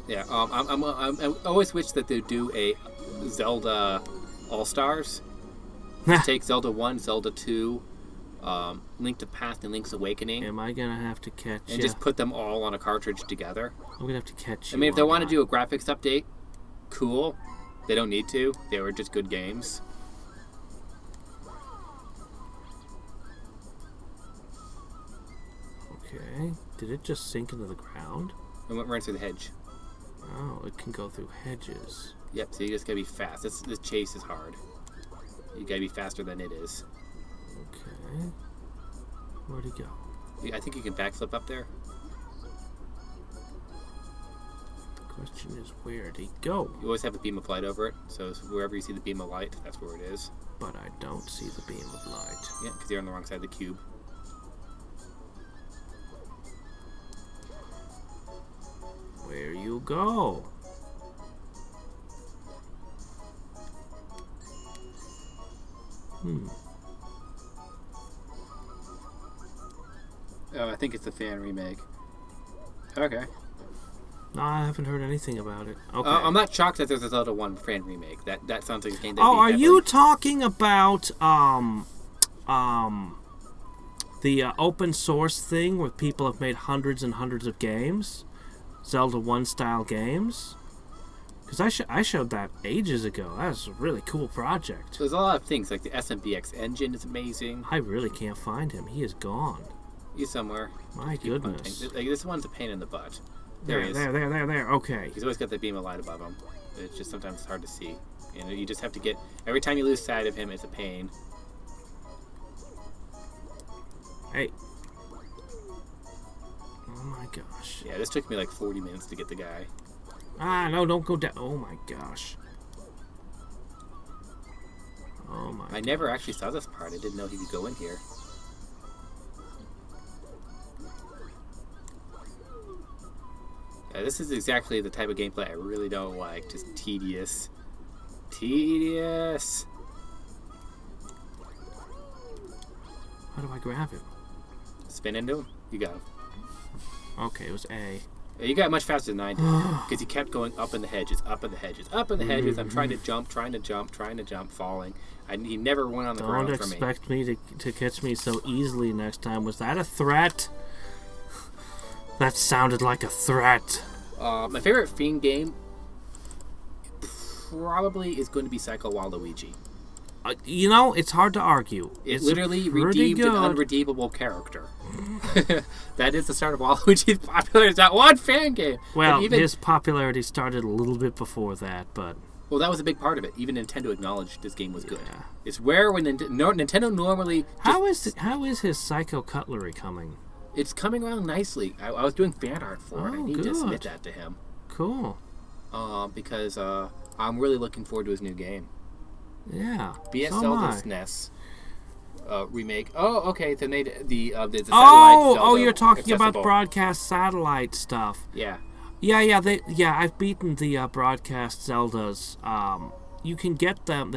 Yeah, I always wish that they'd do a Zelda All-Stars. Take Zelda 1, Zelda 2, Link to the Past and Link's Awakening. Am I gonna have to catch and just put them all on a cartridge together? I'm gonna have to catch you. I mean, if they want to do a graphics update, cool. They don't need to. They were just good games. Okay. Did it just sink into the ground? It went right through the hedge. Oh, it can go through hedges. Yep, so you just gotta be fast. This chase is hard. You gotta be faster than it is. Okay. Where'd he go? I think you can backflip up there. The question is, where'd he go? You always have a beam of light over it, so wherever you see the beam of light, that's where it is. But I don't see the beam of light. Yeah, because you're on the wrong side of the cube. Where you go? Oh, I think it's the fan remake. Okay. No, I haven't heard anything about it. Okay. I'm not shocked that there's a Zelda 1 fan remake. That sounds like a game that. Oh, are you talking about the open source thing where people have made hundreds and hundreds of games, Zelda 1 style games? Because I showed that ages ago. That was a really cool project. There's a lot of things like the SMBX engine is amazing. I really can't find him. He is gone. He's somewhere. My goodness. This one's a pain in the butt. There he is. There. Okay. He's always got the beam of light above him. It's just sometimes hard to see. And you just have to get... Every time you lose sight of him, it's a pain. Hey. Oh my gosh. Yeah, this took me like 40 minutes to get the guy. Ah, no, don't go down. Oh my gosh. Oh my I never actually saw this part. I didn't know he could go in here. Yeah, this is exactly the type of gameplay I really don't like. Just tedious. Tedious! How do I grab him? Spin into him. You got him. Okay, it was A. Yeah, you got much faster than I did. Because he kept going up in the hedges, up in the hedges, up in the hedges. I'm trying to jump, falling. He never went on the ground for me. Don't expect me to catch me so easily next time. Was that a threat? That sounded like a threat. My favorite Fiend game probably is going to be Psycho Waluigi. You know, it's hard to argue. It's literally redeemed an unredeemable character. That is the start of Waluigi's popularity. It's that one fan game. Well, his popularity started a little bit before that, but... Well, that was a big part of it. Even Nintendo acknowledged this game was good. Yeah. It's rare when Nintendo normally... How is his Psycho Cutlery coming? It's coming around nicely. I was doing fan art for it. I need to submit that to him. Cool. Because I'm really looking forward to his new game. Yeah. BS Zelda SNES remake. Oh, okay. Then the satellite Zelda you're talking about broadcast satellite stuff. Yeah. Yeah. I've beaten the broadcast Zeldas. You can get them.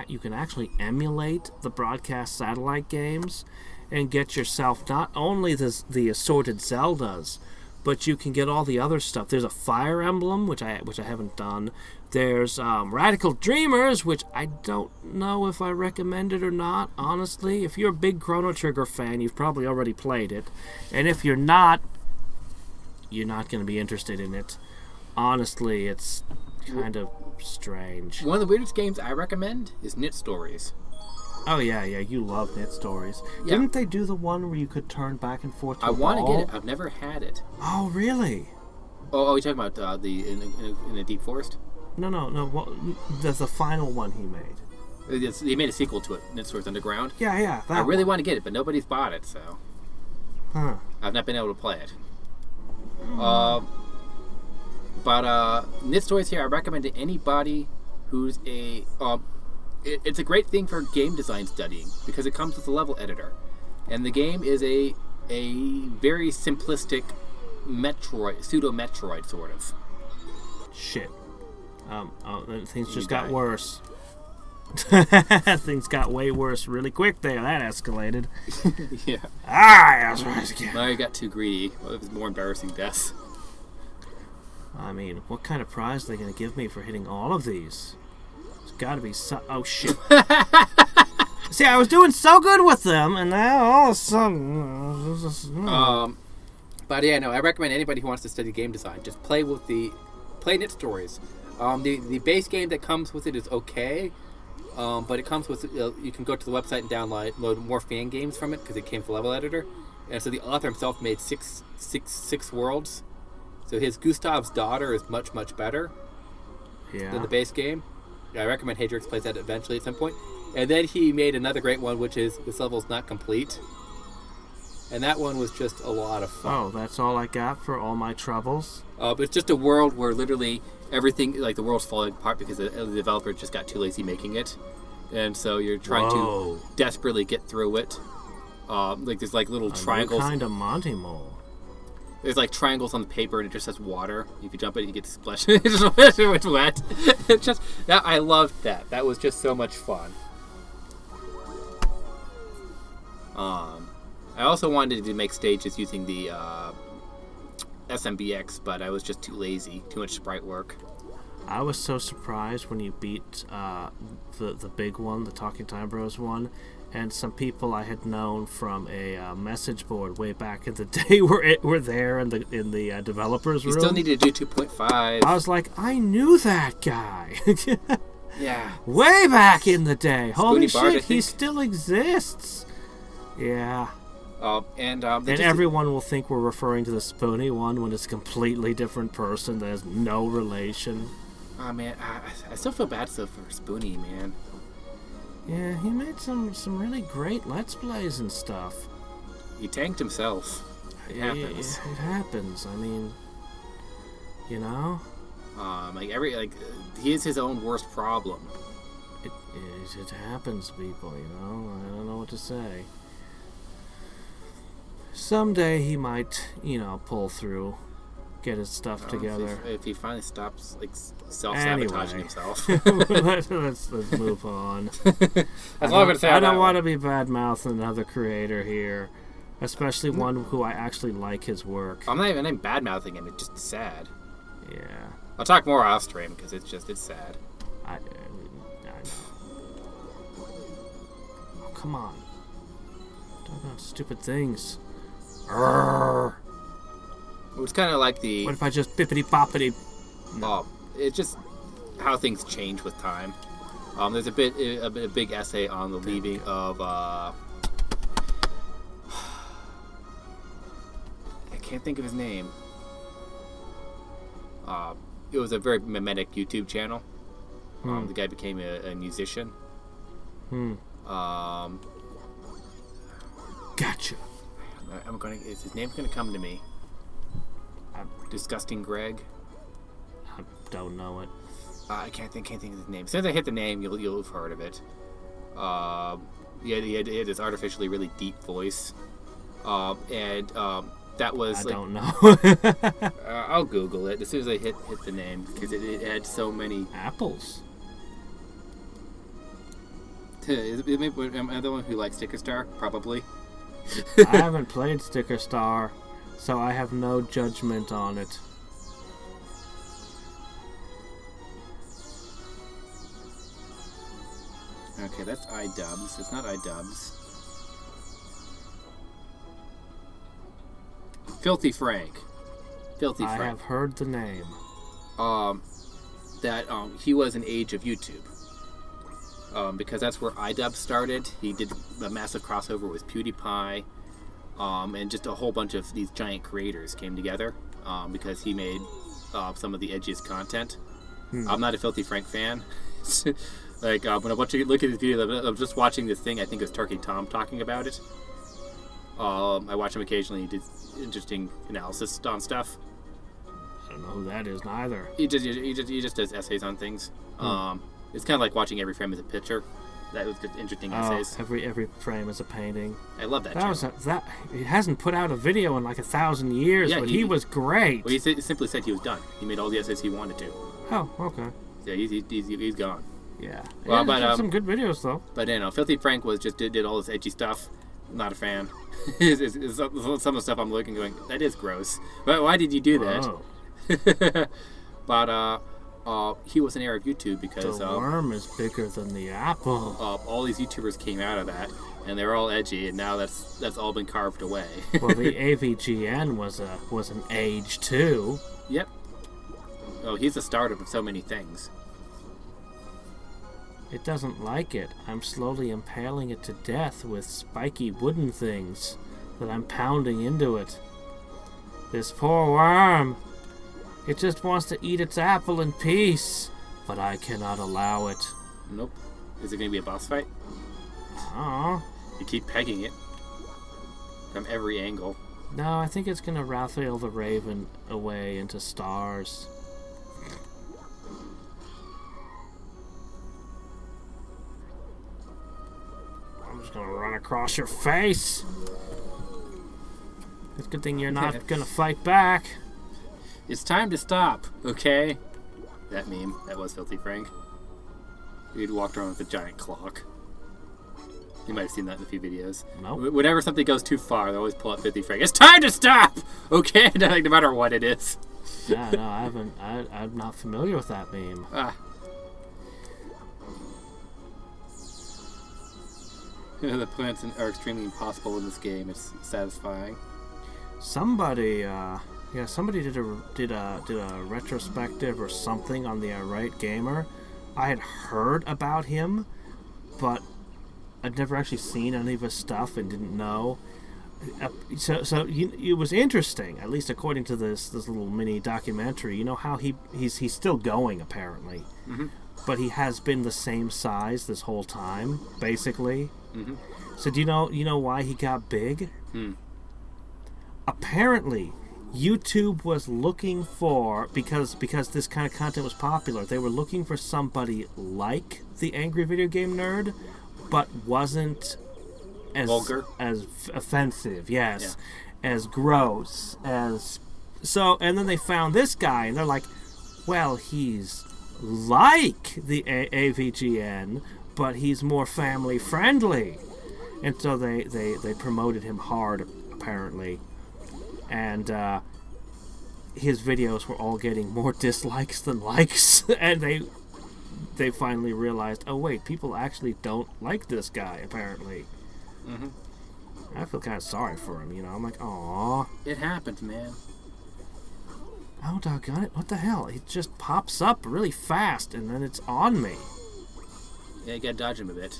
You can actually emulate the broadcast satellite games, and get yourself not only the assorted Zeldas, but you can get all the other stuff. There's a Fire Emblem, which I haven't done. There's Radical Dreamers, which I don't know if I recommend it or not, honestly. If you're a big Chrono Trigger fan, you've probably already played it. And if you're not going to be interested in it. Honestly, it's kind of strange. One of the weirdest games I recommend is Knit Stories. Oh, yeah, you love Knit Stories. Yeah. Didn't they do the one where you could turn back and forth to I want to get it. I've never had it. Oh, really? Oh, you're talking about in a deep forest? No. Well, there's the final one he made. He made a sequel to it, Knit Stories Underground. Yeah. I really want to get it, but nobody's bought it, so... Huh. I've not been able to play it. But Knit Stories here, I recommend to anybody who's a... It's a great thing for game design studying, because it comes with a level editor. And the game is a very simplistic pseudo-Metroid, sort of. Shit. Things just got worse. Things got way worse really quick there. That escalated. Yeah. That's right again. Now you got too greedy. Well, it was more embarrassing deaths. I mean, what kind of prize are they going to give me for hitting all of these? There's got to be some... Oh, shit. See, I was doing so good with them, and now all of a sudden... But yeah, no, I recommend anybody who wants to study game design, just play Knit Stories. The base game that comes with it is okay, but it comes with, you can go to the website and download more fan games from it, because it came with the level editor. And so the author himself made six worlds. So his Gustav's Daughter is much, much better than the base game. Yeah, I recommend Hadriex plays that eventually at some point. And then he made another great one, which is This Level's Not Complete. And that one was just a lot of fun. Oh, that's all I got for all my troubles? But it's just a world where literally everything, like the world's falling apart because the developer just got too lazy making it. And so you're trying to desperately get through it. Like there's like little triangles. Kind of Monty Mole. There's like triangles on the paper and it just says water. If you jump it, you get splashed. It's wet. It's just that I loved that. That was just so much fun. I also wanted to make stages using the SMBX, but I was just too lazy. Too much sprite work. I was so surprised when you beat the big one, the Talking Time Bros one, and some people I had known from a message board way back in the day were there in the developers room. You still need to do 2.5. I was like, I knew that guy. Yeah. Way back in the day. Holy Bard, shit, he still exists. Yeah. And everyone will think we're referring to the Spoony one when it's a completely different person that has no relation. Oh man, I still feel bad for Spoony, man. Yeah, he made some really great Let's Plays and stuff. He tanked himself. It happens. It happens. I mean, you know. He is his own worst problem. It happens, people. You know, I don't know what to say. Someday he might, pull through, get his stuff together. If he finally stops, self-sabotaging himself. let's move on. That's all I'm going to say. I don't want to be bad-mouthing another creator here, especially one who I actually like his work. I'm not even bad-mouthing him. It's just sad. Yeah. I'll talk more off stream because it's sad. I know. Oh, come on. Talk about stupid things. It was kind of like the... What if I just bippity-boppity... No. It's just how things change with time. There's a big essay on the leaving of... I can't think of his name. It was a very mimetic YouTube channel. The guy became a musician. Gotcha. His name's gonna come to me. Disgusting Greg. I don't know it. I can't think of his name. As soon as I hit the name, you'll have heard of it. He had this artificially really deep voice, and that was. I don't know. I'll Google it as soon as I hit the name because it had so many apples. Am I the one who likes Sticker Star? Probably. I haven't played Sticker Star, so I have no judgment on it. Okay, that's iDubbbz. It's not iDubbbz. Filthy Frank. I have heard the name. He was an age of YouTube. Because that's where iDubbbz started. He did a massive crossover with PewDiePie, and just a whole bunch of these giant creators came together because he made some of the edgiest content. I'm not a Filthy Frank fan. When I look at his video, I'm just watching this thing. I think it was Turkey Tom talking about it. I watch him occasionally. He does interesting analysis on stuff. I don't know who that is neither. He just does essays on things. It's kind of like watching every frame as a picture. That was just interesting essays. Every frame is a painting. I love that. He hasn't put out a video in like 1,000 years, but he was great. Well, he simply said he was done. He made all the essays he wanted to. Oh, okay. Yeah, he's gone. Yeah. Well, but some good videos though. But Filthy Frank was just did all this edgy stuff. Not a fan. Some of the stuff I'm looking going, that is gross. But why did you do that? But he was an heir of YouTube because The worm is bigger than the apple. all these YouTubers came out of that, and they're all edgy, and now that's all been carved away. Well, the AVGN was an age too. Yep. Oh, he's the startup of so many things. It doesn't like it. I'm slowly impaling it to death with spiky wooden things that I'm pounding into it. This poor worm. It just wants to eat its apple in peace, but I cannot allow it. Nope. Is it going to be a boss fight? Oh. You keep pegging it from every angle. No, I think it's going to Raphael the Raven away into stars. I'm just going to run across your face. It's a good thing you're not going to fight back. It's time to stop, okay? That meme. That was Filthy Frank. He'd walked around with a giant clock. You might have seen that in a few videos. Nope. Whenever something goes too far, they always pull up 50 Frank. It's time to stop! Okay? No matter what it is. Yeah, no, I haven't. I'm not familiar with that meme. The plants are extremely impossible in this game. It's satisfying. Somebody did a retrospective or something on the Irate Gamer. I had heard about him, but I'd never actually seen any of his stuff and didn't know. It was interesting, at least according to this little mini documentary. You know how he's still going apparently, but he has been the same size this whole time, basically. So do you know why he got big? Apparently, YouTube was looking for, because this kind of content was popular, they were looking for somebody like the Angry Video Game Nerd, but wasn't as vulgar, as offensive, yes, as gross, as so. And then they found this guy, and they're like, well, he's like the AVGN, but he's more family friendly, and so they promoted him hard, apparently. And his videos were all getting more dislikes than likes, and they finally realized, oh wait, people actually don't like this guy, apparently. I feel kind of sorry for him, you know. I'm like, aww. It happened, man. Oh, doggone it. What the hell? It just pops up really fast, and then it's on me. Yeah, you gotta dodge him a bit.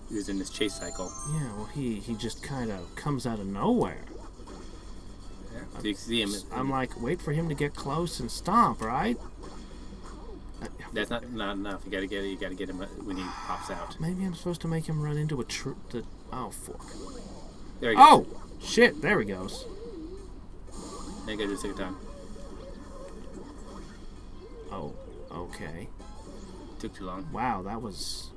He was in this chase cycle. Yeah, well, he just kind of comes out of nowhere. So you can see him. I'm like, wait for him to get close and stomp, right? That's not enough. You gotta get him when he pops out. Maybe I'm supposed to make him run into oh, fork. There he goes. Oh, shit, there he goes. Now you gotta do a second time. Oh, okay. Took too long. Wow, that was...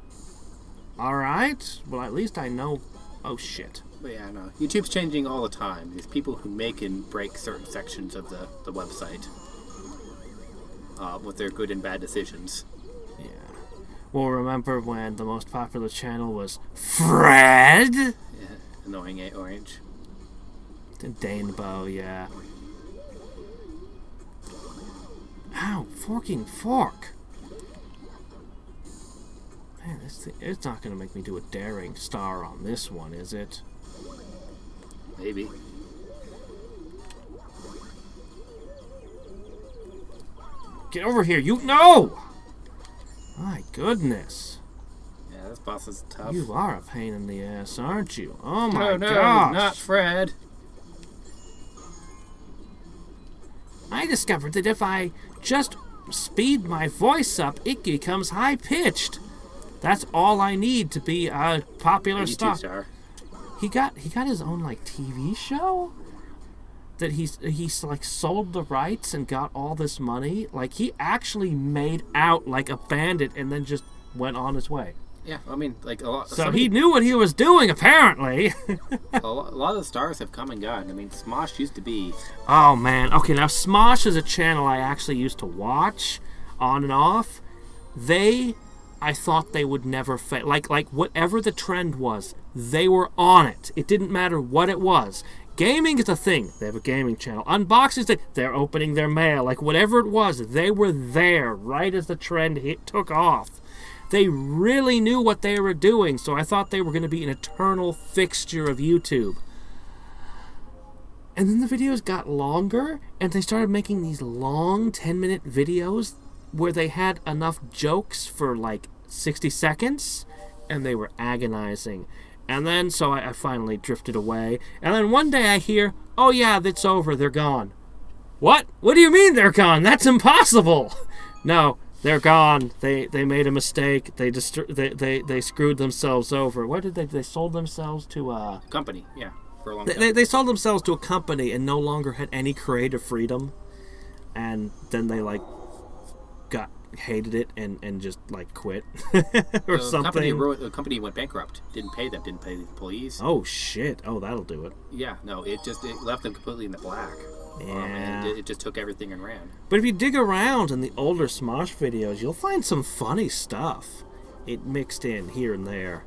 Alright, well, at least I know... Oh, shit. But yeah, no. YouTube's changing all the time. There's people who make and break certain sections of the website with their good and bad decisions. Yeah. Well, remember when the most popular channel was Fred? Yeah, annoying orange. Danebo, yeah. Ow, forking fork. Man, it's not going to make me do a daring star on this one, is it? Maybe. Get over here, you... No! My goodness. Yeah, this boss is tough. You are a pain in the ass, aren't you? Oh my no, gosh. Not Fred. I discovered that if I just speed my voice up, it becomes high-pitched. That's all I need to be a popular star. He got his own like TV show that he's like sold the rights and got all this money. Like he actually made out like a bandit and then just went on his way. Yeah, I mean, like a lot. So he knew what he was doing, apparently. a lot of the stars have come and gone. I mean, Smosh used to be. Oh man, okay. Now Smosh is a channel I actually used to watch on and off. I thought they would never fail. Like whatever the trend was, they were on it. It didn't matter what it was. Gaming is a thing. They have a gaming channel. Unboxings, they're opening their mail. Like, whatever it was, they were there right as the trend took off. They really knew what they were doing, so I thought they were going to be an eternal fixture of YouTube. And then the videos got longer, and they started making these long 10-minute videos where they had enough jokes for like 60 seconds, and they were agonizing. And then, so I finally drifted away. And then one day I hear, oh yeah, that's over, they're gone. What? What do you mean they're gone? That's impossible! No, they're gone. They made a mistake. They screwed themselves over. What did they sold themselves to a company, yeah, for a long time. They sold themselves to a company and no longer had any creative freedom. And then they like hated it and just like quit or something. The company went bankrupt. Didn't pay the employees. Oh shit! Oh, that'll do it. Yeah, no, it left them completely in the black. Yeah. And it just took everything and ran. But if you dig around in the older Smosh videos, you'll find some funny stuff. It mixed in here and there.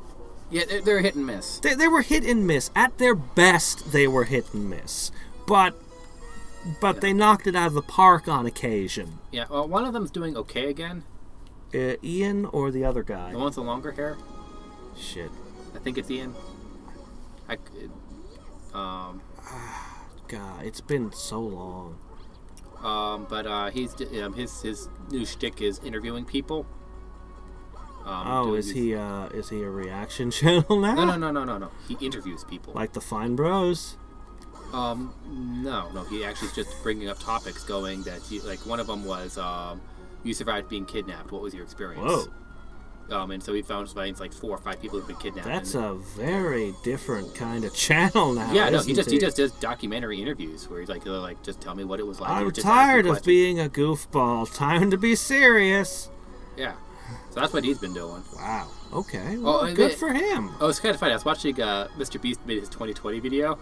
Yeah, they're hit and miss. They were hit and miss. At their best, they were hit and miss. But they knocked it out of the park on occasion. Yeah, well, one of them's doing okay again. Ian or the other guy? The one with the longer hair? Shit. I think it's Ian. God, it's been so long. But he's his new shtick is interviewing people. Is he a reaction channel now? No. He interviews people. Like the Fine Bros? No. He actually is just bringing up topics, going that like one of them was you survived being kidnapped. What was your experience? Whoa. And so he found like 4 or 5 people who've been kidnapped. That's a very different kind of channel now. Yeah, no, he just does documentary interviews where he's like, just tell me what it was like. I'm tired of being a goofball. Time to be serious. Yeah, so that's what he's been doing. Wow. Okay. Well, good for him. Oh, it's kind of funny. I was watching Mr. Beast made his 2020 video.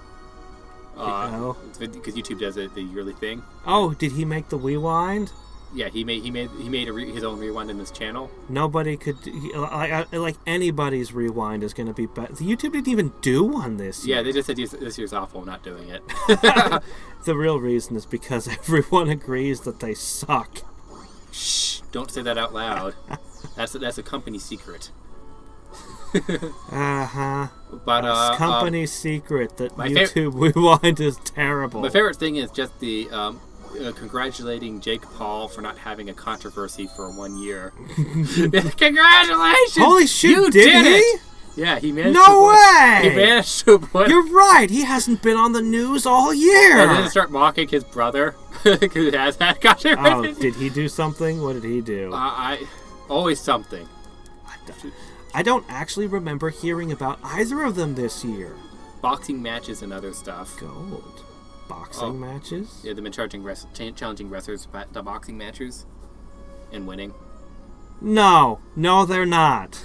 Because YouTube does the yearly thing. Oh, did he make the rewind? Yeah, he made his own rewind in this channel. Nobody could like anybody's rewind is going to be better. YouTube didn't even do one this year. Yeah, they just said this year's awful, not doing it. The real reason is because everyone agrees that they suck. Shh! Don't say that out loud. That's a company secret. Uh-huh. But it's company secret that YouTube rewind is terrible. My favorite thing is just the congratulating Jake Paul for not having a controversy for 1 year. Congratulations! Holy shit! You did it! Yeah, he managed. No way! He managed to put. You're right. He hasn't been on the news all year. And then start mocking his brother because he has had controversy. Oh, did he do something? What did he do? Always something. I don't actually remember hearing about either of them this year. Boxing matches and other stuff. Gold. Boxing matches? Yeah, they've been challenging wrestlers to boxing matches and winning. No, they're not.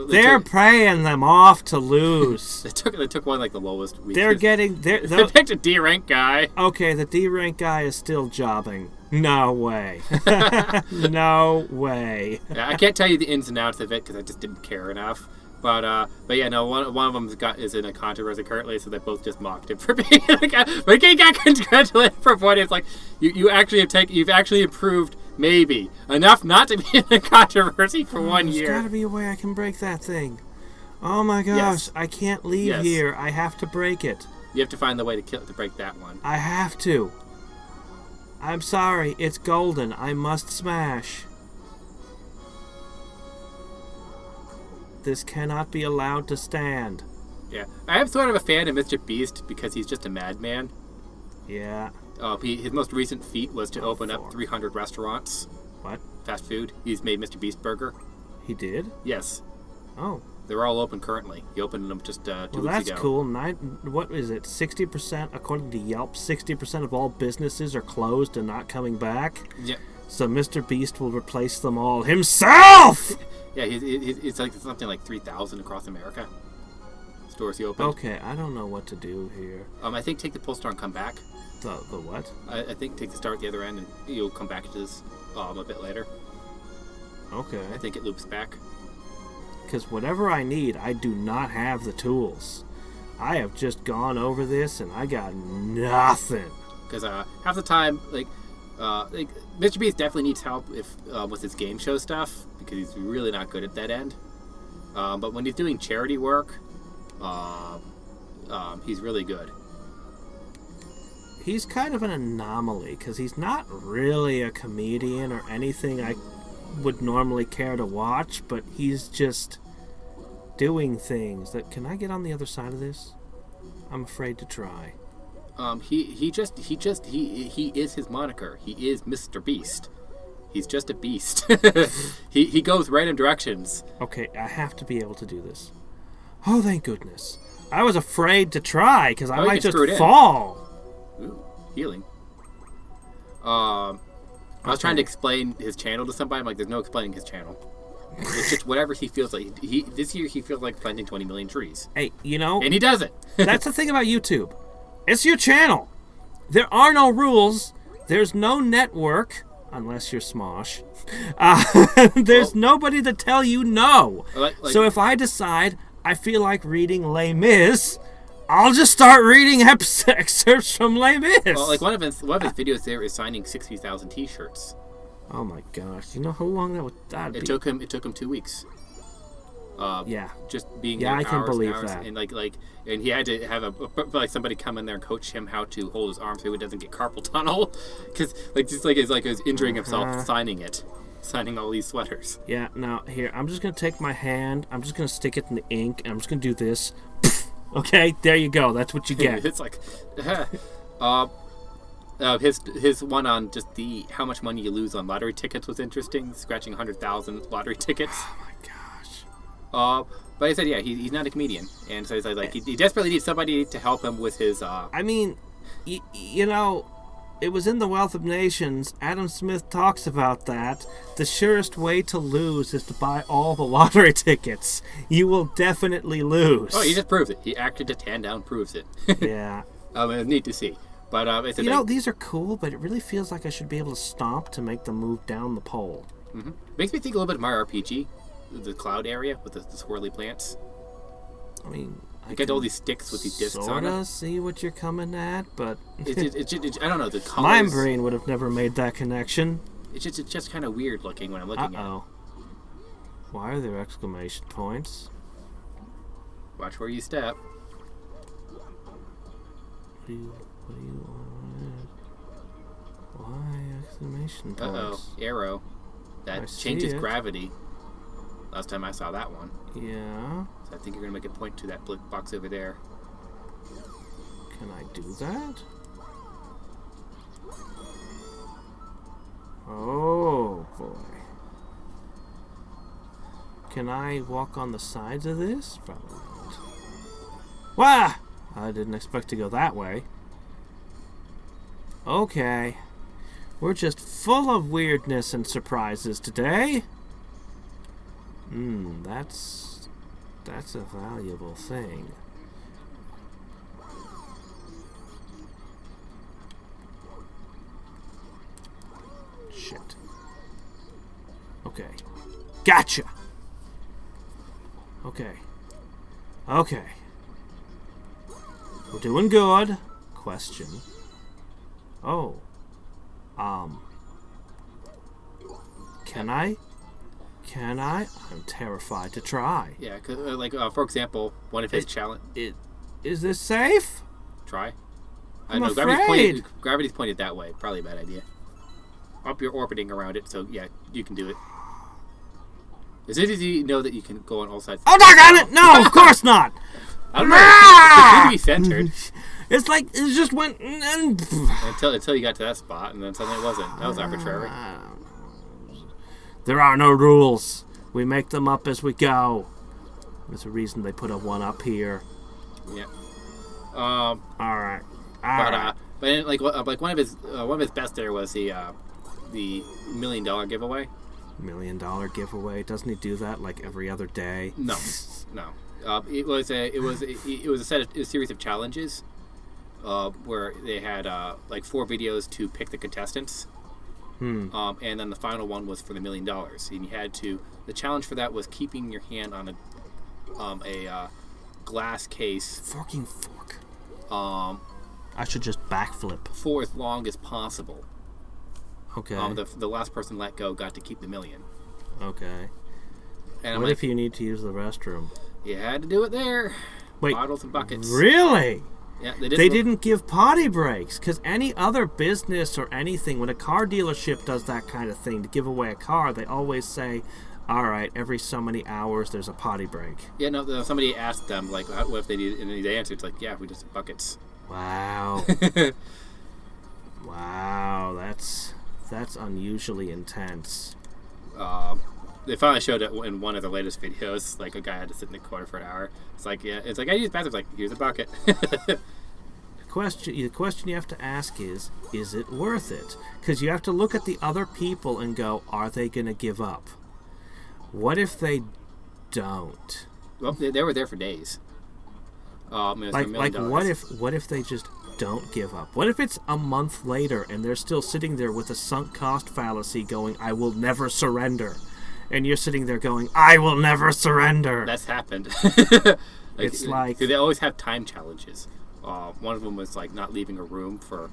They're paying them off to lose. They took one like the lowest. They picked a D rank guy. Okay, the D rank guy is still jobbing. No way. No way. Yeah, I can't tell you the ins and outs of it because I just didn't care enough. But yeah, no, one of them is in a controversy currently, so they both just mocked him for being a guy. But he got congratulated for what it's like. You've actually improved maybe enough not to be in a controversy for 1 year. There's got to be a way I can break that thing. Oh my gosh, yes. I can't leave here. I have to break it. You have to find the way to break that one. I have to. I'm sorry, it's golden. I must smash. This cannot be allowed to stand. Yeah, I am sort of a fan of Mr. Beast because he's just a madman. Yeah. His most recent feat was to open up 300 restaurants. What? Fast food. He's made Mr. Beast Burger. He did? Yes. Oh. They're all open currently. He opened them just 2 weeks ago. Well, that's cool. What is it? 60%, according to Yelp, 60% of all businesses are closed and not coming back? Yeah. So Mr. Beast will replace them all himself! Yeah, it's like something like 3,000 across America. Stores he opened. Okay, I don't know what to do here. I think take the pull star and come back. The what? I think take the star at the other end and you'll come back to this a bit later. Okay. I think it loops back. Because whatever I need, I do not have the tools. I have just gone over this and I got nothing. Because half the time, like Mr. Beast definitely needs help with his game show stuff because he's really not good at that end. But when he's doing charity work, he's really good. He's kind of an anomaly because he's not really a comedian or anything I would normally care to watch, but he's just doing things that... Can I get on the other side of this? I'm afraid to try. He is his moniker. He is Mr. Beast. He's just a beast. he goes random directions. Okay, I have to be able to do this. Oh, thank goodness. I was afraid to try because I might just fall. Ooh, healing. I was trying to explain his channel to somebody. I'm like, there's no explaining his channel. It's just whatever he feels like. This year he feels like planting 20 million trees. Hey, you know... And he does it. That's the thing about YouTube. It's your channel. There are no rules. There's no network, unless you're Smosh. There's nobody to tell you no. So if I decide I feel like reading Les Mis, I'll just start reading excerpts from Les Mis. Well, like one of his videos there is signing 60,000 T-shirts. Oh my gosh! You know how long that would be? It took him 2 weeks. Yeah. Just being I can believe hours, that. And and he had to have somebody come in there and coach him how to hold his arm so he doesn't get carpal tunnel, because he's injuring himself signing all these sweaters. Yeah. Now here, I'm just gonna take my hand. I'm just gonna stick it in the ink, and I'm just gonna do this. Okay, there you go. That's what you get. It's like, his one on just how much money you lose on lottery tickets was interesting. Scratching 100,000 lottery tickets. Oh my gosh. But I said, yeah, he's not a comedian, and so he desperately needs somebody to help him with his. I mean, you know, it was in The Wealth of Nations. Adam Smith talks about that. The surest way to lose is to buy all the lottery tickets. You will definitely lose. Oh, he just proves it. He acted to tan down proves it. Yeah. It's neat to see. But I said, these are cool, but it really feels like I should be able to stomp to make them move down the pole. Mm-hmm. Makes me think a little bit of Mario RPG, the cloud area with the swirly plants. I mean, I get all these sticks with these discs on it. Sorta see what you're coming at, but it's I don't know, the colors. My brain would have never made that connection. It's just kind of weird looking when I'm looking at it. Why are there exclamation points? Watch where you step. What do you Why exclamation points? Uh-oh, arrow. That changes gravity. Last time I saw that one. Yeah. So I think you're going to make a point to that box over there. Can I do that? Oh, boy. Can I walk on the sides of this? Probably not. Wah! I didn't expect to go that way. Okay. We're just full of weirdness and surprises today. That's a valuable thing. Shit. Okay. Gotcha! Okay. We're doing good. Question. Oh. Can I? I'm terrified to try. Yeah, cause, for example, one of his challenge... Is this safe? Try. I'm afraid. Gravity's pointed that way. Probably a bad idea. Up, you're orbiting around it, so yeah, you can do it. As soon as you know that you can go on all sides... Oh, doggone it! No, of course not! I don't know. It seemed to be centered. It's like it just went... Until you got to that spot, and then suddenly it wasn't. That was arbitrary. There are no rules. We make them up as we go. There's a reason they put a one up here. Yeah. All right. But one of his best there was the $1 million giveaway. $1 million giveaway? Doesn't he do that like every other day? No. It was a series of challenges where they had 4 videos to pick the contestants. And then the final one was for the $1 million. And you had to. The challenge for that was keeping your hand on a glass case. Forking fork. Um, I should just backflip. for as long as possible. Okay. The last person let go got to keep the million. Okay. And I'm What like, if you need to use the restroom? you had to do it there. Wait. Bottles and buckets. Really? Yeah, They didn't give potty breaks, because any other business or anything, when a car dealership does that kind of thing to give away a car, they always say, all right, every so many hours there's a potty break. Yeah, no, somebody asked them, like, what if they need, and they answered, it's like, yeah, we just have buckets. Wow. Wow, that's unusually intense. They finally showed it in one of the latest videos. Like, a guy had to sit in the corner for an hour. It's like, yeah, it's like, I use bathrooms. Like, here's a bucket. The question you have to ask is it worth it? Because you have to look at the other people and go, are they going to give up? What if they don't? Well, they were there for days. It was $1 million. What if they just don't give up? What if it's a month later and they're still sitting there with a sunk cost fallacy going, I will never surrender? And you're sitting there going, I will never surrender. That's happened. It's like... They always have time challenges. One of them was, like, not leaving a room for...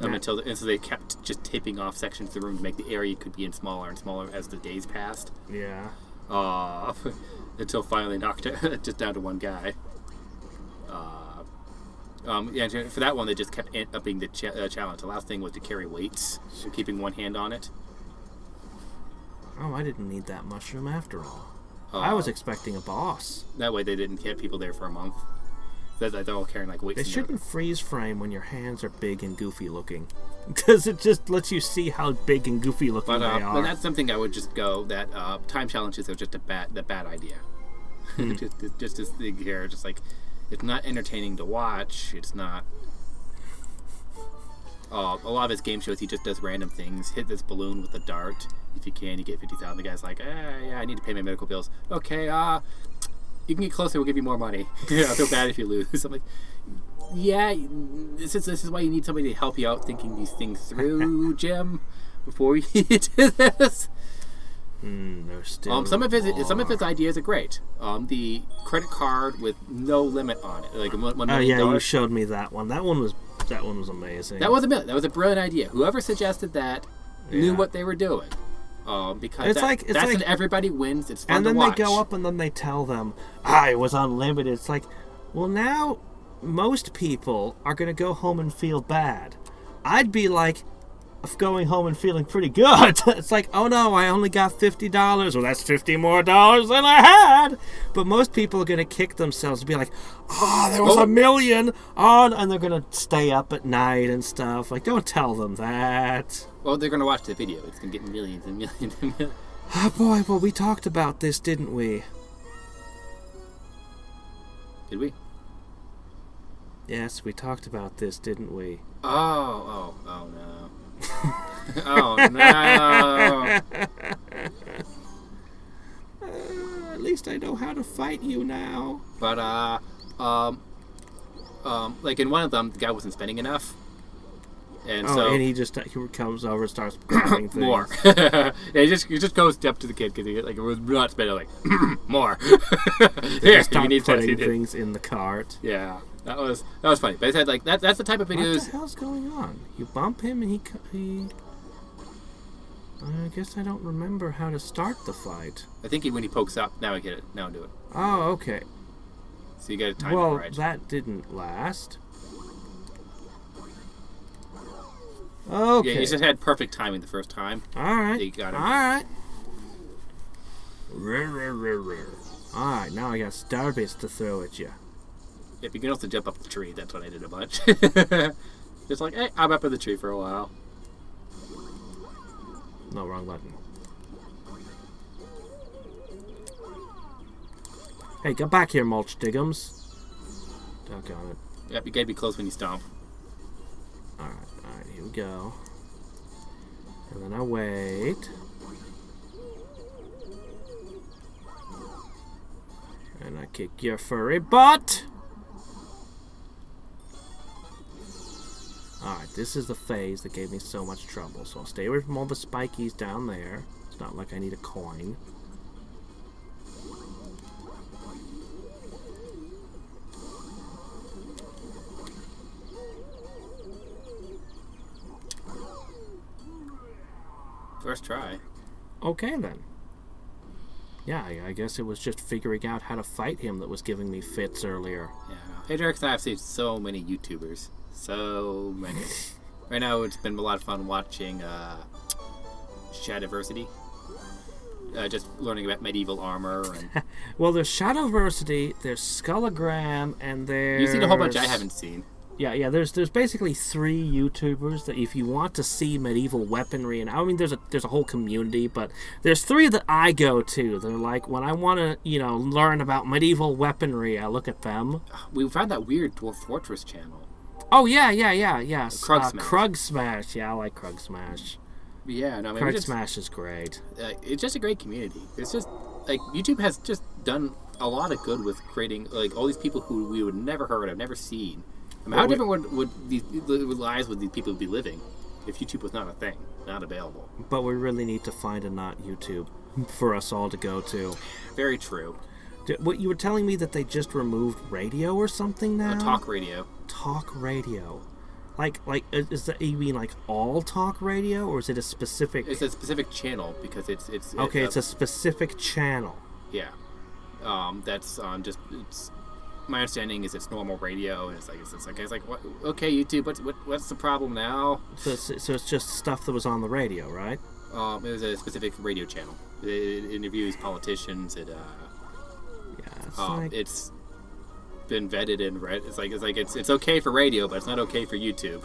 and so they kept just taping off sections of the room to make the area you could be in smaller and smaller as the days passed. Yeah. Until finally knocked it just down to one guy. Yeah, for that one, they just kept upping the challenge. The last thing was to carry weights, so keeping one hand on it. Oh, I didn't need that mushroom after all. I was expecting a boss. That way they didn't have people there for a month. They're all carrying like weights. They shouldn't freeze frame when your hands are big and goofy looking. Because it just lets you see how big and goofy looking they are. But that's something I would just go, that time challenges are just a bad idea. just this thing here, just like, it's not entertaining to watch. It's not... a lot of his game shows, he just does random things. Hit this balloon with a dart. If you can, you get 50,000. The guy's like, yeah, I need to pay my medical bills. Okay, you can get closer, we'll give you more money. I feel bad if you lose. I'm like, yeah, this is why you need somebody to help you out thinking these things through, Jim, before you do this. There's still some of his ideas are great. The credit card with no limit on it, like $1 million. Oh yeah, you showed me that one. That one was amazing. That was a brilliant idea. Whoever suggested that knew what they were doing. Because that's when everybody wins. It's fun to watch. And then they go up and then they tell them, it was unlimited. It's like, well, now most people are going to go home and feel bad. I'd be like, going home and feeling pretty good. It's like, oh no, I only got $50. Well, that's $50 more than I had. But most people are going to kick themselves and be like, there was $1 million on, and they're going to stay up at night and stuff. Like, don't tell them that. Well, they're going to watch the video. It's going to get millions and millions and millions. Oh boy, well, we talked about this, didn't we? Did we? Yes, we talked about this, didn't we? Oh no. Oh no. At least I know how to fight you now. But like in one of them, the guy wasn't spending enough, and and he comes over and starts grabbing things. More. Yeah, he just goes up to the kid because he like was not spending, like more. Here, you need putting things in the cart. Yeah. That was funny. But I said, like, that's the type of videos... What the hell's going on? You bump him and he... I guess I don't remember how to start the fight. I think when he pokes up, now I get it. Now I do it. Oh, okay. So you got to time it right. Well, that didn't last. Okay. Yeah, you just had perfect timing the first time. Alright. You got him. Alright. Alright, now I got starbits to throw at you. If you can also jump up the tree, that's what I did a bunch. Just like, hey, I'm up in the tree for a while. No, wrong button. Hey, get back here, Mulch Diggums. Doggone it. Yep, you gotta be close when you stomp. Alright, here we go. And then I wait. And I kick your furry butt! Alright, this is the phase that gave me so much trouble. So I'll stay away from all the spikies down there. It's not like I need a coin. First try. Okay, then. Yeah, I guess it was just figuring out how to fight him that was giving me fits earlier. Yeah. Hadriex and I have seen so many YouTubers. So many. Right now, it's been a lot of fun watching Shadiversity. Just learning about medieval armor. And Well, there's Shadowversity, there's Skullagram, and there's... You've seen a whole bunch I haven't seen. Yeah. There's basically 3 YouTubers that if you want to see medieval weaponry, and I mean there's a whole community, but there's 3 that I go to. They're like when I want to learn about medieval weaponry, I look at them. We found that weird Dwarf Fortress channel. Oh yeah. Krug Smash. Krug Smash. Yeah, I like Krug Smash. Yeah, no, I mean, Krug Smash is great. It's just a great community. It's just like YouTube has just done a lot of good with creating like all these people who we would never heard of, never seen. I mean, how different would these lives would these people be living if YouTube was not a thing, not available? But we really need to find a not YouTube for us all to go to. Very true. What you were telling me that they just removed radio or something now? Talk radio. Talk radio. Like, is that you mean like all talk radio, or is it a specific? It's a specific channel because it's okay. It's a specific channel. Yeah. That's just it's. My understanding is it's normal radio, and it's like what? Okay, YouTube, what's the problem now? So it's just stuff that was on the radio, right? It was a specific radio channel. It interviews politicians. It's been vetted and read. It's okay for radio, but it's not okay for YouTube.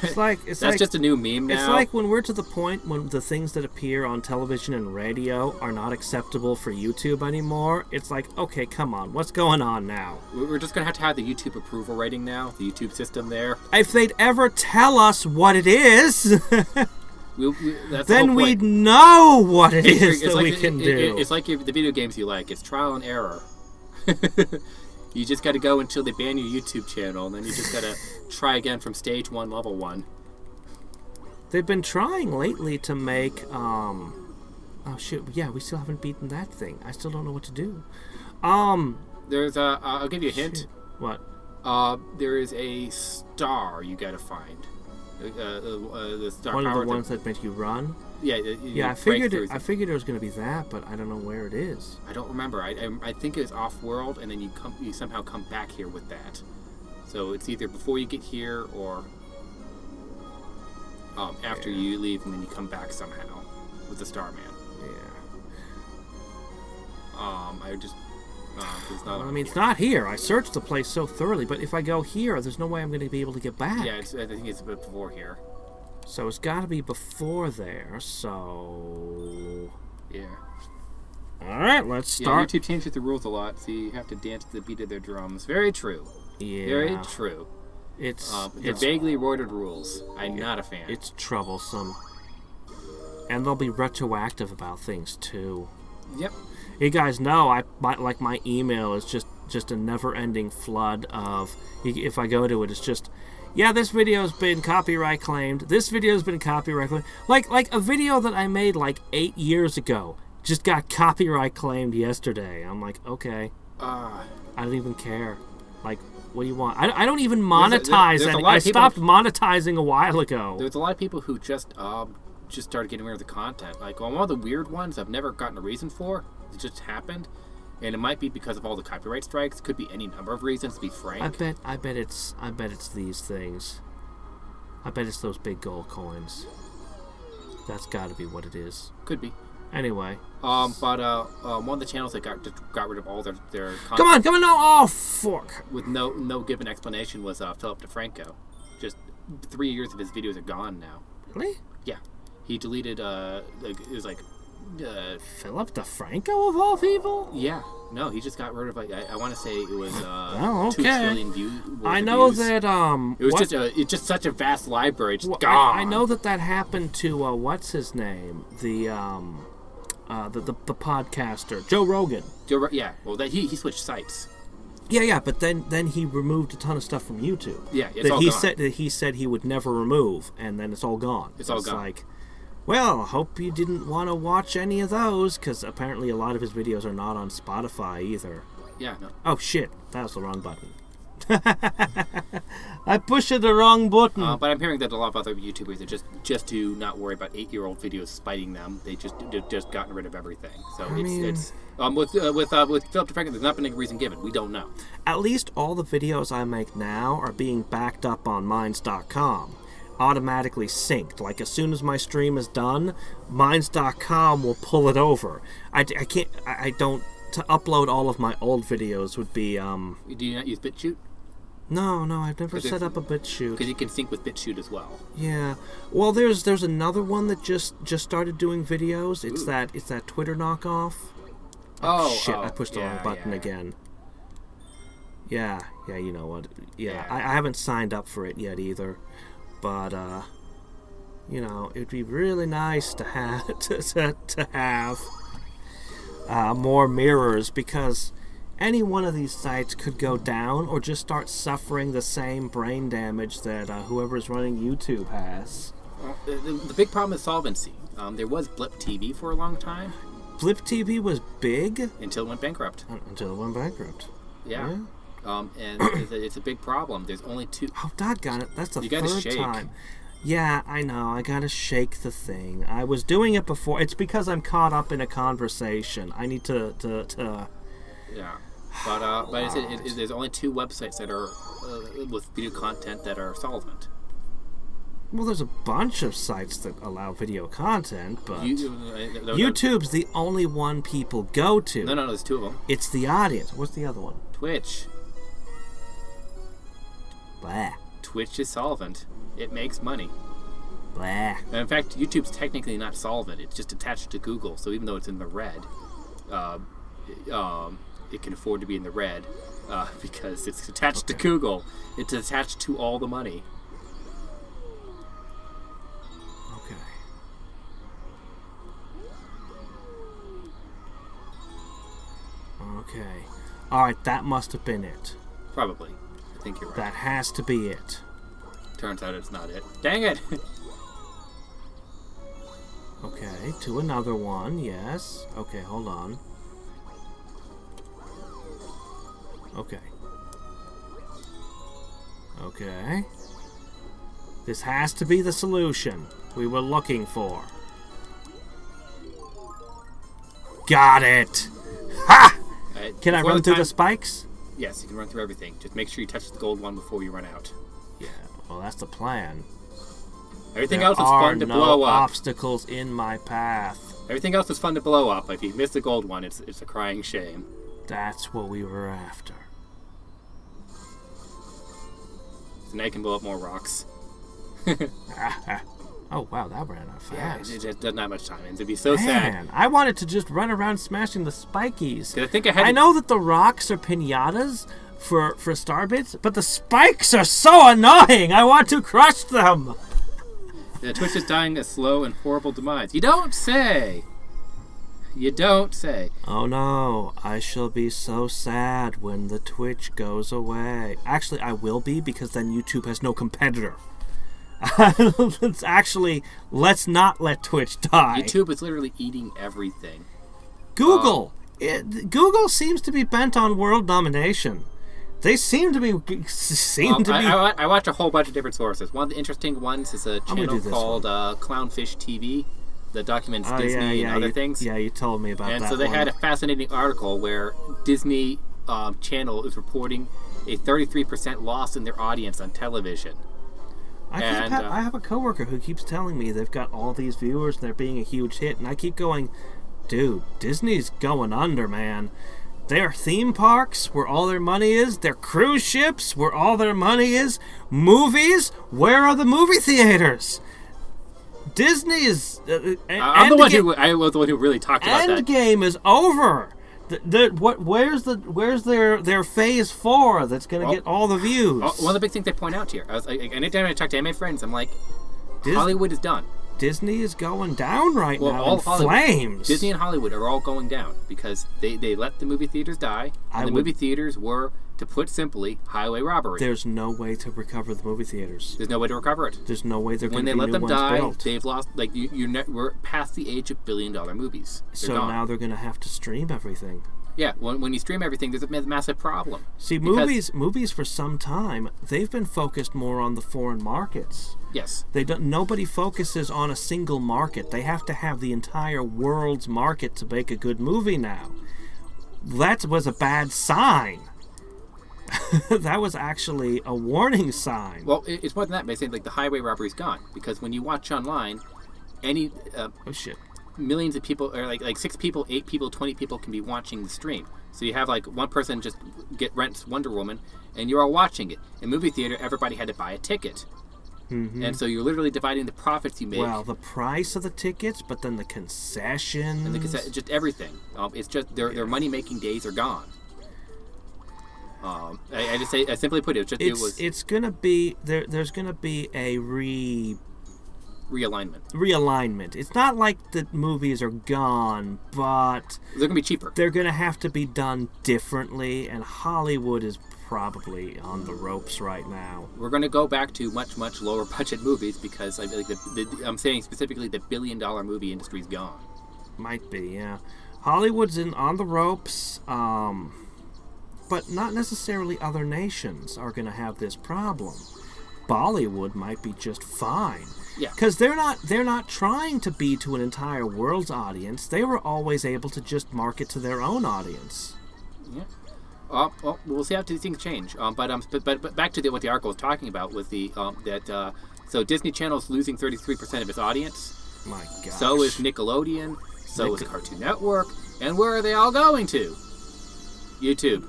That's just a new meme now. It's like when we're to the point when the things that appear on television and radio are not acceptable for YouTube anymore. It's like, okay, come on, what's going on now? We're just gonna have to have the YouTube approval rating now, the YouTube system there. If they'd ever tell us what it is, that's then we'd know what it is that we can do. It's like the video games you like. It's trial and error. You just got to go until they ban your YouTube channel, and then you just got to try again from stage 1, level 1. They've been trying lately to make oh shit, yeah, we still haven't beaten that thing. I still don't know what to do. There's I'll give you a hint. Shit. What? There is a star you got to find. The star one of the power ones that make you run. Yeah, I figured it was going to be that, but I don't know where it is. I don't remember. I think it was off-world, and then you somehow come back here with that. So it's either before you get here or after you leave, and then you come back somehow with the Starman. Yeah. It's not. I mean, it's not here. I searched the place so thoroughly, but if I go here, there's no way I'm going to be able to get back. Yeah, I think it's a bit before here. So it's got to be before there. So yeah. All right, let's start. Yeah, YouTube changes the rules a lot, so you have to dance to the beat of their drums. Very true. Yeah. Very true. It's vaguely worded rules. I'm not a fan. It's troublesome, and they'll be retroactive about things too. Yep. You guys know my email is just a never-ending flood of. If I go to it, it's just. Yeah, this video's been copyright claimed. This video's been copyright claimed. Like a video that I made like 8 years ago just got copyright claimed yesterday. I'm like, okay. I don't even care. Like, what do you want? I don't even monetize it. I stopped monetizing a while ago. There's a lot of people who just started getting rid of the content. Like, on one of the weird ones I've never gotten a reason for. It just happened. And it might be because of all the copyright strikes. Could be any number of reasons, to be frank. I bet it's these things. I bet it's those big gold coins. That's got to be what it is. Could be. Anyway. But one of the channels that got rid of all their content. Come on, no! Oh, fuck! With no given explanation was Philip DeFranco. Just 3 years of his videos are gone now. Really? Yeah. He deleted, it was like... Philip DeFranco of all people? Yeah. No, he just got rid of, I want to say it was 2 trillion views. I know that, it was it's just such a vast library, just gone. I know that happened to, what's his name? The podcaster, Joe Rogan. Yeah, well, he switched sites. Yeah, but then he removed a ton of stuff from YouTube. Yeah, it's all gone. He said he would never remove, and then it's all gone. It's all gone. Like, well, hope you didn't want to watch any of those, because apparently a lot of his videos are not on Spotify either. Yeah, no. Oh, shit. That was the wrong button. I pushed the wrong button. But I'm hearing that a lot of other YouTubers are just to not worry about 8-year-old videos spiting them. They've just gotten rid of everything. So it's with Philip DeFranco, there's not been a reason given. We don't know. At least all the videos I make now are being backed up on Minds.com. Automatically synced. Like as soon as my stream is done, Minds.com will pull it over. I don't. To upload all of my old videos would be Do you not use BitChute? No, I've never set up a BitChute. Because you can sync with BitChute as well. Yeah. Well, there's another one that just started doing videos. It's that Twitter knockoff. Oh shit! I pushed the wrong button again. Yeah. You know what? Yeah. I haven't signed up for it yet either, but you know, it'd be really nice to have to have more mirrors, because any one of these sites could go down or just start suffering the same brain damage that whoever's running YouTube has. The big problem is solvency. There was Blip TV for a long time. Blip TV was big? Until it went bankrupt. Yeah. And it's a big problem. There's only 2... Oh, doggone it. That's the third time. Yeah, I know. I gotta shake the thing. I was doing it before. It's because I'm caught up in a conversation. I need to... Yeah. But there's only 2 websites that are with video content that are solvent. Well, there's a bunch of sites that allow video content, but YouTube's the only one people go to. No, there's 2 of them. It's the audience. What's the other one? Twitch. Blah. Twitch is solvent. It makes money. Blah. And in fact, YouTube's technically not solvent. It's just attached to Google, so even though it's in the red, it can afford to be in the red because it's attached to Google. It's attached to all the money. Okay. Alright, that must have been it. Probably. I think you're right. That has to be it. Turns out it's not it. Dang it! Okay, to another one, yes. Okay, hold on. Okay. This has to be the solution we were looking for. Got it! Ha! Can I run through the spikes? Yes, you can run through everything. Just make sure you touch the gold one before you run out. Yeah, well, that's the plan. Everything else is fun to blow up. Obstacles in my path. Everything else is fun to blow up. If you miss the gold one, it's a crying shame. That's what we were after. So now you can blow up more rocks. Oh, wow, that ran out fast. Yeah, it doesn't have much time. And it'd be so sad. I wanted to just run around smashing the spikies. I know that the rocks are pinatas for star bits, but the spikes are so annoying. I want to crush them. Twitch is dying a slow and horrible demise. You don't say. You don't say. Oh no, I shall be so sad when the Twitch goes away. Actually, I will be, because then YouTube has no competitor. Let's not let Twitch die. YouTube is literally eating everything. Google seems to be bent on world domination. They seem to be. I watch a whole bunch of different sources. One of the interesting ones is a channel called Clownfish TV that documents Disney and other things. Yeah, you told me about that. And so they had a fascinating article where Disney Channel is reporting a 33% loss in their audience on television. I have a coworker who keeps telling me they've got all these viewers and they're being a huge hit, and I keep going, dude, Disney's going under, man. Their theme parks, where all their money is. Their cruise ships, where all their money is. Movies, where are the movie theaters? Disney is. I was the one who really talked about that. Endgame is over. Where's their phase 4 that's going to get all the views? One of the big things they point out here, anytime I talk to anime friends, I'm like, Hollywood is done. Disney is going down right now in flames. Disney and Hollywood are all going down because they let the movie theaters die, and the movie theaters were, to put simply, highway robbery. There's no way to recover the movie theaters. There's no way to recover it. There's no way they're going to be new ones built. When they let them die, they've lost, we're past the age of billion-dollar movies. So now they're going to have to stream everything. Yeah, when you stream everything, there's a massive problem. See, Because- movies for some time, they've been focused more on the foreign markets. Yes. Nobody focuses on a single market. They have to have the entire world's market to make a good movie now. That was a bad sign. That was actually a warning sign. Well, it's more than that. By saying like the highway robbery's gone because when you watch online, any Oh shit. millions of people, or like 6 people, 8 people, 20 people can be watching the stream. So you have like one person just rents Wonder Woman, and you're all watching it. In movie theater, everybody had to buy a ticket, and so you're literally dividing the profits you make. Well, the price of the tickets, but then the concessions. And just everything. It's just their money making days are gone. I simply put it. It's gonna be there's gonna be a realignment. It's not like the movies are gone, but They're gonna be cheaper. they're gonna have to be done differently, and Hollywood is probably on the ropes right now. We're gonna go back to much lower budget movies because I feel like I'm saying specifically the $1 billion movie industry's gone. Might be, yeah. Hollywood's on the ropes, but not necessarily other nations are gonna have this problem. Bollywood might be just fine. Yeah. Because they're not trying to be to an entire world's audience. They were always able to just market to their own audience. Yeah. Well, we'll see how these things change. But back to what the article was talking about was so Disney Channel's losing 33% of its audience. My gosh. So is Nickelodeon. So is Cartoon Network. And where are they all going to? YouTube.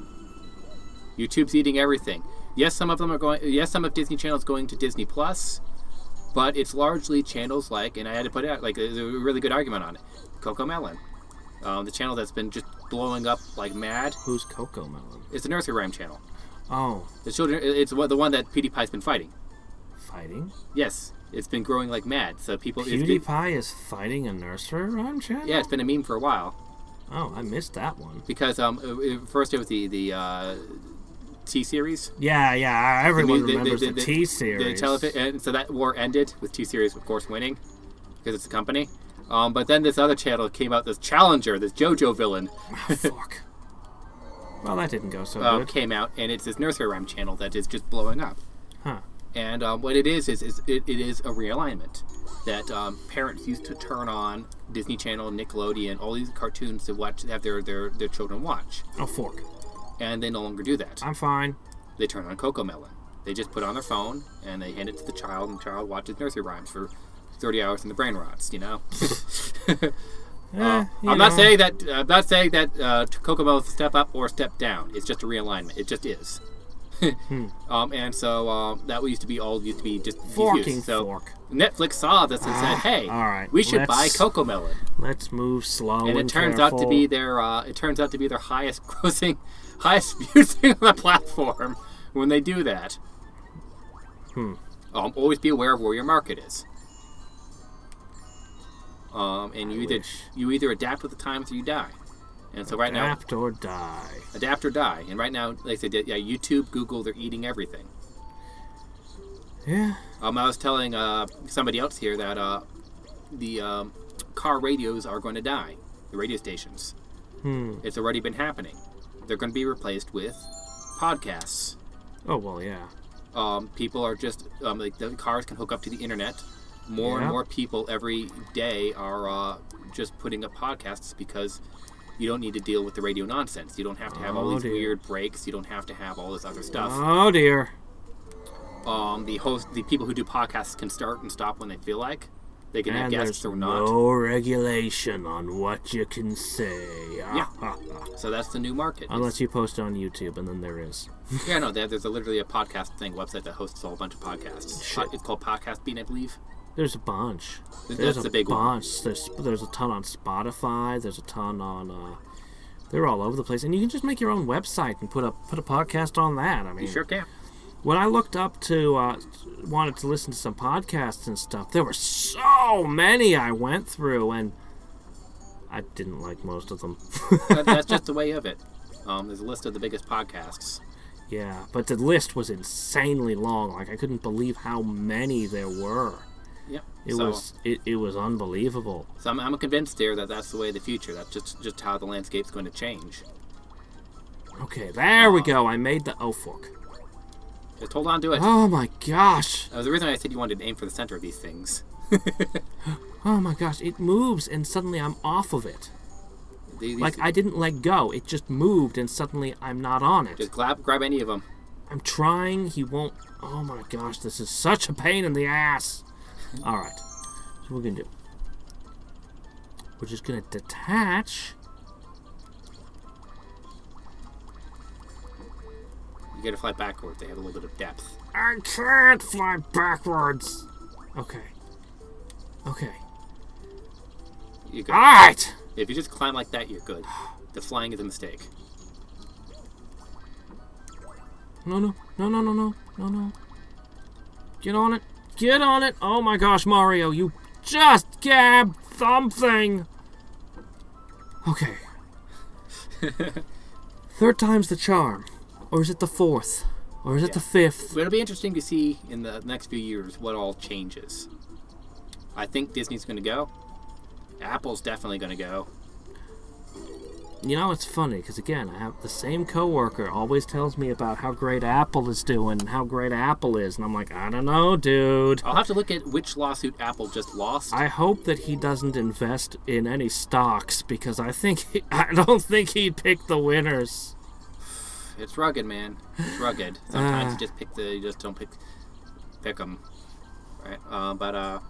YouTube's eating everything. Yes, some of them are going. Yes, some of Disney Channel's going to Disney Plus. But it's largely channels like, and I had to put it out, like, there's a really good argument on it. Coco Melon. The channel that's been just blowing up like mad. Who's Coco Melon? It's a nursery rhyme channel. Oh. The children, it's the one that PewDiePie's been fighting. Fighting? Yes. It's been growing like mad. So people... PewDiePie is fighting a nursery rhyme channel? Yeah, it's been a meme for a while. Oh, I missed that one. Because first it was the T-Series. Yeah, everyone remembers the T-Series. And so that war ended with T-Series, of course, winning because it's a company. But then this other channel came out, this Challenger, this JoJo villain. Oh, fuck. Well, that didn't go so good. Came out, and it's this nursery rhyme channel that is just blowing up. Huh. And what it is it is a realignment that parents used to turn on Disney Channel, Nickelodeon, all these cartoons to have their children watch. Oh, fork. And they no longer do that. I'm fine. They turn on Coco Melon. They just put it on their phone and they hand it to the child, and the child watches nursery rhymes for 30 hours and the brain rots. You know. I'm not saying that Coco Melon's a step up or a step down. It's just a realignment. It just is. And so that used to be just Forking so fork. Netflix saw this and said, "Hey, all right, we should buy Coco Melon." Let's move slow and and it turns careful. out to be their highest grossing, highest viewed thing on the platform when they do that. Always be aware of where your market is. And you either adapt with the times or you die. And so right now, adapt or die. Adapt or die. And right now, like I said, yeah, YouTube, Google, they're eating everything. Yeah. I was telling somebody else here that the car radios are going to die. The radio stations. It's already been happening. They're going to be replaced with podcasts. Oh, well, yeah. People are just like the cars can hook up to the internet. More and more people every day are just putting up podcasts because you don't need to deal with the radio nonsense. You don't have to have all these weird breaks. You don't have to have all this other stuff. Oh dear. The people who do podcasts can start and stop when they feel like. They can have guests or not. No regulation on what you can say. Yeah. So that's the new market. Unless you post it on YouTube, and then there is. Yeah, no, there's literally a podcast website that hosts a whole bunch of podcasts. It's called Podcast Bean, I believe. There's a bunch. That's the big one. There's a ton on Spotify. There's a ton on. They're all over the place, and you can just make your own website and put a podcast on that. I mean, you sure can. When I looked up to wanted to listen to some podcasts and stuff, there were so many I went through, and I didn't like most of them. That's just the way of it. There's a list of the biggest podcasts. Yeah, but the list was insanely long. Like, I couldn't believe how many there were. Yeah, it was unbelievable. So I'm convinced there that that's the way of the future. That's just how the landscape's going to change. Okay, there we go. I made the fork. Just hold on to it. Oh my gosh. That was the reason I said you wanted to aim for the center of these things. Oh my gosh, it moves and suddenly I'm off of it. Like I didn't let go. It just moved and suddenly I'm not on it. Just grab any of them. I'm trying. He won't. Oh my gosh, this is such a pain in the ass. All right. So we're going to do. We're just going to detach. You got to fly backwards. They have a little bit of depth. I can't fly backwards. Okay. Okay. You're good. All right. If you just climb like that, you're good. The flying is a mistake. No. Get on it. Get on it. Oh my gosh, Mario, you just grabbed something. Okay. Third time's the charm. Or is it the fourth? Or is it the fifth? It'll be interesting to see in the next few years what all changes. I think Disney's going to go. Apple's definitely going to go. You know, it's funny, because again, I have the same coworker always tells me about how great Apple is doing and how great Apple is, and I'm like, I don't know, dude. I'll have to look at which lawsuit Apple just lost. I hope that he doesn't invest in any stocks, because I don't think he'd pick the winners. It's rugged, man. It's rugged. Sometimes you just don't pick them, right? But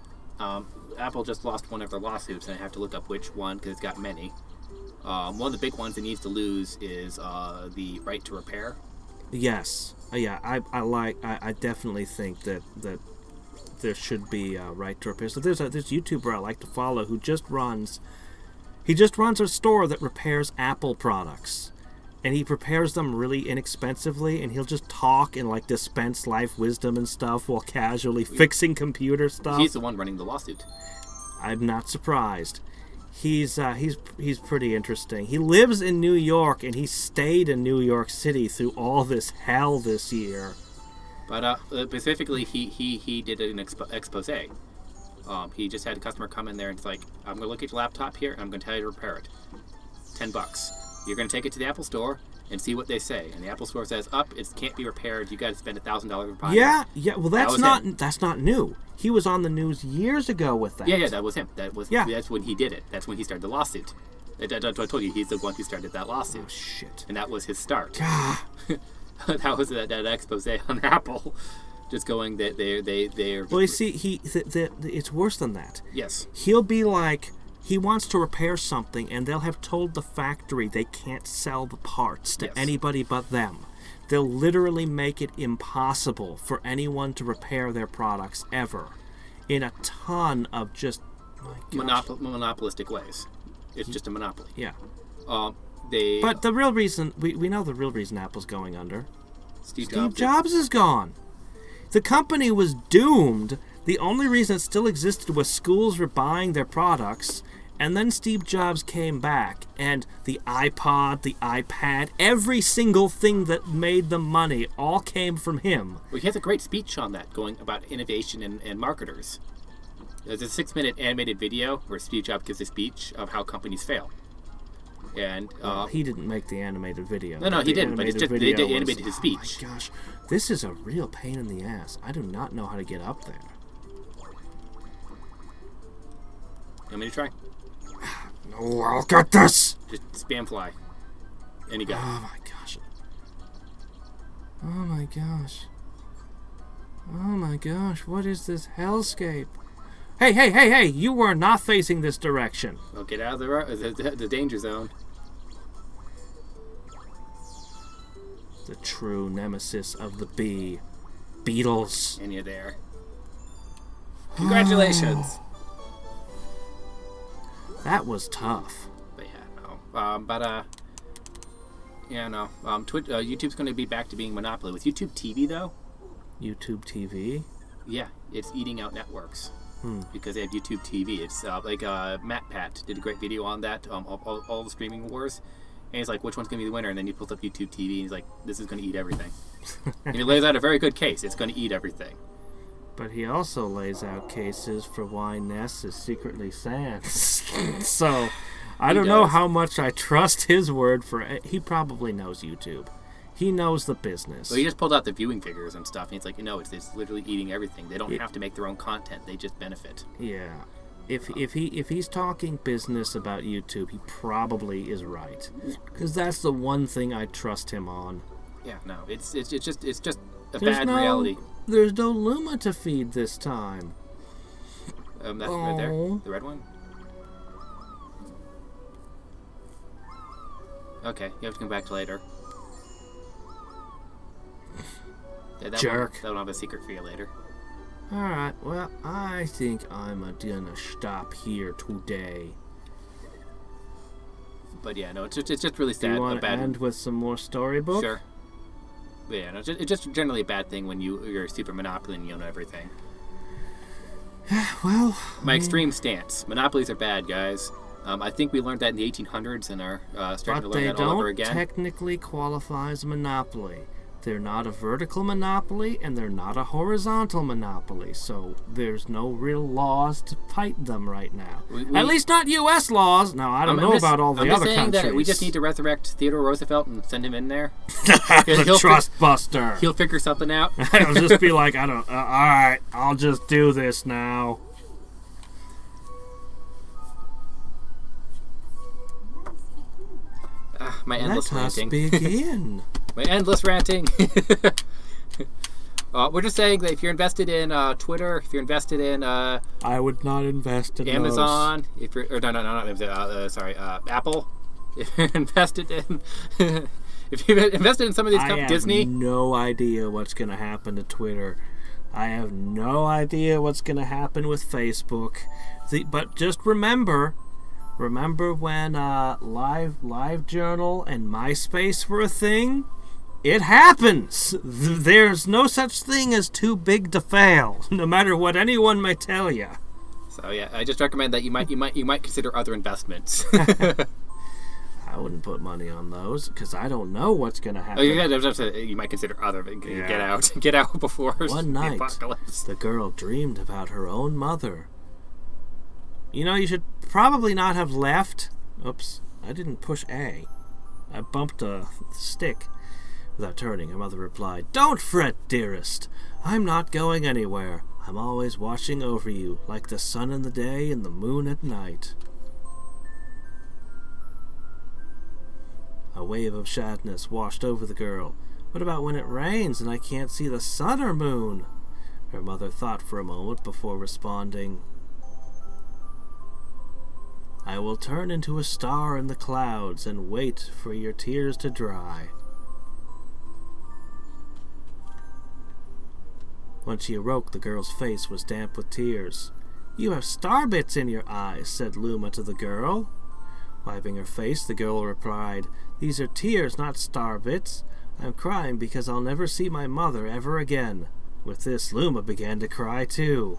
Apple just lost one of their lawsuits, and I have to look up which one because it's got many. One of the big ones it needs to lose is the right to repair. Yes, yeah, I definitely think that there should be a right to repair. So there's a YouTuber I like to follow who just runs a store that repairs Apple products. And he prepares them really inexpensively, and he'll just talk and like dispense life wisdom and stuff while casually fixing computer stuff. He's the one running the lawsuit. I'm not surprised. He's pretty interesting. He lives in New York, and he stayed in New York City through all this hell this year. But specifically, he did an expose. He just had a customer come in there and it's like, I'm going to look at your laptop here, and I'm going to tell you to repair it. $10. You're going to take it to the Apple Store and see what they say. And the Apple Store says, it can't be repaired. You got to spend $1,000 for buying it. Yeah. Well, that's not new. He was on the news years ago with that. Yeah, that was him. That's when he did it. That's when he started the lawsuit. I told you, he's the one who started that lawsuit. Oh, shit. And that was his start. God. That was that expose on Apple. Just going that they're... Well, you see, it's worse than that. Yes. He'll be like... He wants to repair something, and they'll have told the factory they can't sell the parts to anybody but them. They'll literally make it impossible for anyone to repair their products ever, in a ton of just monopolistic ways. It's just a monopoly. Yeah. But the real reason we know the real reason Apple's going under. Steve Jobs is gone. The company was doomed. The only reason it still existed was schools were buying their products, and then Steve Jobs came back, and the iPod, the iPad, every single thing that made them money all came from him. Well, he has a great speech on that, going about innovation and marketers. There's a 6-minute animated video where Steve Jobs gives a speech of how companies fail. And he didn't make the animated video. No, he didn't, but it's just they animated his speech. Oh my gosh, this is a real pain in the ass. I do not know how to get up there. You want me to try? No, I'll get this! Just spam fly. And you got it. Oh my gosh. Oh my gosh. Oh my gosh, what is this hellscape? Hey, you were not facing this direction. Well, get out of the danger zone. The true nemesis of the bee. Beetles. And you're there. Congratulations! That was tough. But YouTube's going to be back to being monopoly. With YouTube TV, though... YouTube TV? Yeah, it's eating out networks. Because they have YouTube TV. It's like Matt Pat did a great video on that, all the streaming wars. And he's like, which one's going to be the winner? And then he pulls up YouTube TV and he's like, this is going to eat everything. And he lays out a very good case. It's going to eat everything. But he also lays out cases for why Ness is secretly Sans. So, I don't know how much I trust his word for it. He probably knows YouTube. He knows the business. Well, he just pulled out the viewing figures and stuff, and he's like, it's literally eating everything. They don't have to make their own content. They just benefit. Yeah. If he's talking business about YouTube, he probably is right. Because that's the one thing I trust him on. Yeah, no, it's just a bad reality. There's no Luma to feed this time. That's right there, the red one. Okay, you have to come back later. Yeah, Jerk. That'll have a secret for you later. Alright, well, I think I'm gonna stop here today. But yeah, no, it's just really sad. Do you want to end with some more storybook? Sure. But yeah, no, it's just generally a bad thing when you're a super monopoly and you own everything. Well, my extreme stance. Monopolies are bad, guys. I think we learned that in the 1800s and are starting to learn that all over again. But they don't technically qualify as a monopoly. They're not a vertical monopoly, and they're not a horizontal monopoly, so there's no real laws to fight them right now. At least not U.S. laws. Now, I don't know about all the other countries. I'm just saying that we just need to resurrect Theodore Roosevelt and send him in there. The trust buster. He'll figure something out. He'll just be like, all right, I'll just do this now. My endless ranting. Let us begin. My endless ranting. We're just saying that if you're invested in Twitter, if you're invested in I would not invest in Amazon, if you're Apple, if you're invested in if you've invested in some of these companies, Disney. I have no idea what's going to happen to Twitter. I have no idea what's going to happen with Facebook. But just remember when LiveJournal and MySpace were a thing? It happens. There's no such thing as too big to fail, no matter what anyone may tell you. So yeah, I just recommend that you might consider other investments. I wouldn't put money on those because I don't know what's going to happen. You might consider other. Yeah. Get out before one night. The apocalypse. The girl dreamed about her own mother. You should probably not have left. Oops, I didn't push A. I bumped a stick. Without turning, her mother replied, "Don't fret, dearest. I'm not going anywhere. I'm always watching over you, like the sun in the day and the moon at night." A wave of sadness washed over the girl. What about when it rains and I can't see the sun or moon? Her mother thought for a moment before responding, "I will turn into a star in the clouds and wait for your tears to dry." When she awoke, the girl's face was damp with tears. "You have star bits in your eyes," said Luma to the girl. Wiping her face, the girl replied, "These are tears, not star bits. I'm crying because I'll never see my mother ever again." With this, Luma began to cry too.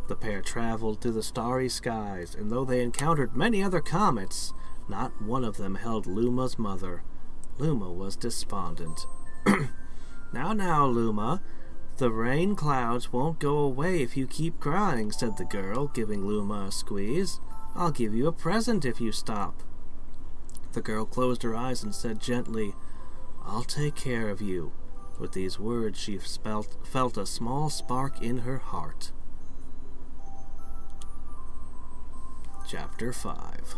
The pair traveled through the starry skies, and though they encountered many other comets, not one of them held Luma's mother. Luma was despondent. Now, Luma, the rain clouds won't go away if you keep crying," said the girl, giving Luma a squeeze. "I'll give you a present if you stop." The girl closed her eyes and said gently, "I'll take care of you." With these words, she felt a small spark in her heart. Chapter 5.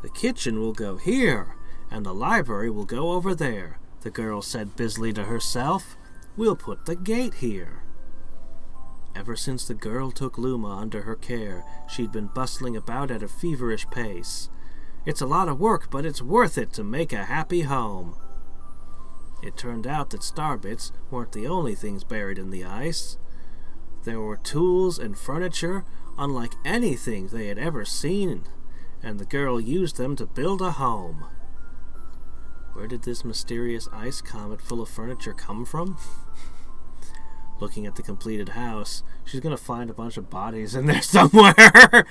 "The kitchen will go here, and the library will go over there," the girl said busily to herself. "We'll put the gate here." Ever since the girl took Luma under her care, she'd been bustling about at a feverish pace. It's a lot of work, but it's worth it to make a happy home. It turned out that starbits weren't the only things buried in the ice. There were tools and furniture unlike anything they had ever seen, and the girl used them to build a home. Where did this mysterious ice comet full of furniture come from? Looking at the completed house, she's going to find a bunch of bodies in there somewhere.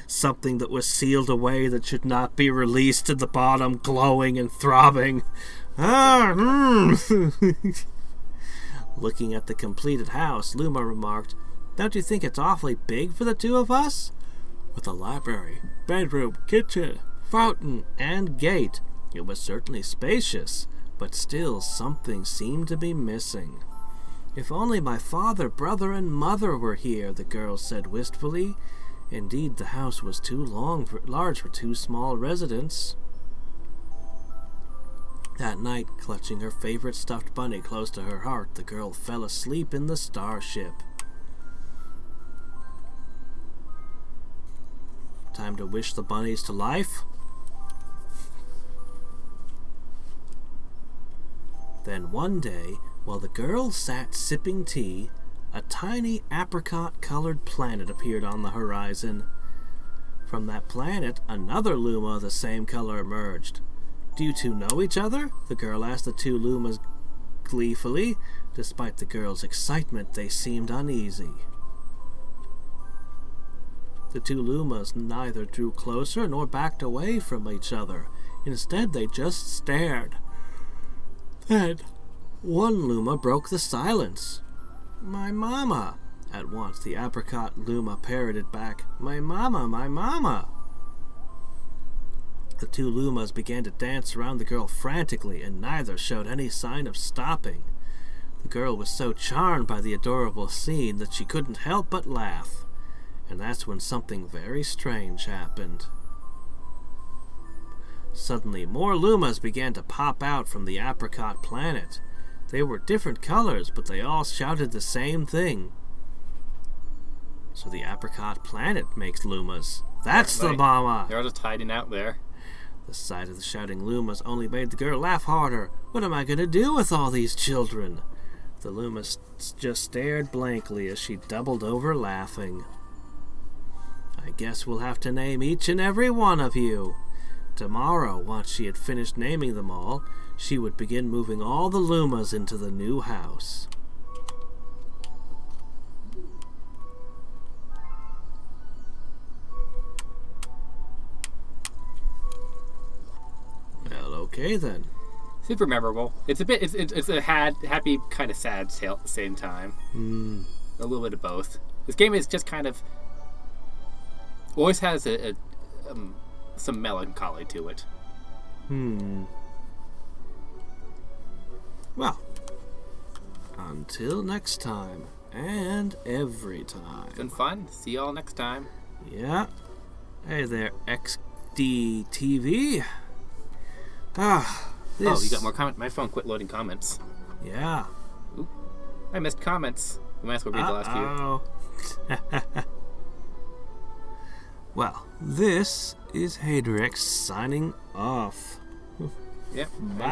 Something that was sealed away that should not be released to the bottom, glowing and throbbing. Looking at the completed house, Luma remarked, "Don't you think it's awfully big for the two of us?" With a library, bedroom, kitchen, fountain, and gate, it was certainly spacious, but still something seemed to be missing. "If only my father, brother, and mother were here," the girl said wistfully. Indeed, the house was too large for two small residents. That night, clutching her favorite stuffed bunny close to her heart, the girl fell asleep in the starship. Time to wish the bunnies to life? Then one day, while the girl sat sipping tea, a tiny apricot-colored planet appeared on the horizon. From that planet, another Luma of the same color emerged. "Do you two know each other?" the girl asked the two Lumas gleefully. Despite the girl's excitement, they seemed uneasy. The two Lumas neither drew closer nor backed away from each other. Instead, they just stared. Then, one Luma broke the silence. "My mama!" At once, the apricot Luma parroted back, "My mama, my mama!" The two Lumas began to dance around the girl frantically, and neither showed any sign of stopping. The girl was so charmed by the adorable scene that she couldn't help but laugh. And that's when something very strange happened. Suddenly, more Lumas began to pop out from the apricot planet. They were different colors, but they all shouted the same thing. So the apricot planet makes Lumas. That's the mama! They're all just hiding out there. The sight of the shouting Lumas only made the girl laugh harder. "What am I going to do with all these children?" The Lumas just stared blankly as she doubled over laughing. "I guess we'll have to name each and every one of you." Tomorrow, once she had finished naming them all, she would begin moving all the Lumas into the new house. Well, okay then. Super memorable. It's a bit. It's a happy, kind of sad at the same time. A little bit of both. This game is just kind of always has some melancholy to it. Well, until next time, and every time. It's been fun. See y'all next time. Yeah. Hey there, XDTV. This... Oh, you got more comment? My phone quit loading comments. Yeah. Oop. I missed comments. We might as well read the last few. Well, this is Hadriex signing off. Yep. Bye.